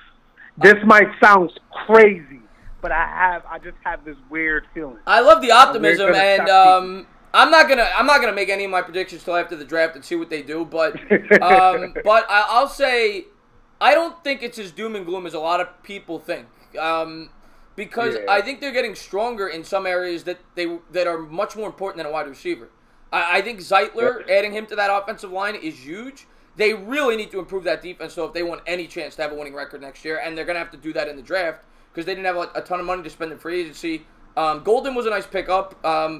This might sound crazy, but I just have this weird feeling. I love the optimism, and I'm not gonna make any of my predictions till after the draft and see what they do. But I'll say I don't think it's as doom and gloom as a lot of people think. Because I think they're getting stronger in some areas that are much more important than a wide receiver. I think Zeitler, adding him to that offensive line is huge. They really need to improve that defense, though, if they want any chance to have a winning record next year, and they're going to have to do that in the draft because they didn't have a ton of money to spend in free agency. Golden was a nice pickup.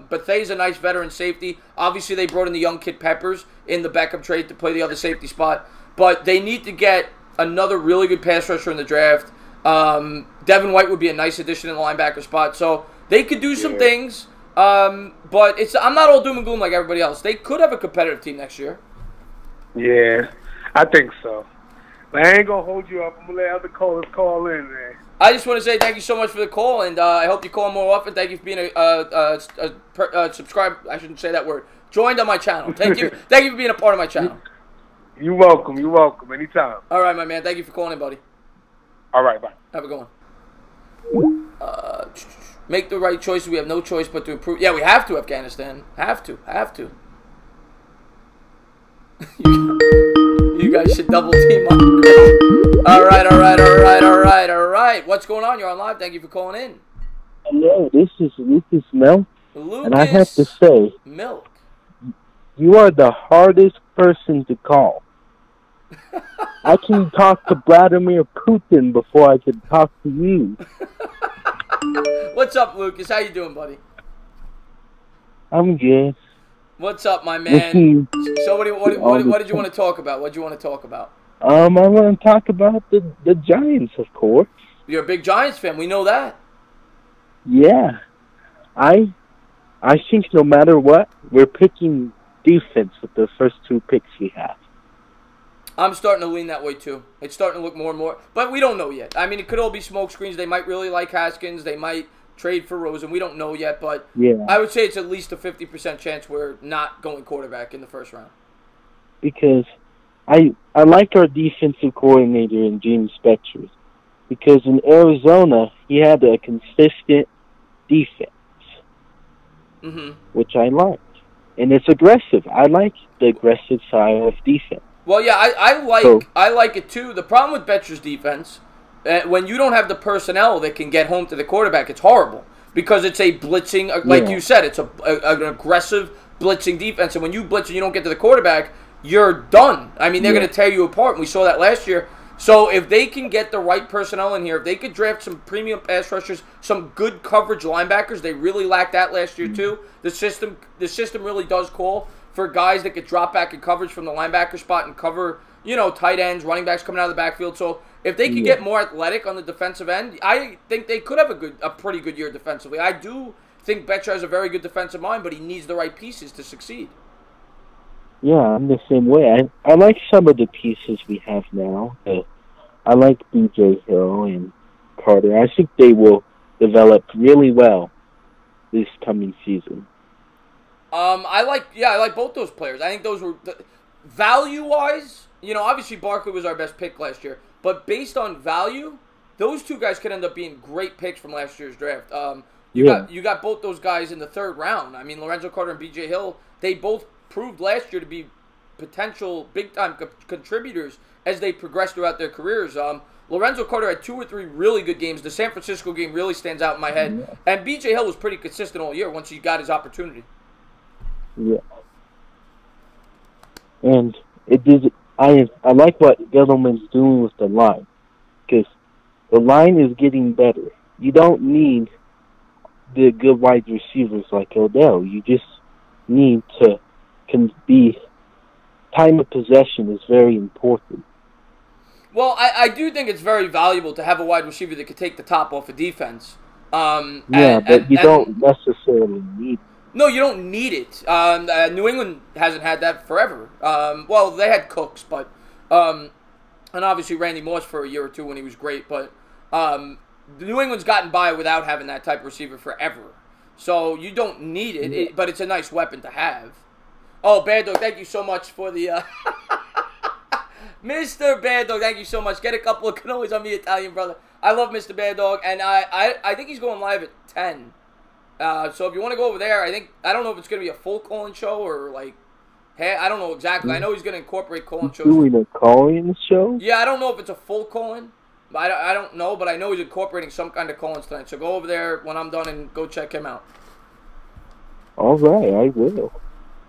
Bethay's a nice veteran safety. Obviously, they brought in the young kid Peppers in the Beckham trade to play the other safety spot. But they need to get another really good pass rusher in the draft. Devin White would be a nice addition in the linebacker spot. So they could do some things. But I'm not all doom and gloom like everybody else. They could have a competitive team next year. Yeah, I think so. But I ain't going to hold you up. I'm going to let other callers call in, man. I just want to say thank you so much for the call, and I hope you call more often. Thank you for being a subscribe. I shouldn't say that word. Joined on my channel. Thank you. Thank you for being a part of my channel. You're welcome. You're welcome. Anytime. All right, my man. Thank you for calling in, buddy. All right, bye. Have a good one. Make the right choices. We have no choice but to improve. Yeah, we have to, Afghanistan. Have to. You guys should double team up. All right. What's going on? You're on live. Thank you for calling in. Hello, this is Lucas Milk. Lucas and I have to say, Milk. You are the hardest person to call. I can talk to Vladimir Putin before I can talk to you. What's up, Lucas? How you doing, buddy? I'm good. What's up, my man? So what did you want to talk about? What do you want to talk about? I want to talk about the Giants, of course. You're a big Giants fan. We know that. Yeah. I think no matter what, we're picking defense with the first two picks we have. I'm starting to lean that way, too. It's starting to look more and more. But we don't know yet. I mean, it could all be smoke screens. They might really like Haskins. They might trade for Rosen. We don't know yet. But I would say it's at least a 50% chance we're not going quarterback in the first round. Because I like our defensive coordinator in Gene Spector. Because in Arizona, he had a consistent defense. Mm-hmm. Which I liked. And it's aggressive. I like the aggressive style of defense. Well, yeah, I like it too. The problem with Betcher's defense, when you don't have the personnel that can get home to the quarterback, it's horrible because it's a blitzing, like you said, it's an aggressive blitzing defense, and when you blitz and you don't get to the quarterback, you're done. I mean, they're going to tear you apart, and we saw that last year. So if they can get the right personnel in here, if they could draft some premium pass rushers, some good coverage linebackers, they really lacked that last year too. The system really does call for guys that could drop back in coverage from the linebacker spot and cover, tight ends, running backs coming out of the backfield. So if they could get more athletic on the defensive end, I think they could have a pretty good year defensively. I do think Betcher has a very good defensive mind, but he needs the right pieces to succeed. Yeah, I'm the same way. I like some of the pieces we have now. I like B.J. Hill and Carter. I think they will develop really well this coming season. I like both those players. I think those were value-wise. Obviously Barkley was our best pick last year, but based on value, those two guys could end up being great picks from last year's draft. You got both those guys in the third round. I mean, Lorenzo Carter and B.J. Hill, they both proved last year to be potential big-time contributors as they progressed throughout their careers. Lorenzo Carter had 2 or 3 really good games. The San Francisco game really stands out in my head. And B.J. Hill was pretty consistent all year once he got his opportunity. Yeah. And I like what Gettleman's doing with the line, because the line is getting better. You don't need the good wide receivers like Odell. You just need to time of possession is very important. Well, I do think it's very valuable to have a wide receiver that could take the top off a defense. But you don't necessarily need. No, you don't need it. New England hasn't had that forever. Well, they had Cooks, but and obviously Randy Moss for a year or two when he was great. But New England's gotten by without having that type of receiver forever. So you don't need it, but it's a nice weapon to have. Oh, Bad Dog, thank you so much for the... Mr. Bad Dog, thank you so much. Get a couple of cannolis on me, Italian brother. I love Mr. Bad Dog, and I think he's going live at 10. So if you want to go over there, I don't know if it's going to be a full call-in show or I don't know exactly. I know he's going to incorporate call-in shows. Doing a call-in show? Yeah, I don't know if it's a full call-in. I don't know, but I know he's incorporating some kind of call-ins tonight. So go over there when I'm done and go check him out. All right, I will.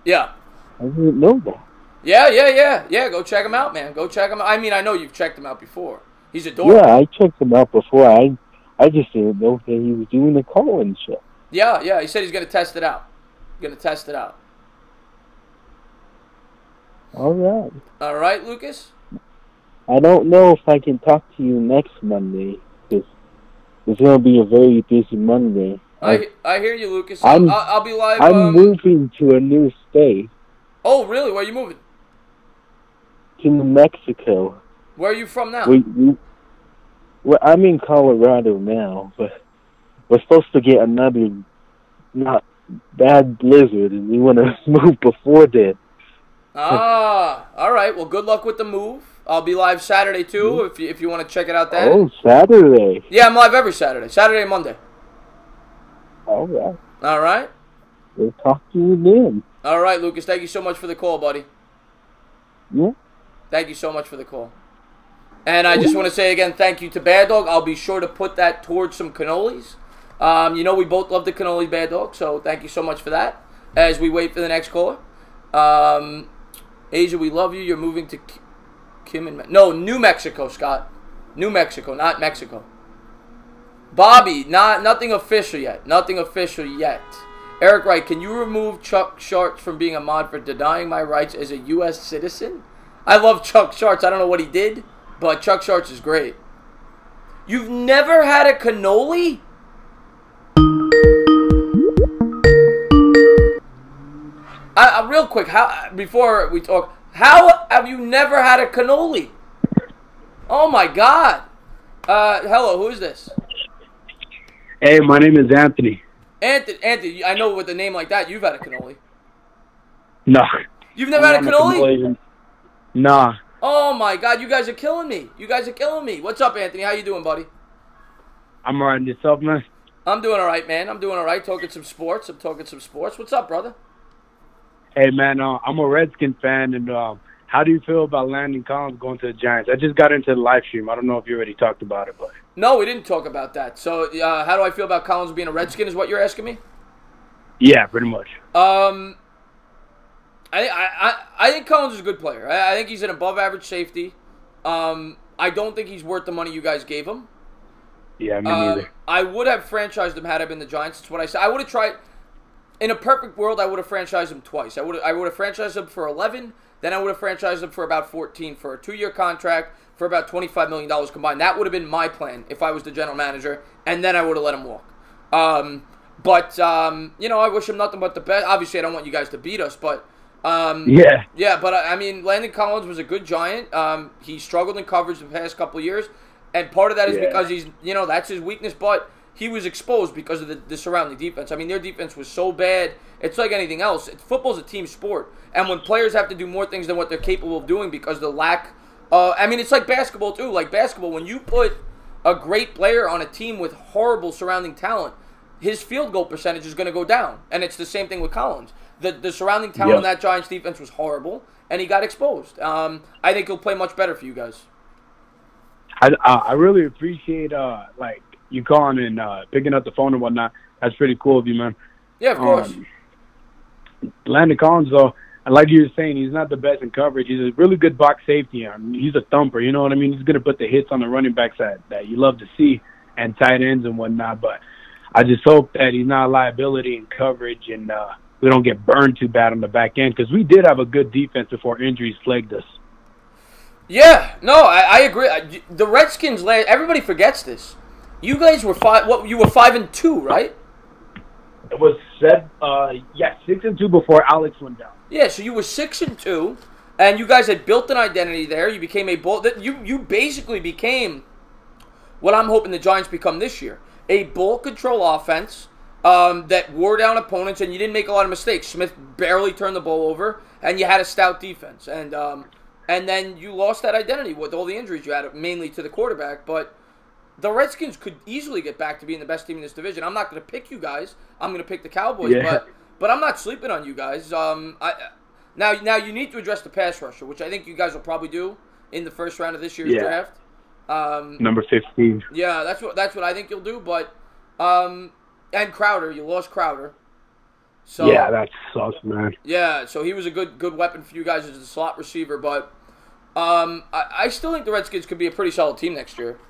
Yeah. I didn't know that. Yeah. Go check him out, man. Go check him out. I mean, I know you've checked him out before. He's adorable. Yeah, I checked him out before. I just didn't know that he was doing a call-in show. Yeah. He said he's going to test it out. All right. All right, Lucas? I don't know if I can talk to you next Monday, because it's going to be a very busy Monday. I hear you, Lucas. I'll be live. I'm moving to a new state. Oh, really? Where are you moving? To New Mexico. Where are you from now? Well, I'm in Colorado now, but we're supposed to get another not bad blizzard, and we want to move before that. All right. Well, good luck with the move. I'll be live Saturday, too, if you want to check it out then. Oh, Saturday. Yeah, I'm live every Saturday. Saturday and Monday. All right. All right. We'll talk to you then. All right, Lucas. Thank you so much for the call, buddy. Yeah. Thank you so much for the call. And I just want to say again, thank you to Bad Dog. I'll be sure to put that towards some cannolis. We both love the cannolis, Bad Dog, so thank you so much for that. As we wait for the next caller. Asia, we love you. You're moving to New Mexico, Scott. New Mexico, not Mexico. Bobby, nothing official yet. Eric Wright, can you remove Chuck Sharts from being a mod for denying my rights as a U.S. citizen? I love Chuck Sharts. I don't know what he did, but Chuck Sharts is great. You've never had a cannoli? Real quick, before we talk, how have you never had a cannoli? Oh my God! Hello, who is this? Hey, my name is Anthony. Anthony, I know with a name like that, you've had a cannoli. No. You've never had a cannoli? Nah. Oh my God, you guys are killing me. What's up, Anthony? How you doing, buddy? I'm alright. Yourself, man? I'm doing all right, man. I'm doing all right. Talking some sports. What's up, brother? Hey, man, I'm a Redskin fan, and how do you feel about Landon Collins going to the Giants? I just got into the live stream. I don't know if you already talked about it, but No, we didn't talk about that. So, how do I feel about Collins being a Redskin is what you're asking me? yeah, pretty much. I think Collins is a good player. I think he's an above-average safety. I don't think he's worth the money you guys gave him. Yeah, me neither. I would have franchised him had I been the Giants. That's what I said. I would have tried. In a perfect world, I would have franchised him twice. I would have franchised him for 11. Then I would have franchised him for about 14 for a 2-year contract for about $25 million combined. That would have been my plan if I was the general manager, and then I would have let him walk. But I wish him nothing but the best. Obviously, I don't want you guys to beat us, but yeah. But I mean, Landon Collins was a good Giant. He struggled in coverage the past couple of years, and part of that is because he's that's his weakness. But he was exposed because of the surrounding defense. I mean, their defense was so bad. It's like anything else. Football's a team sport, and when players have to do more things than what they're capable of doing because of the lack. It's like basketball too. Like basketball, when you put a great player on a team with horrible surrounding talent, his field goal percentage is going to go down. And it's the same thing with Collins. The surrounding talent in that Giants defense was horrible, and he got exposed. I think he'll play much better for you guys. I really appreciate you calling and picking up the phone and whatnot. That's pretty cool of you, man. Yeah, of course. Landon Collins, though, like you were saying, he's not the best in coverage. He's a really good box safety. He's a thumper, you know what I mean? He's going to put the hits on the running backs that you love to see and tight ends and whatnot. But I just hope that he's not a liability in coverage and we don't get burned too bad on the back end because we did have a good defense before injuries plagued us. Yeah, no, I agree. The Redskins, everybody forgets this. You guys were 5-2, right? It was 6-2 before Alex went down. Yeah, so you were 6-2, and you guys had built an identity there. You became you basically became what I'm hoping the Giants become this year: a ball control offense that wore down opponents, and you didn't make a lot of mistakes. Smith barely turned the ball over, and you had a stout defense, and then you lost that identity with all the injuries you had, mainly to the quarterback, but. The Redskins could easily get back to being the best team in this division. I'm not going to pick you guys. I'm going to pick the Cowboys, but I'm not sleeping on you guys. Now you need to address the pass rusher, which I think you guys will probably do in the first round of this year's draft. Number 15. Yeah, that's what I think you'll do. But and Crowder, you lost Crowder. So yeah, that sucks, man. Yeah, so he was a good weapon for you guys as a slot receiver, but I still think the Redskins could be a pretty solid team next year.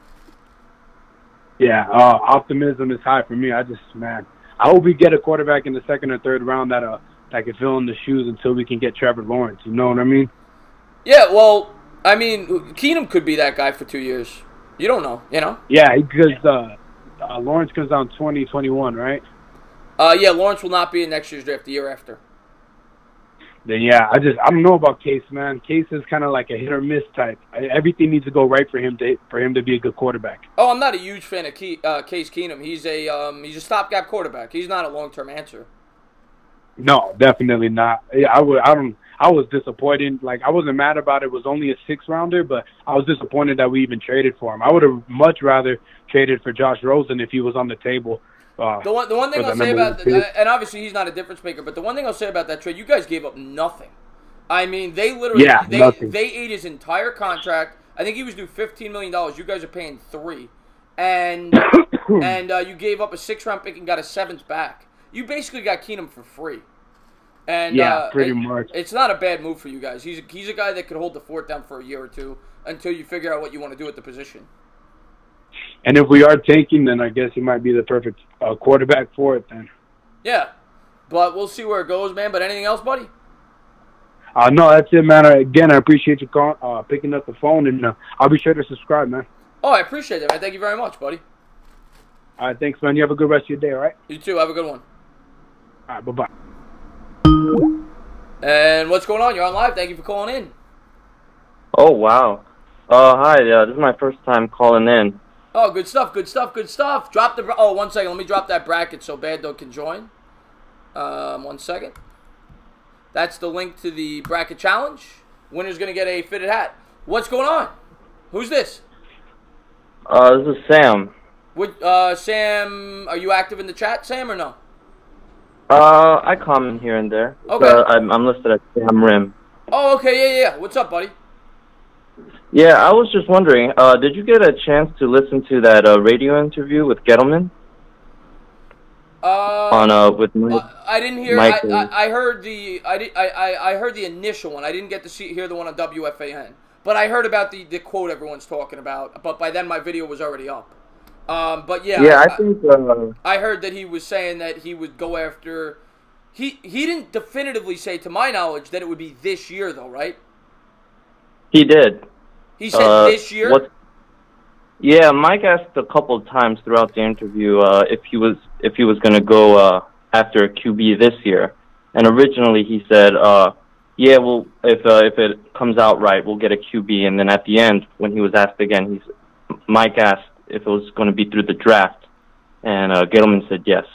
Yeah, optimism is high for me. I hope we get a quarterback in the second or third round that can fill in the shoes until we can get Trevor Lawrence. You know what I mean? Yeah, well, I mean, Keenum could be that guy for 2 years. You don't know, you know? Yeah, because Lawrence comes down 2021, right? Yeah, Lawrence will not be in next year's draft, the year after. Then I don't know about Case, man. Case is kind of like a hit or miss type. Everything needs to go right for him to be a good quarterback. Oh, I'm not a huge fan of Case Keenum. He's a stopgap quarterback. He's not a long-term answer. No, definitely not. Yeah, I was disappointed. Like, I wasn't mad about it. It was only a 6-rounder, but I was disappointed that we even traded for him. I would have much rather traded for Josh Rosen if he was on the table. The one thing I'll say about and obviously he's not a difference maker, but the one thing I'll say about that trade, you guys gave up nothing. I mean, they literally they ate his entire contract. I think he was due $15 million. You guys are paying $3 million, and you gave up a 6th-round pick and got a 7th back. You basically got Keenum for free. And pretty much. It's not a bad move for you guys. He's a guy that could hold the fort down for a year or two until you figure out what you want to do at the position. And if we are tanking, then I guess he might be the perfect quarterback for it then. Yeah, but we'll see where it goes, man. But anything else, buddy? No, that's it, man. Again, I appreciate you picking up the phone, and I'll be sure to subscribe, man. Oh, I appreciate that, man. Thank you very much, buddy. All right, thanks, man. You have a good rest of your day, all right? You too. Have a good one. All right, bye-bye. And what's going on? You're on live. Thank you for calling in. Oh, wow. Hi, this is my first time calling in. Oh, good stuff, good stuff, good stuff. Drop the... Oh, 1 second. Let me drop that bracket so Bad Dog can join. 1 second. That's the link to the bracket challenge. Winner's going to get a fitted hat. What's going on? Who's this? This is Sam. Sam, are you active in the chat, Sam, or no? I comment here and there. Okay. I'm listed as Sam Rim. Oh, okay, yeah. What's up, buddy? Yeah, I was just wondering, did you get a chance to listen to that radio interview with Gettleman? With I didn't hear. I heard the. I heard the initial one. I didn't get to hear the one on WFAN. But I heard about the quote everyone's talking about. But by then my video was already up. But yeah. Yeah, I think. I heard that he was saying that he would go after. He didn't definitively say, to my knowledge, that it would be this year, though, right? He did. He said this year. Yeah, Mike asked a couple of times throughout the interview if he was going to go after a QB this year, and originally he said, "Yeah, well, if it comes out right, we'll get a QB." And then at the end, when he was asked again, Mike asked if it was going to be through the draft, and Gettleman said yes.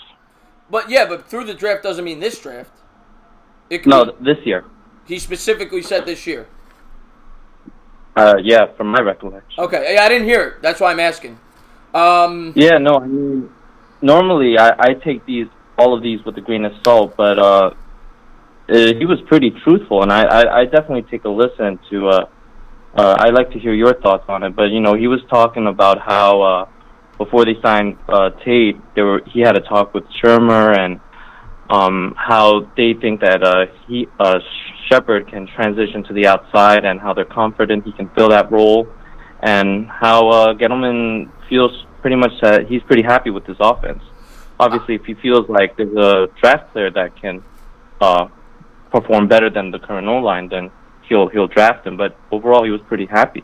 But through the draft doesn't mean this draft. This year. He specifically said this year. Yeah, from my recollection. Okay, I didn't hear it. That's why I'm asking. Yeah, no, I mean, normally I take all of these with a grain of salt, but he was pretty truthful, and I definitely take a listen to. I'd like to hear your thoughts on it, but he was talking about how before they signed Tate, he had a talk with Shermer and how they think that Shepard can transition to the outside and how they're confident he can fill that role, and how Gettleman feels pretty much that he's pretty happy with this offense. Obviously, if he feels like there's a draft player that can perform better than the current O-line, then he'll draft him. But overall, he was pretty happy.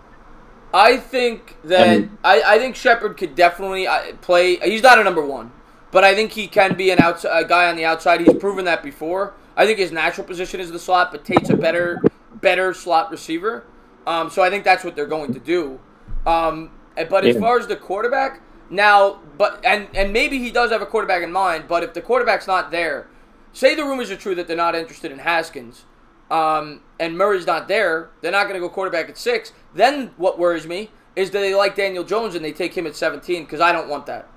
I think that I think Shepard could definitely play. He's not a number one, but I think he can be a guy on the outside. He's proven that before. I think his natural position is the slot, but Tate's a better slot receiver. So I think that's what they're going to do. But as far as the quarterback, now, and maybe he does have a quarterback in mind, but if the quarterback's not there, say the rumors are true that they're not interested in Haskins, and Murray's not there, they're not going to go quarterback at 6. Then what worries me is that they like Daniel Jones and they take him at 17, because I don't want that.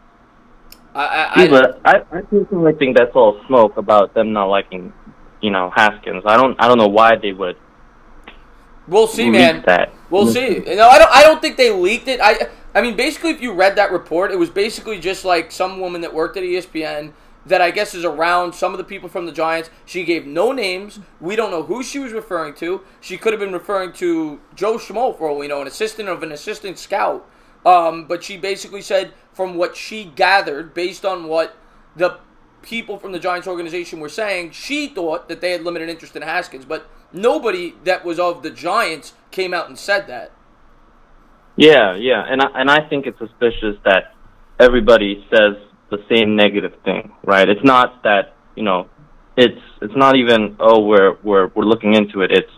I personally think that's all smoke about them not liking, Haskins. I don't know why they would. We'll see, man. That. We'll see. No, I don't think they leaked it. I mean, basically, if you read that report, it was basically just like some woman that worked at ESPN that I guess is around some of the people from the Giants. She gave no names. We don't know who she was referring to. She could have been referring to Joe Schmo, for all we know, an assistant scout. But she basically said, from what she gathered, based on what the people from the Giants organization were saying, she thought that they had limited interest in Haskins. But nobody that was of the Giants came out and said that. Yeah, and I think it's suspicious that everybody says the same negative thing, right? It's not that it's not even we're looking into it. It's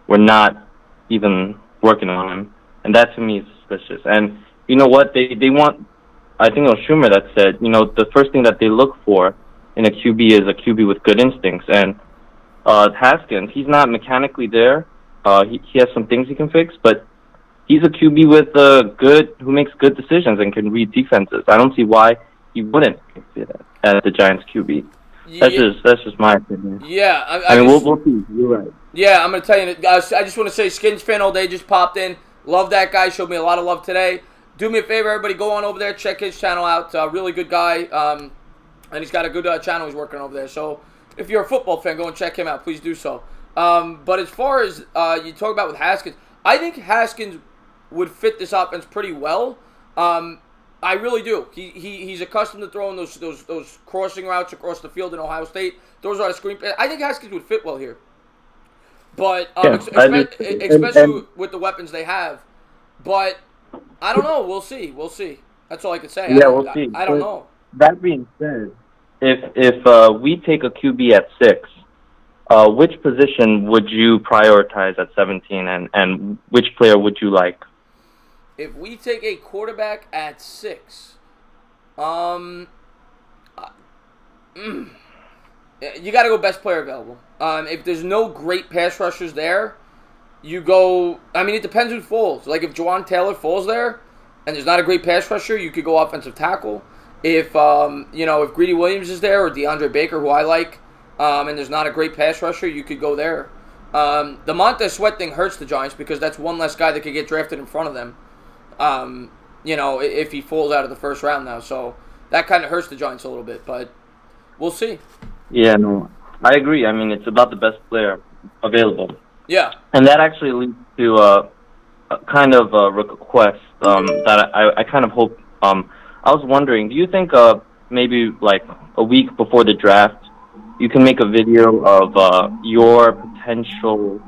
we're not even working on him, and that to me is suspicious. And you know what? They want. I think it was Schumer that said, the first thing that they look for in a QB is a QB with good instincts. And Haskins, he's not mechanically there. He has some things he can fix, but he's a QB with who makes good decisions and can read defenses. I don't see why he wouldn't fit as the Giants QB. That's just my opinion. Yeah, I mean, we'll see. You're right. Yeah, I'm gonna tell you. I just want to say, Skins fan all day just popped in. Love that guy. Showed me a lot of love today. Do me a favor, everybody. Go on over there. Check his channel out. Really good guy. And he's got a good channel he's working over there. So if you're a football fan, go and check him out. Please do so. But as far as you talk about with Haskins, I think Haskins would fit this offense pretty well. I really do. He's accustomed to throwing those crossing routes across the field in Ohio State. Those are the screen. I think Haskins would fit well here. But especially with the weapons they have. But I don't know. We'll see. That's all I can say. Yeah, we'll see. I don't know. That being said, if we take a QB at 6, which position would you prioritize at 17, and which player would you like? If we take a quarterback at 6, you got to go best player available. If there's no great pass rushers there, you go. I mean, it depends who falls. Like if Juwan Taylor falls there, and there's not a great pass rusher, you could go offensive tackle. If if Greedy Williams is there or DeAndre Baker, who I like, and there's not a great pass rusher, you could go there. The Montez Sweat thing hurts the Giants because that's one less guy that could get drafted in front of them. If he falls out of the first round now, so that kind of hurts the Giants a little bit, but we'll see. Yeah, no, I agree. I mean, it's about the best player available. Yeah. And that actually leads to a kind of a request that I kind of hope. I was wondering, do you think maybe like a week before the draft, you can make a video of your potential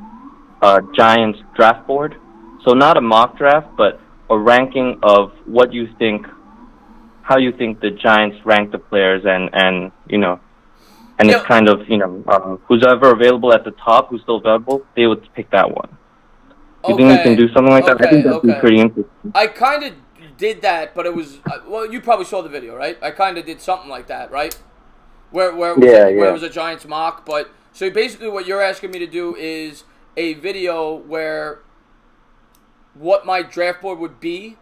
Giants draft board? So not a mock draft, but a ranking of what you think, how you think the Giants rank the players, and it's kind of who's ever available at the top, who's still available, they would pick that one. You think we can do something like that? I think that'd be pretty interesting. I kind of did that, but it was you probably saw the video, right? I kind of did something like that, right? Where it was a Giants mock, but so basically what you're asking me to do is a video where what my draft board would be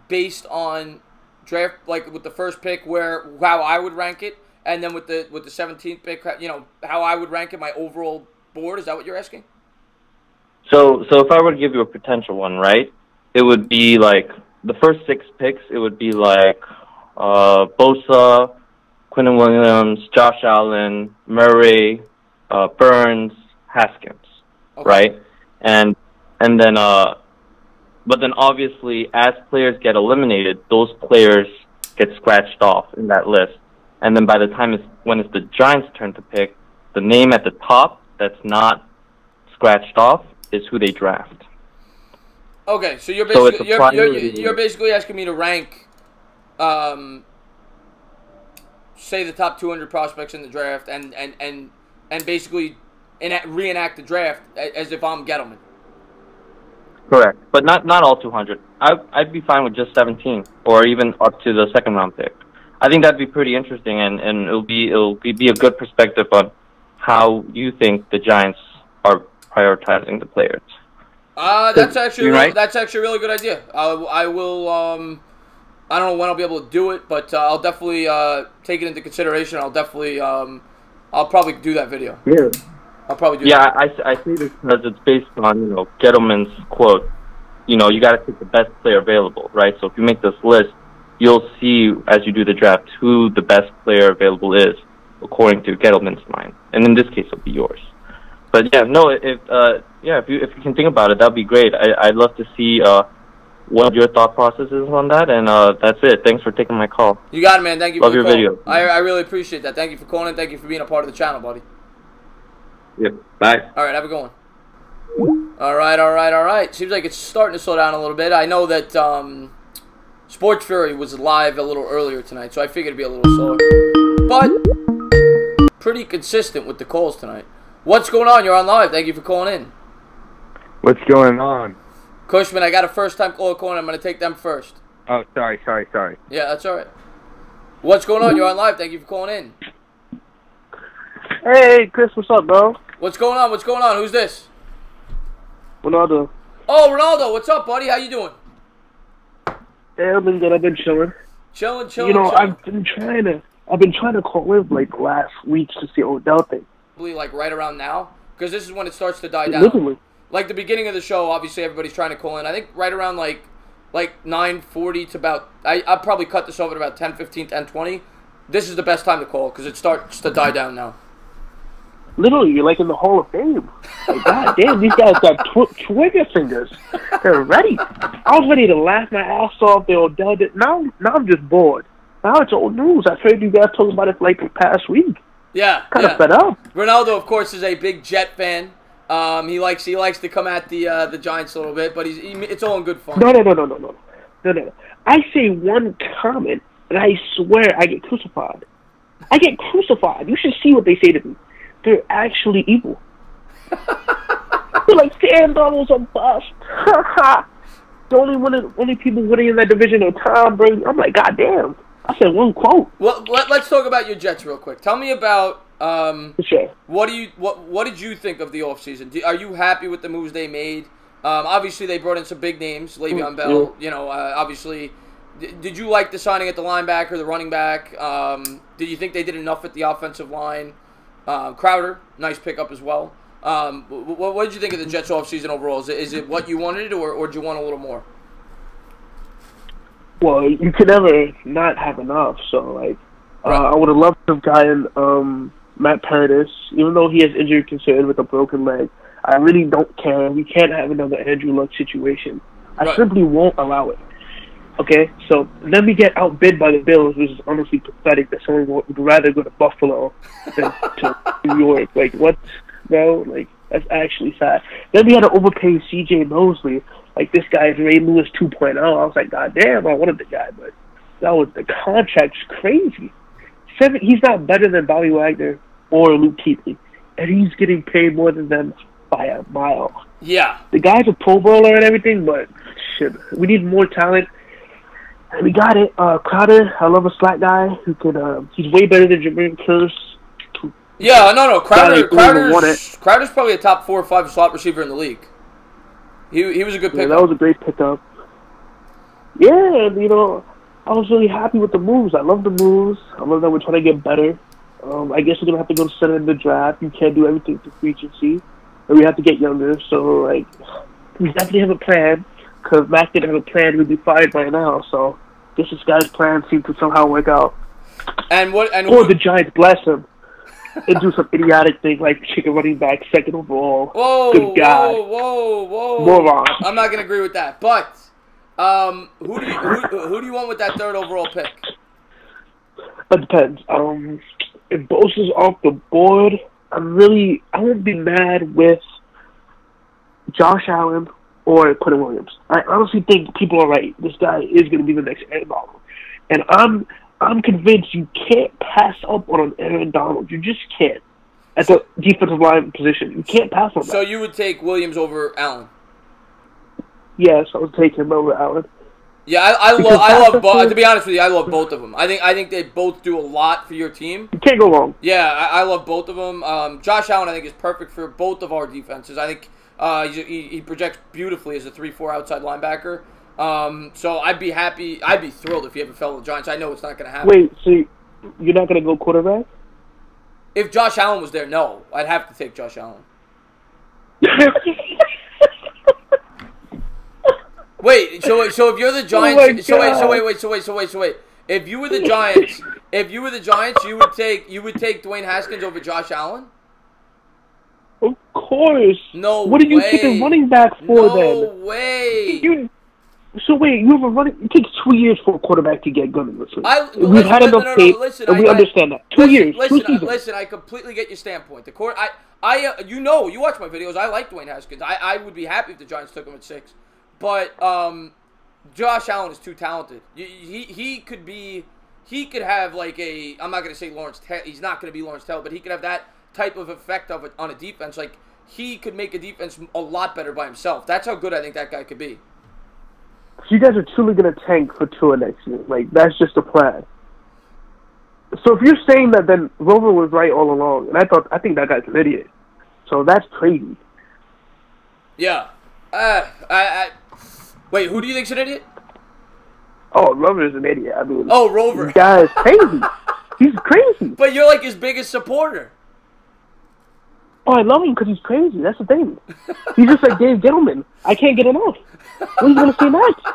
based on draft, like with the first pick, how I would rank it, and then with the 17th pick, how I would rank it, my overall board. Is that what you're asking? So if I were to give you a potential one, right, it would be like the first 6 picks. It would be like Bosa, Quinnen Williams, Josh Allen, Murray, Burns, Haskins, right? And then but then obviously as players get eliminated, those players get scratched off in that list. And then by the time when it's the Giants' turn to pick, the name at the top that's not scratched off is who they draft. Okay, so you're basically asking me to rank, say the top 200 prospects in the draft, and basically reenact the draft as if I'm Gettleman. Correct, but not all 200. I'd be fine with just 17, or even up to the second round pick. I think that'd be pretty interesting, and it'll be a good perspective on how you think the Giants are prioritizing the players. That's actually a really good idea. I will. I don't know when I'll be able to do it, but I'll definitely take it into consideration. I'll probably do that video. Yeah. I'll probably do. Yeah, I say this because it's based on Gettleman's quote. You got to pick the best player available, right? So if you make this list, you'll see as you do the draft who the best player available is according to Gettleman's mind, and in this case, it'll be yours. But yeah, no, if you can think about it, that'd be great. I'd love to see what your thought process is on that, and that's it. Thanks for taking my call. You got it, man. Thank you. Love for the your call. video. I really appreciate that. Thank you for calling. Thank you for being a part of the channel, buddy. Yeah. Bye. All right, have a good one. All right. Seems like it's starting to slow down a little bit. I know that Sports Fury was live a little earlier tonight, so I figured it'd be a little slower. But pretty consistent with the calls tonight. What's going on? You're on live. Thank you for calling in. What's going on? Cushman, I got a first-time caller calling. I'm going to take them first. Oh, sorry. Yeah, that's all right. What's going on? You're on live. Thank you for calling in. Hey, Chris, what's up, bro? What's going on? Who's this? Ronaldo. Oh, Ronaldo. What's up, buddy? How you doing? Yeah, I've been good. I've been chilling. Chilling. I've been trying to call in like last week to see Odell thing. Like right around now, because this is when it starts to die down. Literally. Like the beginning of the show, obviously everybody's trying to call in. I think right around like 9:40 to about. I'll probably cut this over to about 10:15, 10:20. This is the best time to call because it starts to die down now. Literally, you're like in the Hall of Fame. Like, God damn, these guys got trigger fingers. They're ready. I was ready to laugh my ass off. They Odell did. Now I'm just bored. Now it's old news. I heard you guys talking about it like the past week. Yeah. Kind of fed up. Ronaldo, of course, is a big Jet fan. He likes to come at the Giants a little bit, but it's all in good fun. No. I say one comment, and I swear I get crucified. You should see what they say to me. They're actually evil. They're like, Sam Donald's a bust. The only people winning in that division are Tom Brady. I'm like, God damn. I said one quote. Well, let's talk about your Jets real quick. Tell me about sure. What did you think of the offseason? Are you happy with the moves they made? Obviously, they brought in some big names, Le'Veon Bell. Obviously, did you like the signing at the linebacker, the running back? Did you think they did enough at the offensive line? Crowder, nice pickup as well. What did you think of the Jets offseason overall? Is it what you wanted, or did you want a little more? Well, you can never not have enough. So, like, I would have loved to have gotten Matt Paradis, even though he has injury concern with a broken leg. I really don't care. We can't have another Andrew Luck situation. I simply won't allow it. Okay, so then we get outbid by the Bills, which is honestly pathetic that someone would rather go to Buffalo than to New York. Like, what? No, like, that's actually sad. Then we had to overpay C.J. Mosley. Like, this guy is Ray Lewis 2.0. I was like, God damn, I wanted the guy, but the contract's crazy. He's not better than Bobby Wagner or Luke Kuechly, and he's getting paid more than them by a mile. Yeah. The guy's a Pro Bowler and everything, but shit, we need more talent. And we got it. Crowder, I love a slack guy who could. He's way better than Jameer Curse. Yeah, no. Crowder's probably a top 4 or 5 slot receiver in the league. He was a good pickup. That was a great pickup. Yeah, and, I was really happy with the moves. I love the moves. I love that we're trying to get better. I guess we're gonna have to go to center in the draft. You can't do everything through free agency, and we have to get younger. So, like, we definitely have a plan. Because Mac didn't have a plan, we'd be fired by now. So, I guess this guy's plan seemed to somehow work out. Or the Giants bless him and do some idiotic thing like chicken running back second overall. Whoa, Good God. Whoa. Moron. I'm not gonna agree with that. But who do you want with that 3rd overall pick? It depends. If Bosa's off the board, I won't be mad with Josh Allen or Quentin Williams. I honestly think people are right. This guy is going to be the next Aaron Donald. And I'm convinced you can't pass up on an Aaron Donald. You just can't. At the defensive line position. You can't pass on that. So you would take Williams over Allen? Yes, I would take him over Allen. Yeah, I love both. To be honest with you, I love both of them. I think they both do a lot for your team. You can't go wrong. Yeah, I love both of them. Josh Allen, I think, is perfect for both of our defenses. I think he projects beautifully as a 3-4 outside linebacker. So I'd be thrilled if he ever fell to the Giants. I know it's not going to happen. Wait, so you're not going to go quarterback? If Josh Allen was there, no. I'd have to take Josh Allen. Wait, so if you're the Giants, so wait. If you were the Giants, you would take Dwayne Haskins over Josh Allen? Of course. No way. What did you take a running back for then? No way. You have a running. It takes 2 years for a quarterback to get good in this league. We've had enough tape, and we understand that. 2 years. Listen, I completely get your standpoint. The court, you watch my videos. I like Dwayne Haskins. I would be happy if the Giants took him at 6. But Josh Allen is too talented. He could have like a. I'm not going to say Lawrence. He's not going to be Lawrence Taylor, but he could have that type of effect of it on a defense. Like, he could make a defense a lot better by himself. That's how good I think that guy could be. So you guys are truly going to tank for Tua next year. Like, that's just the plan. So if you're saying that, then Rover was right all along, and I think that guy's an idiot. So that's crazy. Yeah. Wait, who do you think's an idiot? Oh, Rover's an idiot. I mean, Rover. This guy is crazy. He's crazy. But you're like his biggest supporter. Oh, I love him because he's crazy. That's the thing. He's just like Dave Gettleman. I can't get enough. What are you going to say next?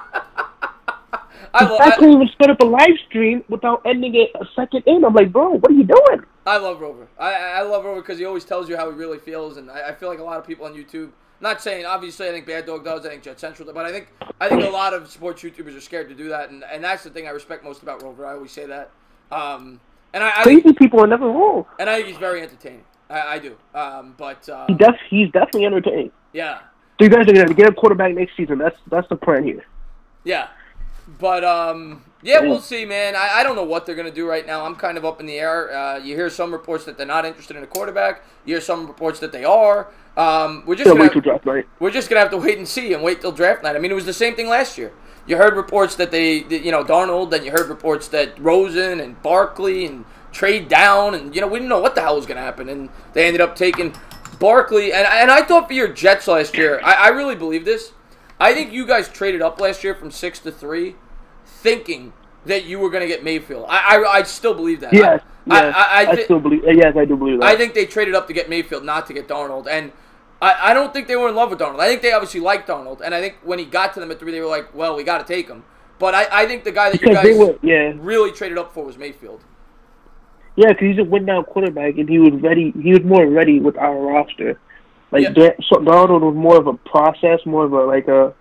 I can't even set up a live stream without ending it a second in. I'm like, bro, what are you doing? I love Rover. I love Rover because he always tells you how he really feels, and I feel like a lot of people on YouTube. Not saying, obviously, I think Bad Dog does. I think Jet Central does. But I think a lot of sports YouTubers are scared to do that, and that's the thing I respect most about Rover. I always say that. And crazy people are never wrong. And I think he's very entertaining. I do. He's definitely entertaining. Yeah. So you guys are going to get a quarterback next season. That's the plan here. Yeah. But, we'll see, man. I don't know what they're going to do right now. I'm kind of up in the air. You hear some reports that they're not interested in a quarterback. You hear some reports that they are. We're just going to have to wait and see and wait till draft night. I mean, it was the same thing last year. You heard reports that Darnold, then you heard reports that Rosen and Barkley and trade down, and, we didn't know what the hell was going to happen. And they ended up taking Barkley. And I thought for your Jets last year, I really believe this. I think you guys traded up last year from 6 to 3, thinking that you were going to get Mayfield. I still believe that. Yes, I still believe. Yes, I do believe that. I think they traded up to get Mayfield, not to get Darnold. And I don't think they were in love with Darnold. I think they obviously liked Darnold. And I think when he got to them at 3, they were like, well, we got to take him. But I think the guy that you guys really traded up for was Mayfield. Yeah, because he's a win-now quarterback, and he was ready. He was more ready with our roster. Like so Darnold was more of a process, more of a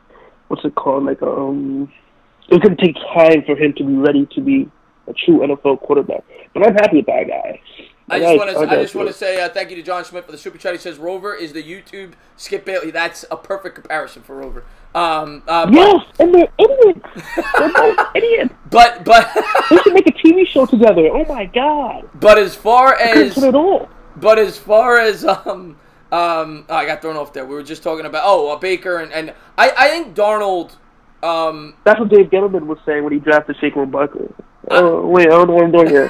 what's it called? It was going to take time for him to be ready to be a true NFL quarterback. But I'm happy with that guy. I just want to say thank you to John Schmidt for the super chat. He says Rover is the YouTube Skip Bailey. That's a perfect comparison for Rover. Yes, and they're idiots. They're both idiots. But we should make a TV show together. Oh my god. But as far I couldn't as put it all. But as far as I got thrown off there. We were just talking about Baker and I think Darnold. That's what Dave Gettleman was saying when he drafted Saquon Barkley. Oh wait, I don't know what I'm doing here.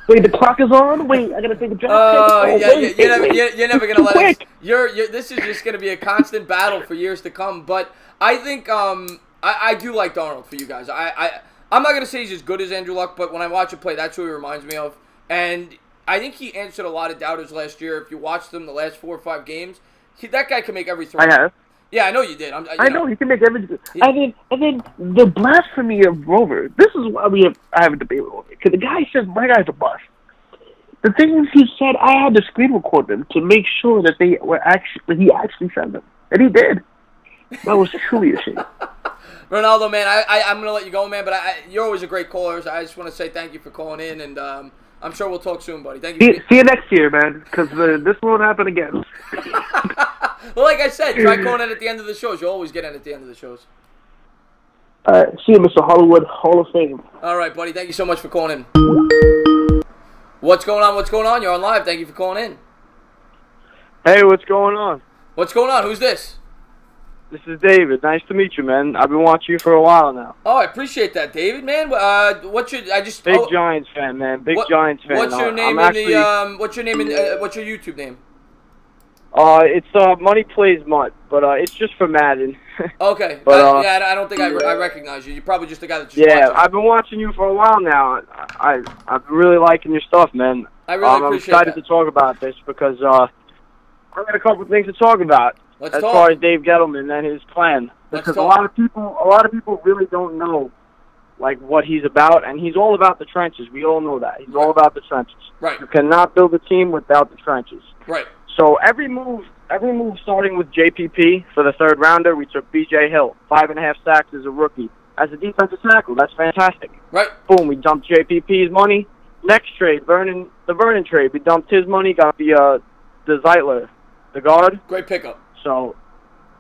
Wait, the clock is on. Wait, I gotta take a draft. You're never gonna let us. This is just gonna be a constant battle for years to come. But I think I do like Darnold for you guys. I'm not gonna say he's as good as Andrew Luck, but when I watch him play, that's who he reminds me of. And I think he answered a lot of doubters last year. If you watched him the last 4 or 5 games, that guy can make every throw. I have. Yeah, I know you did. I know he can make everything. And then the blasphemy of Rover. This is why I have a debate with Rover, because the guy says my guy's a bust. The things he said, I had to screen record them to make sure that he actually said them, and he did. That was truly a shame. Ronaldo, man, I'm gonna let you go, man. But you're always a great caller. So I just want to say thank you for calling in, and I'm sure we'll talk soon, buddy. Thank you. See you next year, man, because this won't happen again. Well, like I said, try calling in at the end of the shows. You always get in at the end of the shows. All right, see you, Mr. Hollywood Hall of Fame. All right, buddy. Thank you so much for calling in. What's going on? What's going on? You're on live. Thank you for calling in. Hey, what's going on? What's going on? Who's this? This is David. Nice to meet you, man. I've been watching you for a while now. Oh, I appreciate that, David, man. What's your? Big Giants fan, man. Big Giants fan. What's your name what's your name in what's your YouTube name? It's Money Plays Mutt, but it's just for Madden. Okay, but I don't think I recognize you. You're probably just the guy that just watching. I've been watching you for a while now. I'm really liking your stuff, man. I really appreciate I'm excited to talk about this because I got a couple of things to talk about as far as Dave Gettleman and his plan. Because a lot of people really don't know like what he's about, and he's all about the trenches. We all know that. He's all about the trenches. Right. You cannot build a team without the trenches. Right. So every move starting with JPP for the 3rd rounder, we took BJ Hill, 5.5 sacks as a rookie. As a defensive tackle, that's fantastic. Right. Boom, we dumped JPP's money. Next trade, the Vernon trade, we dumped his money, got the Zeitler, the guard. Great pickup. So,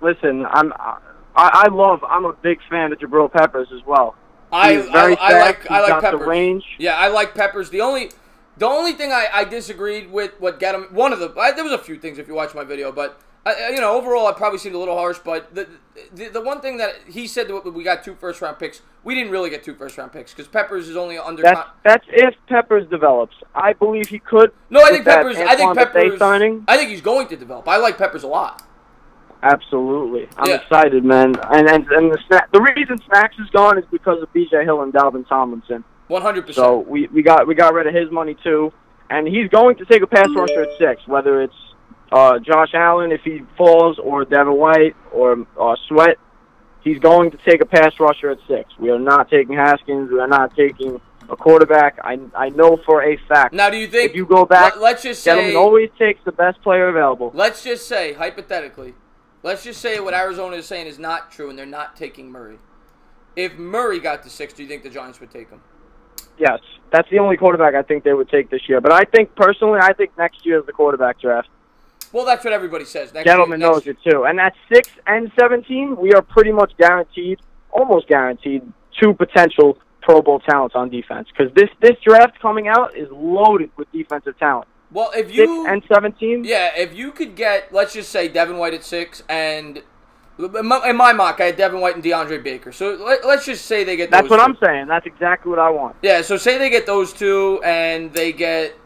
listen, I'm a big fan of Jabril Peppers as well. I like Peppers. The range. Yeah, I like Peppers. The only thing I disagreed with what Gettleman, there was a few things if you watch my video, but overall I probably seemed a little harsh. But the one thing that he said that we got 2 first-round picks, we didn't really get 2 first-round picks because Peppers is only under. That's if Peppers develops. I believe he could. No, I think Peppers. I think he's going to develop. I like Peppers a lot. Absolutely, I'm excited, man. And the reason Snacks is gone is because of BJ Hill and Dalvin Tomlinson. 100%. So we got rid of his money too, and he's going to take a pass rusher at 6, whether it's Josh Allen if he falls, or Devin White, or Sweat. He's going to take a pass rusher at 6. We are not taking Haskins. We are not taking a quarterback. I know for a fact. Now, do you think if you go back, let's just say Gettleman always takes the best player available. Let's just say hypothetically, let's just say what Arizona is saying is not true, and they're not taking Murray. If Murray got to 6, do you think the Giants would take him? Yes, that's the only quarterback I think they would take this year. But I think next year is the quarterback draft. Well, that's what everybody says. Gettleman knows it too. And at 6 and 17, we are pretty much almost guaranteed 2 potential Pro Bowl talents on defense. Because this draft coming out is loaded with defensive talent. Well, if you 6 and 17, if you could get, let's just say Devin White at 6, and in my mock I had Devin White and DeAndre Baker. So let's just say they get. That's what I'm saying. That's exactly what I want. Yeah. So say they get those 2, and they get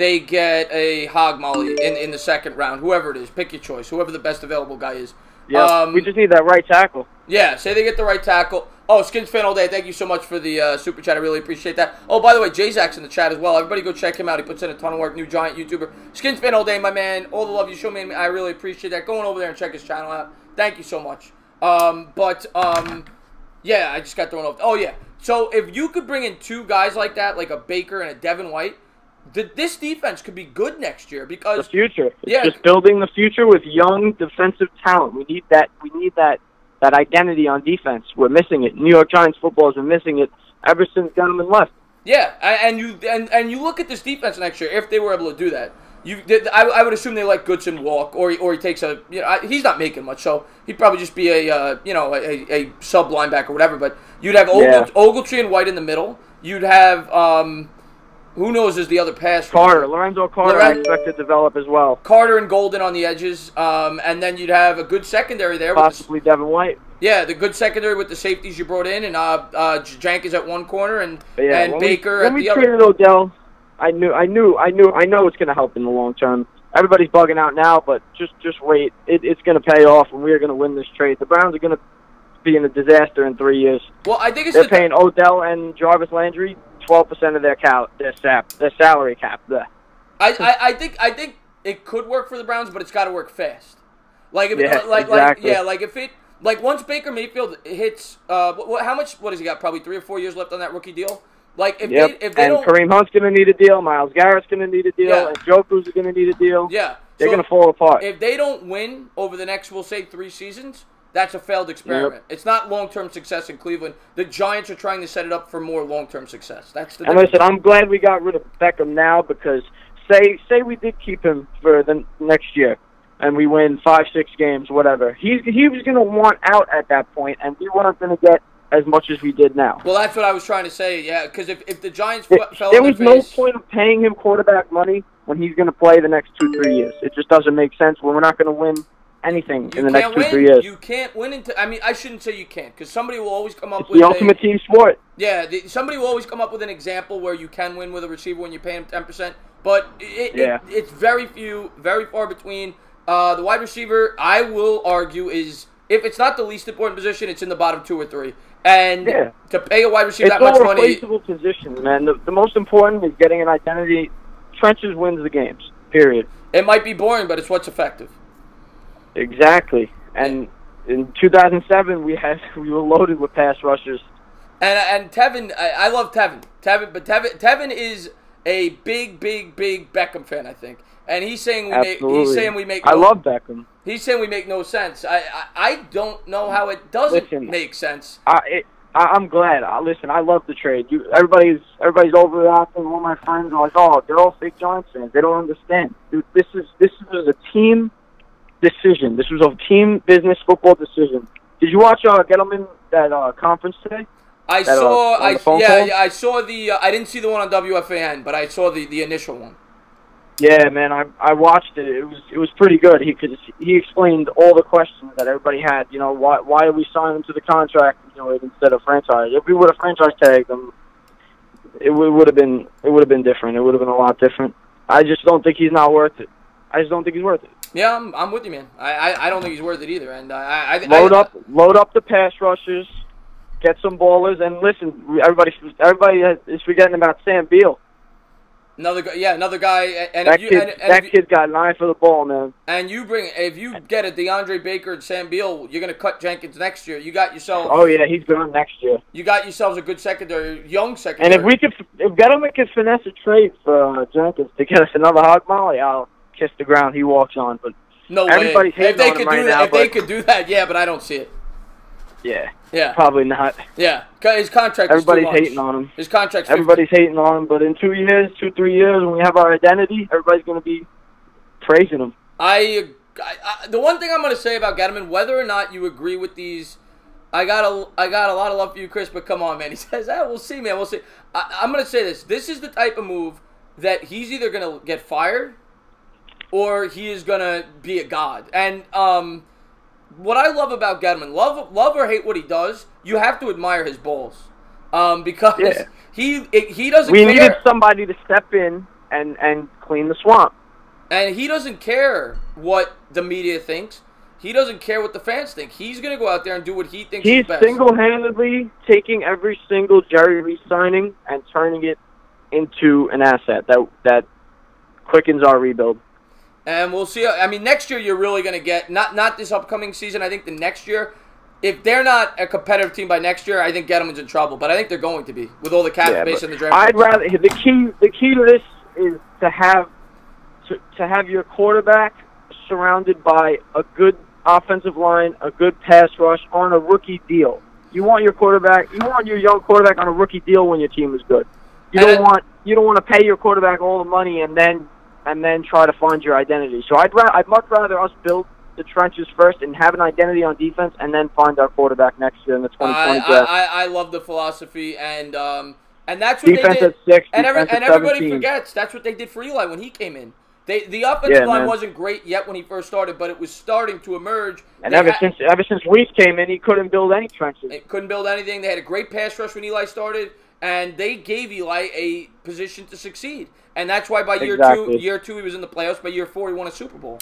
a Hog Molly in the 2nd round. Whoever it is, pick your choice. Whoever the best available guy is. Yeah. We just need that right tackle. Yeah. Say they get the right tackle. Oh, Skins Fan All Day, thank you so much for the super chat. I really appreciate that. Oh, by the way, J-Zack's in the chat as well. Everybody go check him out. He puts in a ton of work. New Giant YouTuber. Skins Fan All Day, my man. All the love you show me, I really appreciate that. Going over there and check his channel out. Thank you so much. Yeah, I just got thrown off. Oh, yeah. So, if you could bring in two guys like that, like a Baker and a Devin White, this defense could be good next year because... The future. It's just building the future with young defensive talent. We need that identity on defense. We're missing it. New York Giants football has been missing it ever since Gettleman left. Yeah, and you look at this defense next year, if they were able to do that, I would assume they let Goodson walk, or he takes a, he's not making much, so he'd probably just be a sub linebacker or whatever. But you'd have Ogletree and White in the middle. You'd have who knows is the other pass Carter, Lorenzo Carter, I expect to develop as well. Carter and Golden on the edges, and then you'd have a good secondary there, possibly Devin White. Yeah, the good secondary with the safeties you brought in, and Jenkins at one corner, and Baker at the other. When we traded Odell, I know it's going to help in the long term. Everybody's bugging out now, but just wait. It's going to pay off, and we are going to win this trade. The Browns are going to be in a disaster in 3 years. Well, I think they're paying Odell and Jarvis Landry 12% of their salary cap. There. I think it could work for the Browns, but it's got to work fast. Once Baker Mayfield hits, how much? What has he got? Probably 3 or 4 years left on that rookie deal. If they don't, Kareem Hunt's going to need a deal. Myles Garrett's going to need a deal. And Joku's going to need a deal. Yeah, they're going to fall apart. If they don't win over the next, we'll say 3 seasons, that's a failed experiment. Yep. It's not long-term success in Cleveland. The Giants are trying to set it up for more long-term success. That's the. And listen, I'm glad we got rid of Beckham now because say we did keep him for the next year. And we win 5-6 games, whatever. He was going to want out at that point, and we weren't going to get as much as we did now. Well, that's what I was trying to say, yeah, because if the Giants fell there was no point of paying him quarterback money when he's going to play the next 2-3 years. It just doesn't make sense when we're not going to win anything in the next 2-3 years. You can't win I shouldn't say you can't, because somebody will always come up it's with the ultimate team sport. Yeah, somebody will always come up with an example where you can win with a receiver when you pay him 10%, but it's very far between. The wide receiver, I will argue, is if it's not the least important position, it's in the bottom 2 or 3. And to pay a wide receiver that much money, it's all replaceable positions, man. The most important is getting an identity. Trenches wins the games. Period. It might be boring, but it's what's effective. Exactly. And in 2007, we were loaded with pass rushers. And Tevin, I love Tevin. Tevin is a big Beckham fan, I think. And he's saying we make. I love Beckham. He's saying we make no sense. I don't know how it doesn't make sense. I'm glad. Listen, I love the trade. Everybody's overreacting. All my friends are like, "Oh, they're all fake Giants fans. They don't understand." Dude, this was a team decision. This was a team business football decision. Did you watch Gettleman that conference today? I saw the. I didn't see the one on WFAN, but I saw the initial one. Yeah, man, I watched it. It was pretty good. He explained all the questions that everybody had. You know, why did we sign him to the contract? You know, instead of franchise. If we would have franchise tagged him, it would have been different. It would have been a lot different. I just don't think he's not worth it. I just don't think he's worth it. Yeah, I'm with you, man. I don't think he's worth it either. And load up the pass rushers, get some ballers, and listen. Everybody is forgetting about Sam Beal. Another guy. And that kid got an eye for the ball, man. And if you get a DeAndre Baker and Sam Beal, you're going to cut Jenkins next year. You got yourself. Oh yeah, he's gone next year. You got yourselves a good young secondary. And if Gettleman could finesse a trade for Jenkins to get us another hog molly, I'll kiss the ground he walks on. But no everybody's way. Hating on him right now. If they could do that, yeah, but I don't see it. Yeah. Probably not. Yeah. His contract Everybody's is too much. hating on him. His contract's 50. Everybody's hating on him, but in 2 years, 2-3 years, when we have our identity, everybody's going to be praising him. The one thing I'm going to say about Gettleman, whether or not you agree with these, I got a lot of love for you, Chris, but come on, man. He says, we'll see, man. We'll see. I'm going to say this. This is the type of move that he's either going to get fired or he is going to be a god. And, what I love about Gettleman, love or hate what he does, you have to admire his balls, because he doesn't. We needed somebody to step in and clean the swamp, and he doesn't care what the media thinks. He doesn't care what the fans think. He's going to go out there and do what he thinks He's is best. single-handedly taking every single Jerry Reese signing and turning it into an asset that quickens our rebuild. And we'll see. I mean, next year you're really going to get, not this upcoming season, I think the next year, if they're not a competitive team by next year, I think Gettleman's in trouble. But I think they're going to be with all the cap space in the draft. I'd rather the key to this is to have your quarterback surrounded by a good offensive line, a good pass rush on a rookie deal. You want your young quarterback on a rookie deal when your team is good. You don't want to pay your quarterback all the money and then try to find your identity. So I'd much rather us build the trenches first and have an identity on defense, and then find our quarterback next year in the 2020 draft. I love the philosophy, and that's what defense they did. At 6, and at everybody 17. forgets that's what they did for Eli when he came in. The offensive line wasn't great yet when he first started, but it was starting to emerge. And ever since Reese came in, he couldn't build any trenches. They couldn't build anything. They had a great pass rush when Eli started, and they gave Eli a position to succeed. And that's why by year two he was in the playoffs. By year 4 he won a Super Bowl.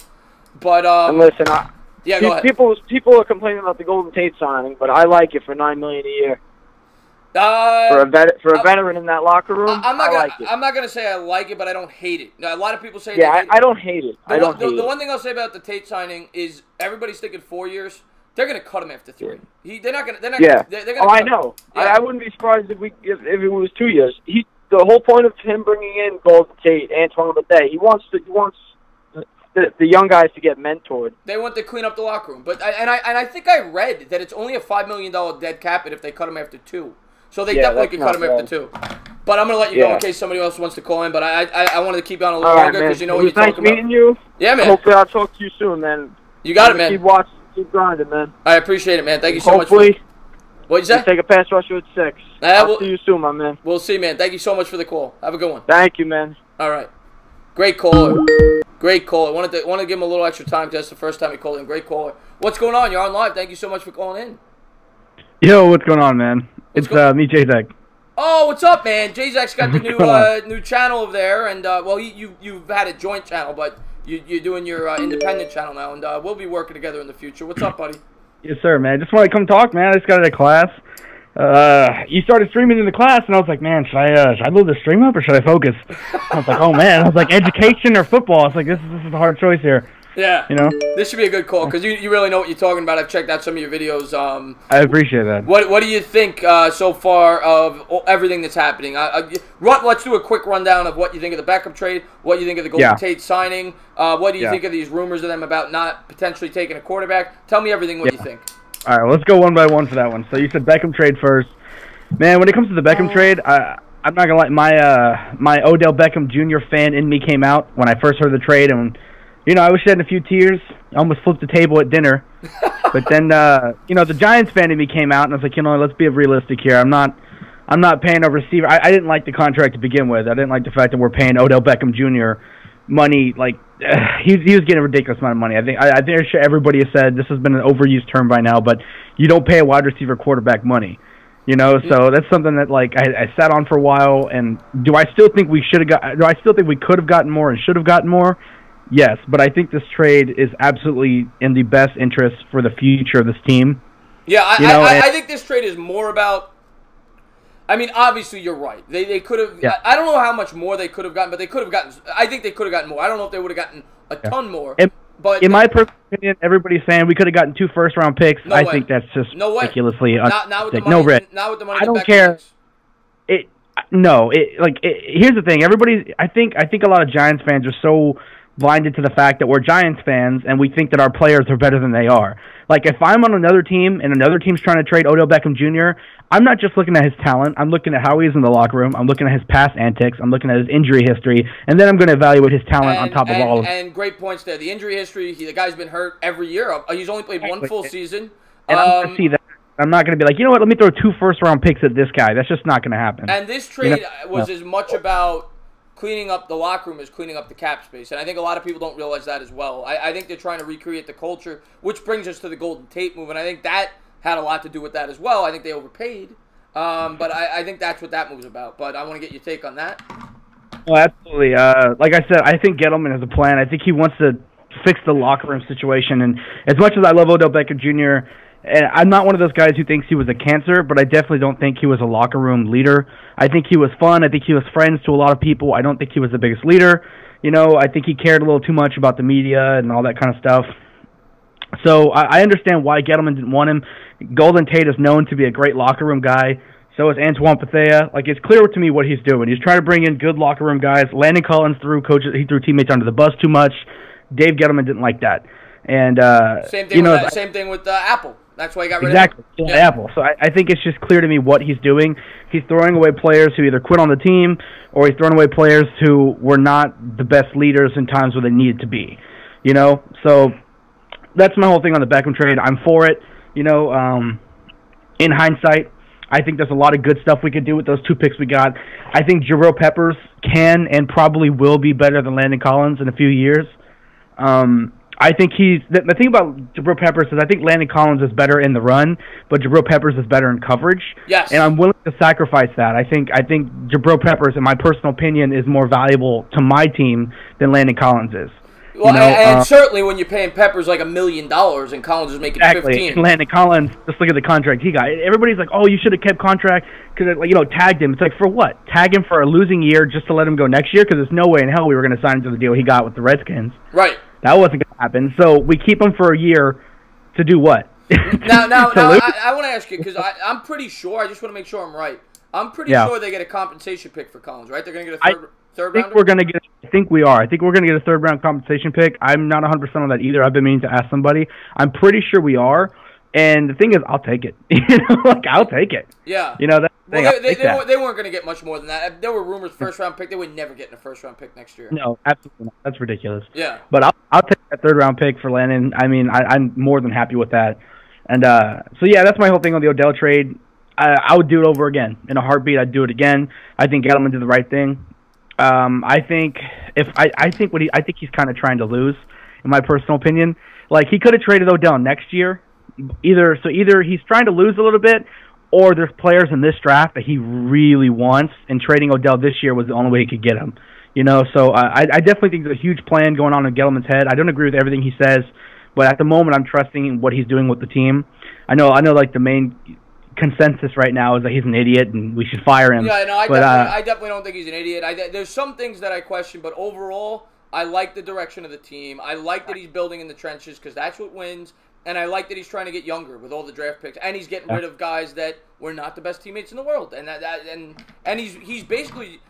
But and listen, go ahead. People are complaining about the Golden Tate signing, but I like it for $9 million a year. For a veteran in that locker room, I'm like it. not gonna say I like it, but I don't hate it. Now, a lot of people say I don't hate it. The one thing I'll say about the Tate signing is everybody's thinking 4 years. They're gonna cut him after 3. They're not gonna. I know. Yeah. I wouldn't be surprised if it was 2 years. The whole point of him bringing in Golden Tate, Antoine Bethea, he wants the young guys to get mentored. They want to clean up the locker room, but I think I read that it's only a $5 million dead cap if they cut him after 2. So they definitely can cut him after 2. But I'm going to let you go in case somebody else wants to call in. But I wanted to keep you on a little longer because you know what you're talking about. Nice meeting you. Yeah, man. Hopefully I'll talk to you soon, man. You got it, man. Keep grinding, man. I appreciate it, man. Thank you so much. Hopefully, what'd you say? Take a pass rusher at 6. I'll see you soon, my man. We'll see, man. Thank you so much for the call. Have a good one. Thank you, man. All right. Great caller. Great caller. Wanted to give him a little extra time because that's the first time he called in. Great caller. What's going on? You're on live. Thank you so much for calling in. Yo, what's going on, man? It's me, J-Zach. Oh, what's up, man? J-Zach's got the new channel over there, and you've had a joint channel, but you're doing your independent channel now, and we'll be working together in the future. What's up, buddy? Yes, sir, man. Just want to come talk, man. I just got out of class. You started streaming in the class, and I was like, man, should I load the stream up or should I focus? I was like, oh man, I was like, education or football? I was like, this is a hard choice here. Yeah, you know, this should be a good call because you really know what you're talking about. I've checked out some of your videos. I appreciate that. What do you think so far of everything that's happening? Let's do a quick rundown of what you think of the Beckham trade, what you think of the Golden Tate signing, what do you think of these rumors of them about not potentially taking a quarterback? Tell me everything what you think. All right, let's go one by one for that one. So you said Beckham trade first. Man, when it comes to the Beckham trade, I'm not gonna lie, my Odell Beckham Jr. fan in me came out when I first heard the trade, and I was shedding a few tears. I almost flipped the table at dinner. But then the Giants fan in me came out, and I was like, let's be realistic here. I'm not paying a receiver. I didn't like the contract to begin with. I didn't like the fact that we're paying Odell Beckham Jr. money. Like he was getting a ridiculous amount of money. I think everybody has said this has been an overused term by now, but you don't pay a wide receiver quarterback money. So that's something that I sat on for a while. And do I still think we could have gotten more and should have gotten more? Yes, but I think this trade is absolutely in the best interest for the future of this team. Yeah, I think this trade is more about. I mean, obviously, you're right. They could have. Yeah. I don't know how much more they could have gotten, but they could have gotten. I think they could have gotten more. I don't know if they would have gotten a ton more. But in my personal opinion, everybody's saying we could have gotten 2 first-round picks. I think that's just ridiculously not with the money. Not with the money. I don't care. Here's the thing. I think a lot of Giants fans are so blinded to the fact that we're Giants fans and we think that our players are better than they are. Like, if I'm on another team and another team's trying to trade Odell Beckham Jr., I'm not just looking at his talent. I'm looking at how he is in the locker room. I'm looking at his past antics. I'm looking at his injury history. And then I'm going to evaluate his talent on top of all of it. And great points there. The injury history, the guy's been hurt every year. He's only played one full season. And I'm going to see that. I'm not going to be like, let me throw 2 first-round picks at this guy. That's just not going to happen. And this trade was as much about cleaning up the locker room is cleaning up the cap space. And I think a lot of people don't realize that as well. I think they're trying to recreate the culture, which brings us to the Golden Tate move. And I think that had a lot to do with that as well. I think they overpaid. But I think that's what that move's about. But I want to get your take on that. Well, absolutely. Like I said, I think Gettleman has a plan. I think he wants to fix the locker room situation. And as much as I love Odell Beckham Jr., and I'm not one of those guys who thinks he was a cancer, but I definitely don't think he was a locker room leader. I think he was fun. I think he was friends to a lot of people. I don't think he was the biggest leader. I think he cared a little too much about the media and all that kind of stuff. So I understand why Gettleman didn't want him. Golden Tate is known to be a great locker room guy. So is Antoine Bethea. Like, it's clear to me what he's doing. He's trying to bring in good locker room guys. Landon Collins threw teammates under the bus too much. Dave Gettleman didn't like that. And same thing with Apple. That's why he got rid exactly, of him. Yeah. Apple. So I think it's just clear to me what he's doing. He's throwing away players who either quit on the team or he's throwing away players who were not the best leaders in times where they needed to be. So that's my whole thing on the Beckham trade. I'm for it. In hindsight, I think there's a lot of good stuff we could do with those 2 picks we got. I think Jabril Peppers can and probably will be better than Landon Collins in a few years. I think the thing about Jabril Peppers is I think Landon Collins is better in the run, but Jabril Peppers is better in coverage. Yes. And I'm willing to sacrifice that. I think Jabril Peppers, in my personal opinion, is more valuable to my team than Landon Collins is. Well, and certainly when you're paying Peppers like $1 million and Collins is making exactly. 15. And Landon Collins, just look at the contract he got. Everybody's like, "Oh, you should have kept contract because tagged him." It's like, for what? Tag him for a losing year just to let him go next year? Because there's no way in hell we were going to sign him to the deal he got with the Redskins. Right. That wasn't going to happen. So we keep him for a year to do what? Now I want to ask you, because I'm pretty sure, I just want to make sure I'm right. I'm pretty sure they get a compensation pick for Collins, right? They're going to get a third rounder? I think we are. I think we're going to get a third-round compensation pick. I'm not 100% on that either. I've been meaning to ask somebody. I'm pretty sure we are. And the thing is, I'll take it. I'll take it. Yeah. That's the thing. They weren't going to get much more than that. There were rumors first-round pick. They would never get in a first-round pick next year. No, absolutely not. That's ridiculous. Yeah. But I'll take that third-round pick for Landon. I mean, I'm more than happy with that. And so, yeah, that's my whole thing on the Odell trade. I would do it over again. In a heartbeat, I'd do it again. I think Gettleman did the right thing. I think he's kind of trying to lose, in my personal opinion. Like, he could have traded Odell next year. Either he's trying to lose a little bit, or there's players in this draft that he really wants, and trading Odell this year was the only way he could get him. So I definitely think there's a huge plan going on in Gettleman's head. I don't agree with everything he says, but at the moment I'm trusting in what he's doing with the team. I know like the main consensus right now is that he's an idiot and we should fire him. Yeah, no, I definitely don't think he's an idiot. There's some things that I question, but overall, I like the direction of the team. I like that he's building in the trenches because that's what wins, and I like that he's trying to get younger with all the draft picks, and he's getting rid of guys that were not the best teammates in the world, and he's basically.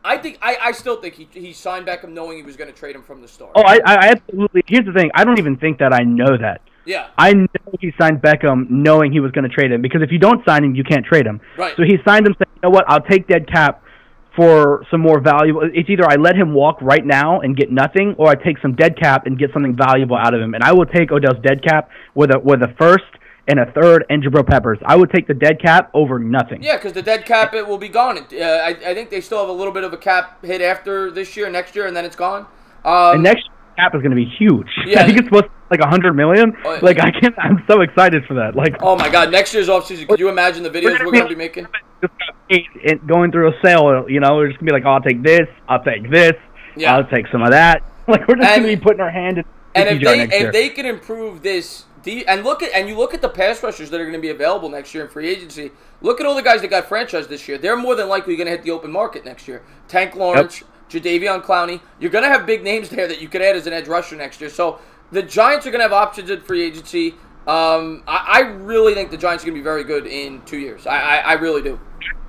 I still think he signed Beckham knowing he was going to trade him from the start. Oh, I absolutely. Here's the thing. I don't even think that I know that. Yeah. I know he signed Beckham knowing he was going to trade him, because if you don't sign him, you can't trade him. Right. So he signed him saying, "You know what? I'll take dead cap for some more valuable." It's either I let him walk right now and get nothing, or I take some dead cap and get something valuable out of him. And I will take Odell's dead cap with a first and a third and Jabril Peppers. I would take the dead cap over nothing. Yeah, because the dead cap, it will be gone. I think they still have a little bit of a cap hit after this year, next year, and then it's gone. And next year, the cap is going to be huge. Yeah. I think it's supposed to be like $100 million. I'm so excited for that. Oh my God, next year's offseason, could you imagine the videos we're going to be making? Going through a sale, we're just going to be like, "Oh, I'll take this, I'll take this, Yeah. I'll take some of that." Like, we're just going to be putting our hand in. And if they can improve this, and you look at the pass rushers that are going to be available next year in free agency. Look at all the guys that got franchised this year. They're more than likely going to hit the open market next year. Tank Lawrence, Jadeveon Clowney. You're going to have big names there that you could add as an edge rusher next year. So the Giants are going to have options in free agency. I really think the Giants are going to be very good in 2 years. I really do.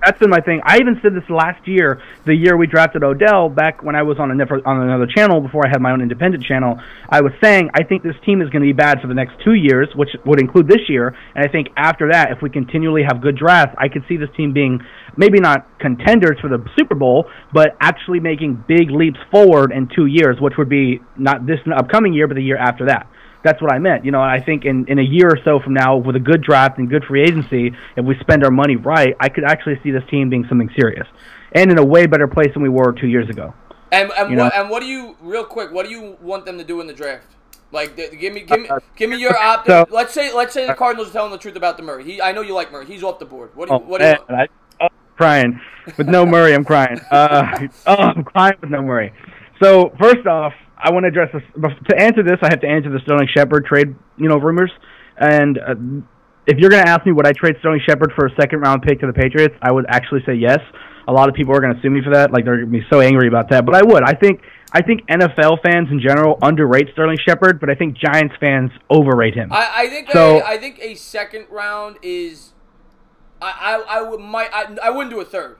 That's been my thing. I even said this last year, the year we drafted Odell, back when I was on another channel before I had my own independent channel. I was saying I think this team is going to be bad for the next 2 years, which would include this year. And I think after that, if we continually have good drafts, I could see this team being maybe not contenders for the Super Bowl, but actually making big leaps forward in 2 years, which would be not this upcoming year, but the year after that. That's what I meant. I think in a year or so from now, with a good draft and good free agency, if we spend our money right, I could actually see this team being something serious, and in a way better place than we were 2 years ago. And what do you, real quick, what do you want them to do in the draft? Like, give me your opt. So, let's say the Cardinals are telling the truth about the Murray. I know you like Murray. He's off the board. What do you want? I'm crying with no Murray. I'm crying. I'm crying with no Murray. So first off, I want to address this. To answer this, I have to answer the Sterling Shepard trade, rumors. And if you're going to ask me would I trade Sterling Shepard for a second-round pick to the Patriots, I would actually say yes. A lot of people are going to sue me for that. Like, they're going to be so angry about that. But I would. I think NFL fans in general underrate Sterling Shepard, but I think Giants fans overrate him. I think a second round is. I wouldn't do a third.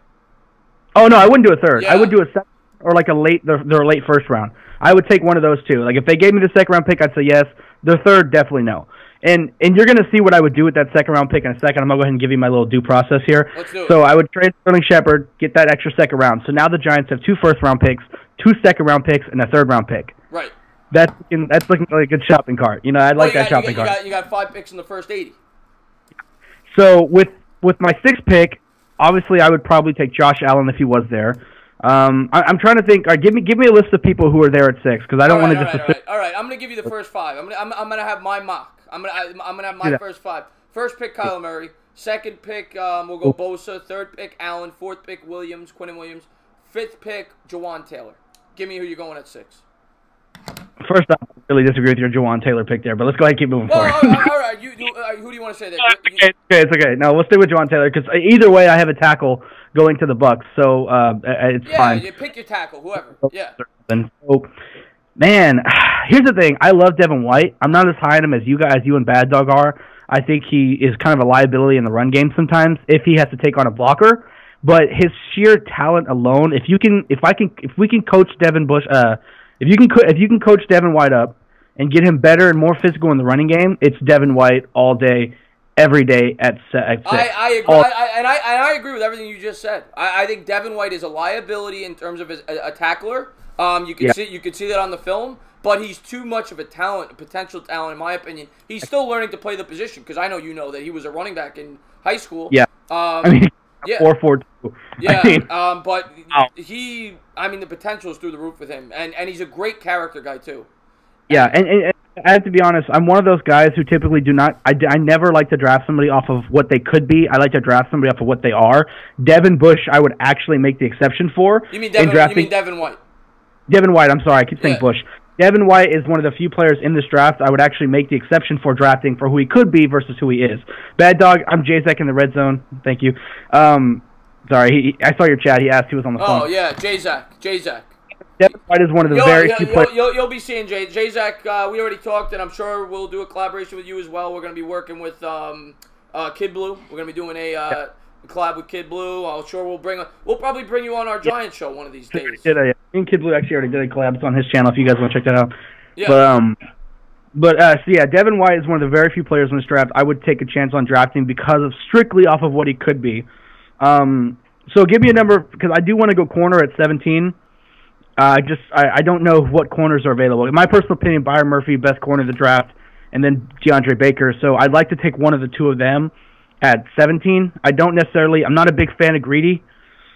Oh no, I wouldn't do a third. Yeah. I would do a second or like their late first round. I would take one of those two. Like if they gave me the second round pick, I'd say yes. The third, definitely no. And you're going to see what I would do with that second round pick in a second. I'm going to go ahead and give you my little due process here. Let's do it. So I would trade Sterling Shepard, get that extra second round. So now the Giants have 2 first-round picks, 2 second-round picks, and a third-round pick. Right. That's looking like a good shopping cart. I'd like that shopping cart. You got 5 picks in the first 80. So with my 6th pick, obviously I would probably take Josh Allen if he was there. I'm trying to think. All right, give me a list of people who are there at 6 because I don't want to just. All right. I'm gonna give you the first 5. I'm gonna have my mock. I'm gonna have my first 5. First pick Kyler Murray. Second pick we'll go Bosa. Third pick Allen. Fourth pick Quinnen Williams. Fifth pick Jawan Taylor. Give me who you're going at 6. First off, I really disagree with your Jawan Taylor pick there, but let's go ahead and keep moving forward. All right. Who do you want to say there? It's okay. No, we'll stay with Jawan Taylor because either way, I have a tackle going to the Bucs, so it's fine. Yeah, pick your tackle, whoever. Yeah. So, man, here's the thing. I love Devin White. I'm not as high on him as you and Bad Dog are. I think he is kind of a liability in the run game sometimes if he has to take on a blocker. But his sheer talent alone, if we can coach Devin Bush, if you can coach Devin White up and get him better and more physical in the running game, it's Devin White all day, every day at 6. I agree, I agree with everything you just said. I think Devin White is a liability in terms of a tackler. You can see that on the film, but he's too much of a potential talent in my opinion. He's still learning to play the position because I know you know that he was a running back in high school. Yeah. 4.42. Yeah. But the potential is through the roof with him, and he's a great character guy too. Yeah, and I have to be honest, I'm one of those guys who typically do not. I never like to draft somebody off of what they could be. I like to draft somebody off of what they are. Devin Bush, I would actually make the exception for. You mean Devin White? Devin White. I'm sorry, I keep saying Bush. Devin White is one of the few players in this draft I would actually make the exception for drafting for who he could be versus who he is. Bad Dog, I'm J-Zek in the red zone. Thank you. Sorry, I saw your chat. He asked he was on the phone. Oh, yeah, J-Zek. Devin White is one of the very few players. You'll be seeing J-Zek. We already talked, and I'm sure we'll do a collaboration with you as well. We're going to be working with Kid Blue. We're going to be doing a collab with Kid Blue. I'm sure we'll probably bring you on our Giants show one of these days. Me and Kid Blue actually already did a collab. It's on his channel if you guys want to check that out. Yeah. But Devin White is one of the very few players in this draft I would take a chance on drafting because of strictly off of what he could be. So give me a number because I do want to go corner at 17. I don't know what corners are available. In my personal opinion, Byron Murphy, best corner of the draft, and then DeAndre Baker. So I'd like to take one of the two of them at 17. I'm not a big fan of Greedy.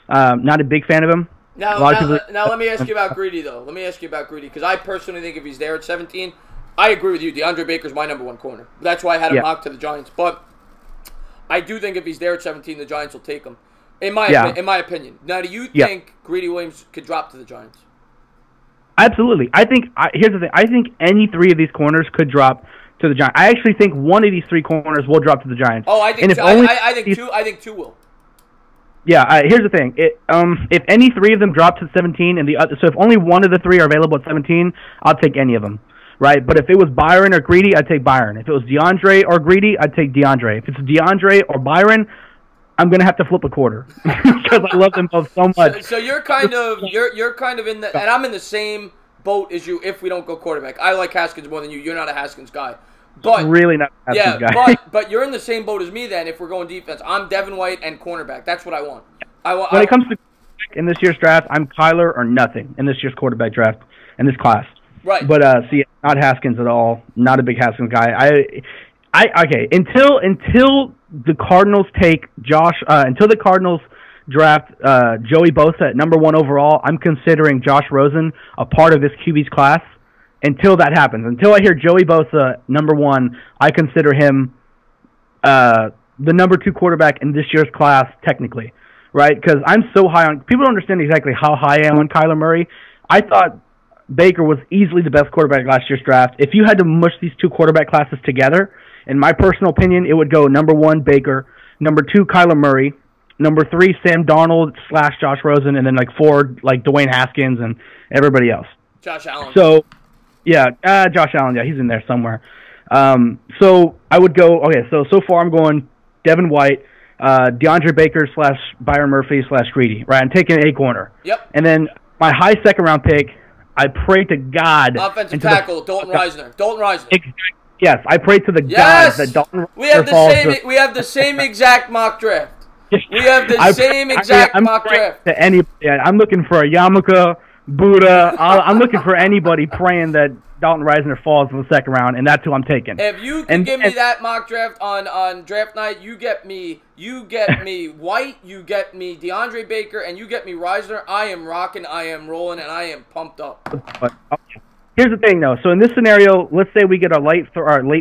Not a big fan of him. Now let me ask you about Greedy, though. Because I personally think if he's there at 17, I agree with you. DeAndre Baker's my number 1 corner. That's why I had him mocked to the Giants. But I do think if he's there at 17, the Giants will take him. In my opinion. Now, do you think Greedy Williams could drop to the Giants? Absolutely. Here's the thing. I think any 3 of these corners could drop to the Giants. I actually think one of these 3 corners will drop to the Giants. Oh, I think two will. Yeah. Here's the thing. If any 3 of them drop to 17, so if only one of the 3 are available at 17, I'll take any of them. Right? But if it was Byron or Greedy, I'd take Byron. If it was DeAndre or Greedy, I'd take DeAndre. If it's DeAndre or Byron, I'm gonna have to flip a quarter because I love them both so much. So you're kind of in the, and I'm in the same boat as you. If we don't go quarterback, I like Haskins more than you. You're not a Haskins guy, but really not a Haskins guy. but you're in the same boat as me. Then if we're going defense, I'm Devin White and cornerback. That's what I want. When it comes to in this year's draft, I'm Kyler or nothing in this year's quarterback draft in this class. Right. But not Haskins at all. Not a big Haskins guy. Until the Cardinals take until the Cardinals draft Joey Bosa at number 1 overall, I'm considering Josh Rosen a part of this QB's class. Until that happens, until I hear Joey Bosa number 1, I consider him the number 2 quarterback in this year's class technically, right? Because I'm so high on. People don't understand exactly how high I am on Kyler Murray. I thought Baker was easily the best quarterback last year's draft. If you had to mush these two quarterback classes together, in my personal opinion, it would go number 1, Baker, number 2, Kyler Murray, number 3, Sam Darnold / Josh Rosen, and then like 4, like Dwayne Haskins and everybody else. Josh Allen. So, yeah, Josh Allen, yeah, he's in there somewhere. So I would go, okay, so far I'm going Devin White, DeAndre Baker / Byron Murphy / Greedy, right? I'm taking a corner. Yep. And then my high second-round pick, I pray to God. Offensive tackle, Dalton Reisner. Dalton Reisner. Yes, I pray to the Yes! gods that Dalton We have Reisner falls we have the same exact mock draft. We have the same exact mock draft. To any, yeah, I'm looking for a Yamaka, Buddha. I'm looking for anybody praying that Dalton Reisner falls in the second round, and that's who I'm taking. If you can give me that mock draft on draft night, you get me White, you get me DeAndre Baker, and you get me Reisner. I am rocking, I am rolling, and I am pumped up. But, okay. Here's the thing, though. So in this scenario, let's say we get a late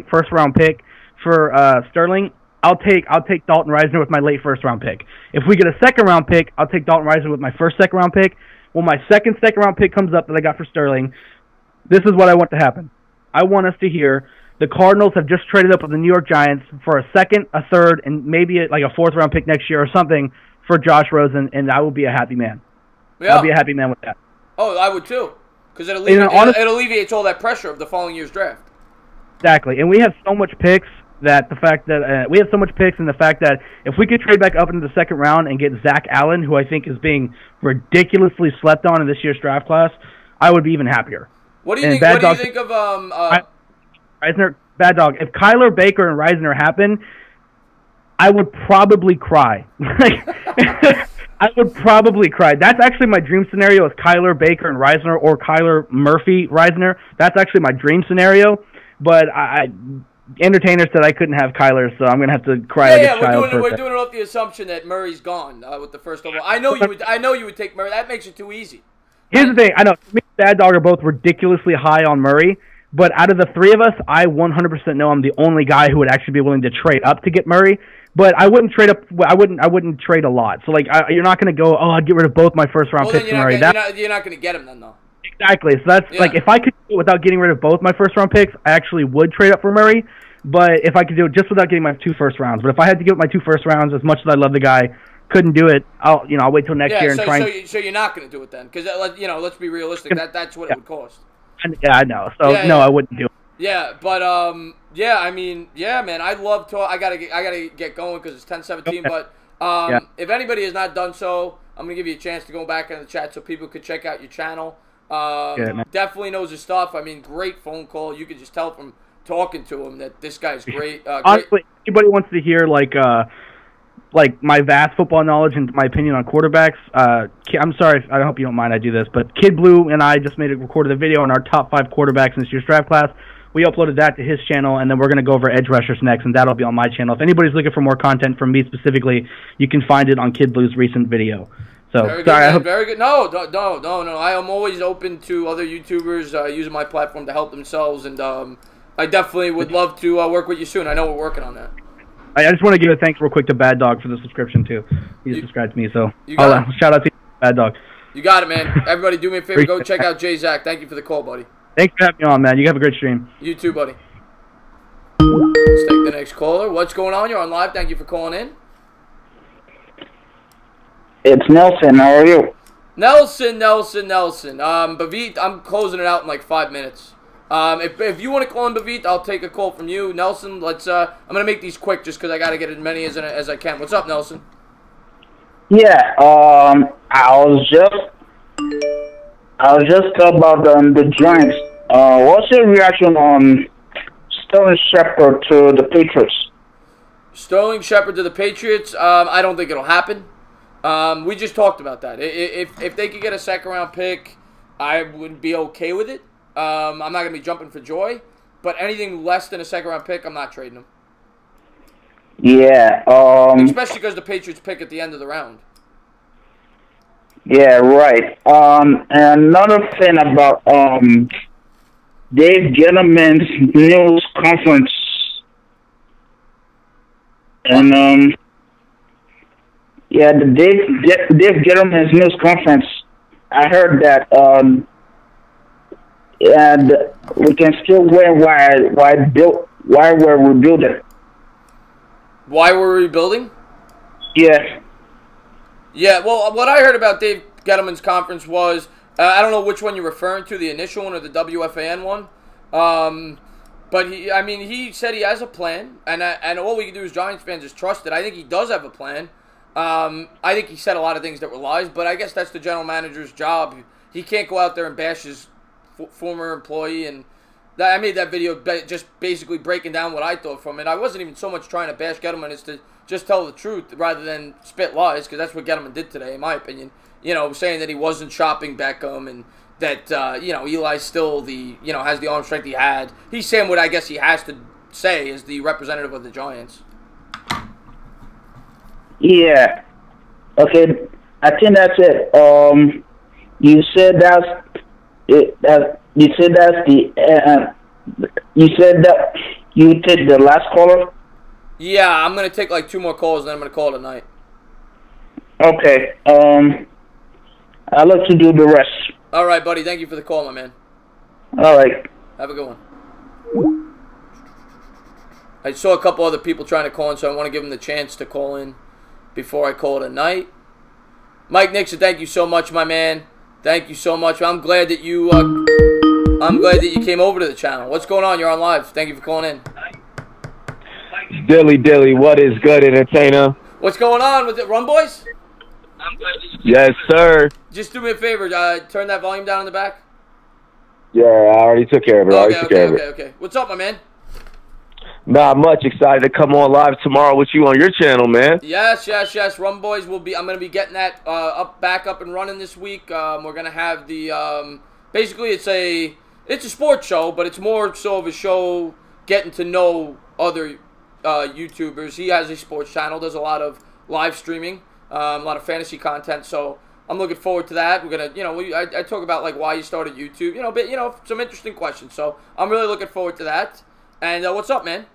first round pick for Sterling. I'll take Dalton Reisner with my late first round pick. If we get a second round pick, I'll take Dalton Reisner with my first second round pick. When my second round pick comes up that I got for Sterling, this is what I want to happen. I want us to hear the Cardinals have just traded up with the New York Giants for a second, a third, and maybe like a fourth round pick next year or something for Josh Rosen, and I will be a happy man. Yeah. I'll be a happy man with that. Oh, I would too, because it alleviates all that pressure of the following year's draft. Exactly, and we have so much picks that the fact that we have so much picks, and the fact that if we could trade back up into the second round and get Zach Allen, who I think is being ridiculously slept on in this year's draft class, I would be even happier. What do you think? What do you think of Reisner? Bad Dog. If Kyler Baker and Reisner happen, I would probably cry. I would probably cry. That's actually my dream scenario: is Kyler Baker and Reisner, or Kyler Murphy Reisner. That's actually my dream scenario. But entertainers said I couldn't have Kyler, so I'm gonna have to cry like a child. We're doing it off the assumption that Murray's gone with the first overall. I know you would take Murray. That makes it too easy. Here's the thing. I know me and Bad Dog are both ridiculously high on Murray, but out of the three of us, I 100% know I'm the only guy who would actually be willing to trade up to get Murray. But I wouldn't trade up. I wouldn't trade a lot. So like, you're not going to go, oh, I'd get rid of both my first round picks for Murray. You're not going to get him then, though. Exactly. So that's like, if I could do it without getting rid of both my first round picks, I actually would trade up for Murray. But if I could do it just without getting my 2 first rounds, but if I had to give up my 2 first rounds, as much as I love the guy, couldn't do it. I'll wait till next year and try. So you're not going to do it then, because let's be realistic. That's what it would cost. Yeah, I know. So no, I wouldn't do it. Yeah, but I mean, man, I'd love to. I gotta get going because it's 10:17. Okay. But if anybody has not done so, I'm gonna give you a chance to go back in the chat so people could check out your channel. Definitely knows his stuff. I mean, great phone call. You could just tell from talking to him that this guy's great. Honestly, anybody wants to hear like my vast football knowledge and my opinion on quarterbacks, I'm sorry, I hope you don't mind I do this, but Kid Blue and I just recorded a video on our top 5 quarterbacks in this year's draft class. We uploaded that to his channel, and then we're going to go over edge rushers next, and that'll be on my channel. If anybody's looking for more content from me specifically, you can find it on Kid Blue's recent video. So, very good, man. Very good. No. I am always open to other YouTubers using my platform to help themselves, and I definitely would love to work with you soon. I know we're working on that. I just want to give a thanks real quick to Bad Dog for the subscription, too. He subscribed to me, so shout out to you, Bad Dog. You got it, man. Everybody do me a favor. Go check out Jay Zach. Thank you for the call, buddy. Thanks for having me on, man. You have a great stream. You too, buddy. Let's take the next caller. What's going on? You're on live. Thank you for calling in. It's Nelson. How are you? Nelson. Bavit, I'm closing it out in like 5 minutes. If you want to call in Bavit, I'll take a call from you. Nelson, let's. I'm gonna make these quick just because I gotta get as many as I can. What's up, Nelson? Yeah. I was just about the Giants. What's your reaction on Sterling Shepard to the Patriots? Sterling Shepard to the Patriots? I don't think it'll happen. We just talked about that. If they could get a second-round pick, I would be okay with it. I'm not going to be jumping for joy. But anything less than a second-round pick, I'm not trading them. Yeah. Especially because the Patriots pick at the end of the round. Yeah, right. And another thing about Dave Gettleman's news conference. And the Dave Gettleman's news conference. I heard that and we can still win while we're rebuilding. Why we're rebuilding? Yeah. Yeah, well, what I heard about Dave Gettleman's conference was, I don't know which one you're referring to, the initial one or the WFAN one. But he said he has a plan, and all we can do as Giants fans is trust it. I think he does have a plan. I think he said a lot of things that were lies, but I guess that's the general manager's job. He can't go out there and bash his former employee, and I made that video just basically breaking down what I thought from it. I wasn't even so much trying to bash Gettleman as to just tell the truth rather than spit lies, because that's what Gettleman did today, in my opinion. Saying that he wasn't shopping Beckham and that, Eli still has the arm strength he had. He's saying what I guess he has to say as the representative of the Giants. Yeah. Okay, I think that's it. You said you said that you take the last caller? Yeah, I'm going to take like 2 more calls, and then I'm going to call it a night. Okay. I'll let you do the rest. All right, buddy. Thank you for the call, my man. All right. Have a good one. I saw a couple other people trying to call in, so I want to give them the chance to call in before I call it a night. Mike Nixon, thank you so much, my man. Thank you so much. I'm glad that you came over to the channel. What's going on? You're on live. Thank you for calling in. Dilly, what is good, entertainer? What's going on with it, Run Boys? Yes, sir. Just do me a favor. Turn that volume down in the back. Yeah, I already took care of it. Okay. What's up, my man? Not much. Excited to come on live tomorrow with you on your channel, man. Yes. Run Boys will be. I'm going to be getting that back up and running this week. We're going to have the basically it's a sports show, but it's more so of a show getting to know other YouTubers. He has a sports channel. Does a lot of live streaming, a lot of fantasy content. So I'm looking forward to that. We're gonna, I talk about like why you started YouTube, some interesting questions. So I'm really looking forward to that. And what's up, man?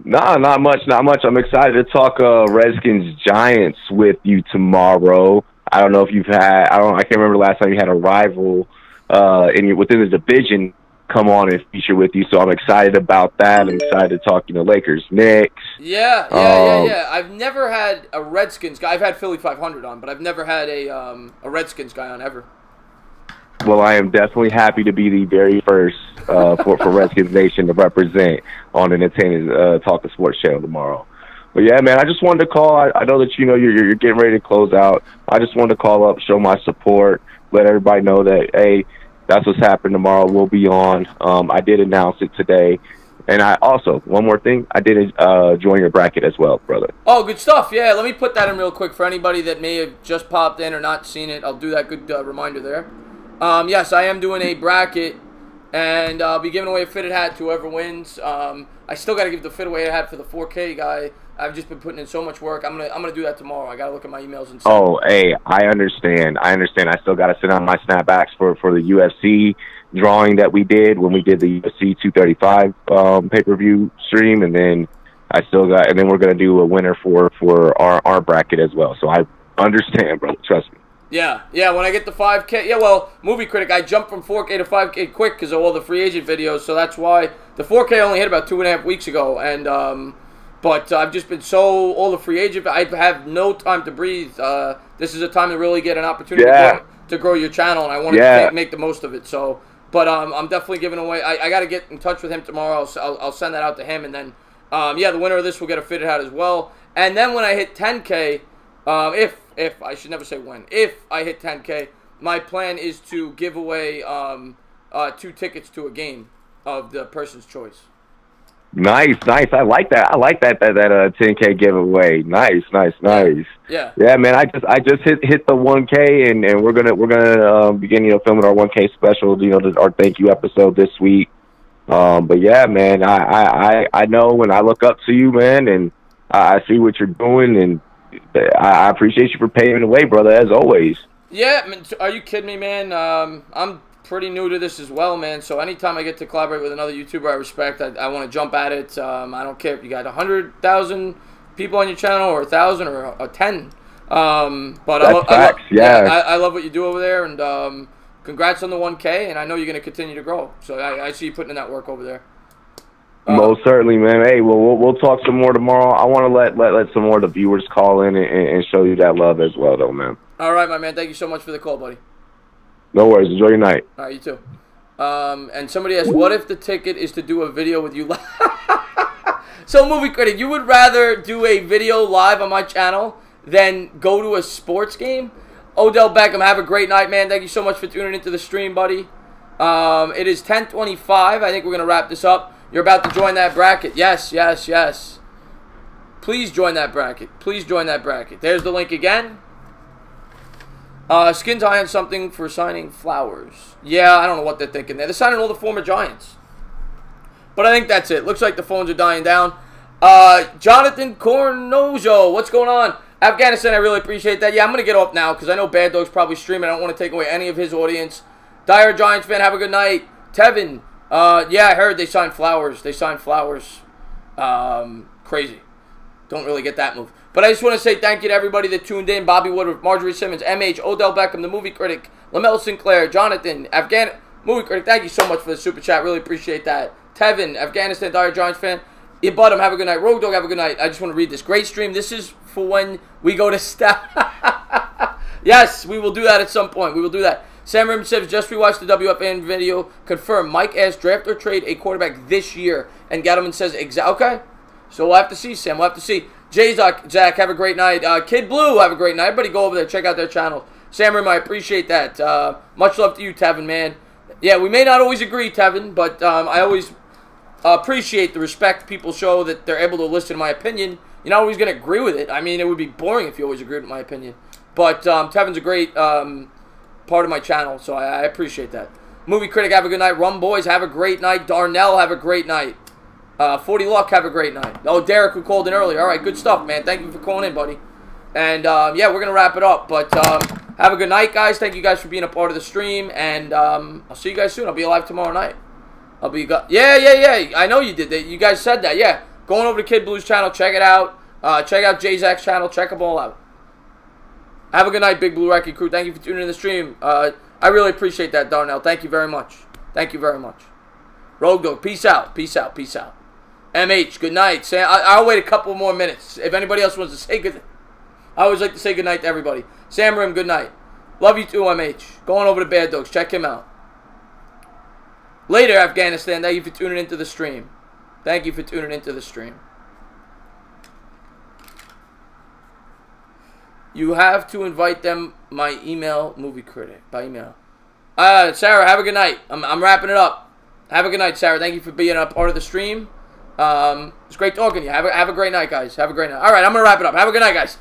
Nah, not much. I'm excited to talk Redskins Giants with you tomorrow. I don't know if you've had. I can't remember the last time you had a rival within the division come on and feature with you. So I'm excited about that. I'm excited to talk, Lakers, Knicks. Yeah. I've never had a Redskins guy. I've had Philly 500 on, but I've never had a Redskins guy on ever. Well, I am definitely happy to be the very first for Redskins Nation to represent on an Entertainment Talk the Sports channel tomorrow. But yeah, man, I just wanted to call. I know that you're getting ready to close out. I just wanted to call up, show my support, let everybody know that hey, that's what's happening tomorrow. We'll be on. I did announce it today. And I also, one more thing, I did join your bracket as well, brother. Oh, good stuff. Yeah, let me put that in real quick for anybody that may have just popped in or not seen it. I'll do that good reminder there. Yes, I am doing a bracket, and I'll be giving away a fitted hat to whoever wins. I still got to give the fitted away hat for the 4K guy. I've just been putting in so much work. I'm gonna do that tomorrow. I got to look at my emails and stuff. Oh, hey, I understand. I still got to send out my snapbacks for the UFC drawing that we did when we did the UFC 235 pay-per-view stream, and then we're gonna do a winner for our bracket as well. So I understand, brother. Trust me. Yeah. When I get the 5K, Movie Critic, I jumped from 4K to 5K quick because of all the free agent videos. So that's why the 4K only hit about 2.5 weeks ago, and but I've just been all the free agent. I have no time to breathe. This is a time to really get an opportunity to grow your channel, and I want to make the most of it. So. But I'm definitely giving away. I got to get in touch with him tomorrow. So I'll send that out to him, and then the winner of this will get a fitted hat as well. And then when I hit 10K, if I should never say when, if I hit 10K, my plan is to give away 2 tickets to a game of the person's choice. Nice. I like that. I like that 10K giveaway. Nice. Yeah, man. I just hit the 1K, and we're gonna begin filming our 1K special. Our thank you episode this week. But yeah, man. I know when I look up to you, man, and I see what you're doing, and I appreciate you for paving the way, brother, as always. Yeah, I mean, are you kidding me, man? I'm pretty new to this as well, man. So anytime I get to collaborate with another YouTuber I respect, I want to jump at it. I don't care if you got 100,000 people on your channel or 1,000 or 10. But That's facts. I love what you do over there, and congrats on the 1K, and I know you're going to continue to grow. So I see you putting in that work over there. Most certainly, man. Hey, we'll talk some more tomorrow. I want to let some more of the viewers call in and show you that love as well, though, man. All right, my man. Thank you so much for the call, buddy. No worries. Enjoy your night. All right, you too. And somebody asked, what if the ticket is to do a video with you? So, movie critic, you would rather do a video live on my channel than go to a sports game? Odell Beckham, have a great night, man. Thank you so much for tuning into the stream, buddy. It is 10:25. I think we're going to wrap this up. You're about to join that bracket. Yes, yes, yes. Please join that bracket. Please join that bracket. There's the link again. Skins eye on something for signing Flowers. Yeah, I don't know what they're thinking there. They're signing all the former Giants. But I think that's it. Looks like the phones are dying down. Jonathan Cornozo, what's going on? Afghanistan, I really appreciate that. Yeah, I'm going to get off now because I know Bad Dog's probably streaming. I don't want to take away any of his audience. Dire Giants fan, have a good night. Tevin, yeah, I heard they signed Flowers. They signed Flowers. Crazy. Don't really get that move. But I just want to say thank you to everybody that tuned in. Bobby Woodruff, Marjorie Simmons, MH, Odell Beckham, the movie critic, Lamel Sinclair, Jonathan, movie critic. Thank you so much for the super chat. Really appreciate that. Tevin, Afghanistan, Dire Giants fan. Ibudum, have a good night. Rogue Dog, have a good night. I just want to read this. Great stream. This is for when we go to staff. Yes, we will do that at some point. We will do that. Sam Rim says, just rewatched the WFN video. Confirm. Mike asked, draft or trade a quarterback this year. And Gattelman says, okay. So we'll have to see, Sam. We'll have to see. Zach, have a great night. Kid Blue, have a great night. Everybody go over there. Check out their channel. Sam Rim, I appreciate that. Much love to you, Tevin, man. Yeah, we may not always agree, Tevin, but I always appreciate the respect people show that they're able to listen to my opinion. You're not always going to agree with it. I mean, it would be boring if you always agreed with my opinion. But Tevin's a great part of my channel, so I appreciate that. Movie critic, have a good night. Rum Boys, have a great night. Darnell, have a great night. 40 Luck, have a great night. Oh, Derek, who called in earlier. All right, good stuff, man. Thank you for calling in, buddy. And, yeah, we're going to wrap it up. But have a good night, guys. Thank you guys for being a part of the stream. And I'll see you guys soon. I'll be live tomorrow night. Yeah. I know you did that. You guys said that. Yeah. Going over to Kid Blue's channel. Check it out. Check out J-Zach's channel. Check them all out. Have a good night, Big Blue Wrecking Crew. Thank you for tuning in the stream. I really appreciate that, Darnell. Thank you very much. Thank you very much. Rogue Dog, peace out. Peace out. Peace out. MH, good night. I'll wait a couple more minutes. If anybody else wants to say good, I always like to say good night to everybody. Sam Rim, good night. Love you too, MH. Going over to Bad Dogs. Check him out. Later, Afghanistan. Thank you for tuning into the stream. Thank you for tuning into the stream. You have to invite them my email, movie critic, by email. Sarah, have a good night. I'm wrapping it up. Have a good night, Sarah. Thank you for being a part of the stream. It's great talking to you. Have a great night, guys. Have a great night. All right, I'm going to wrap it up. Have a good night, guys.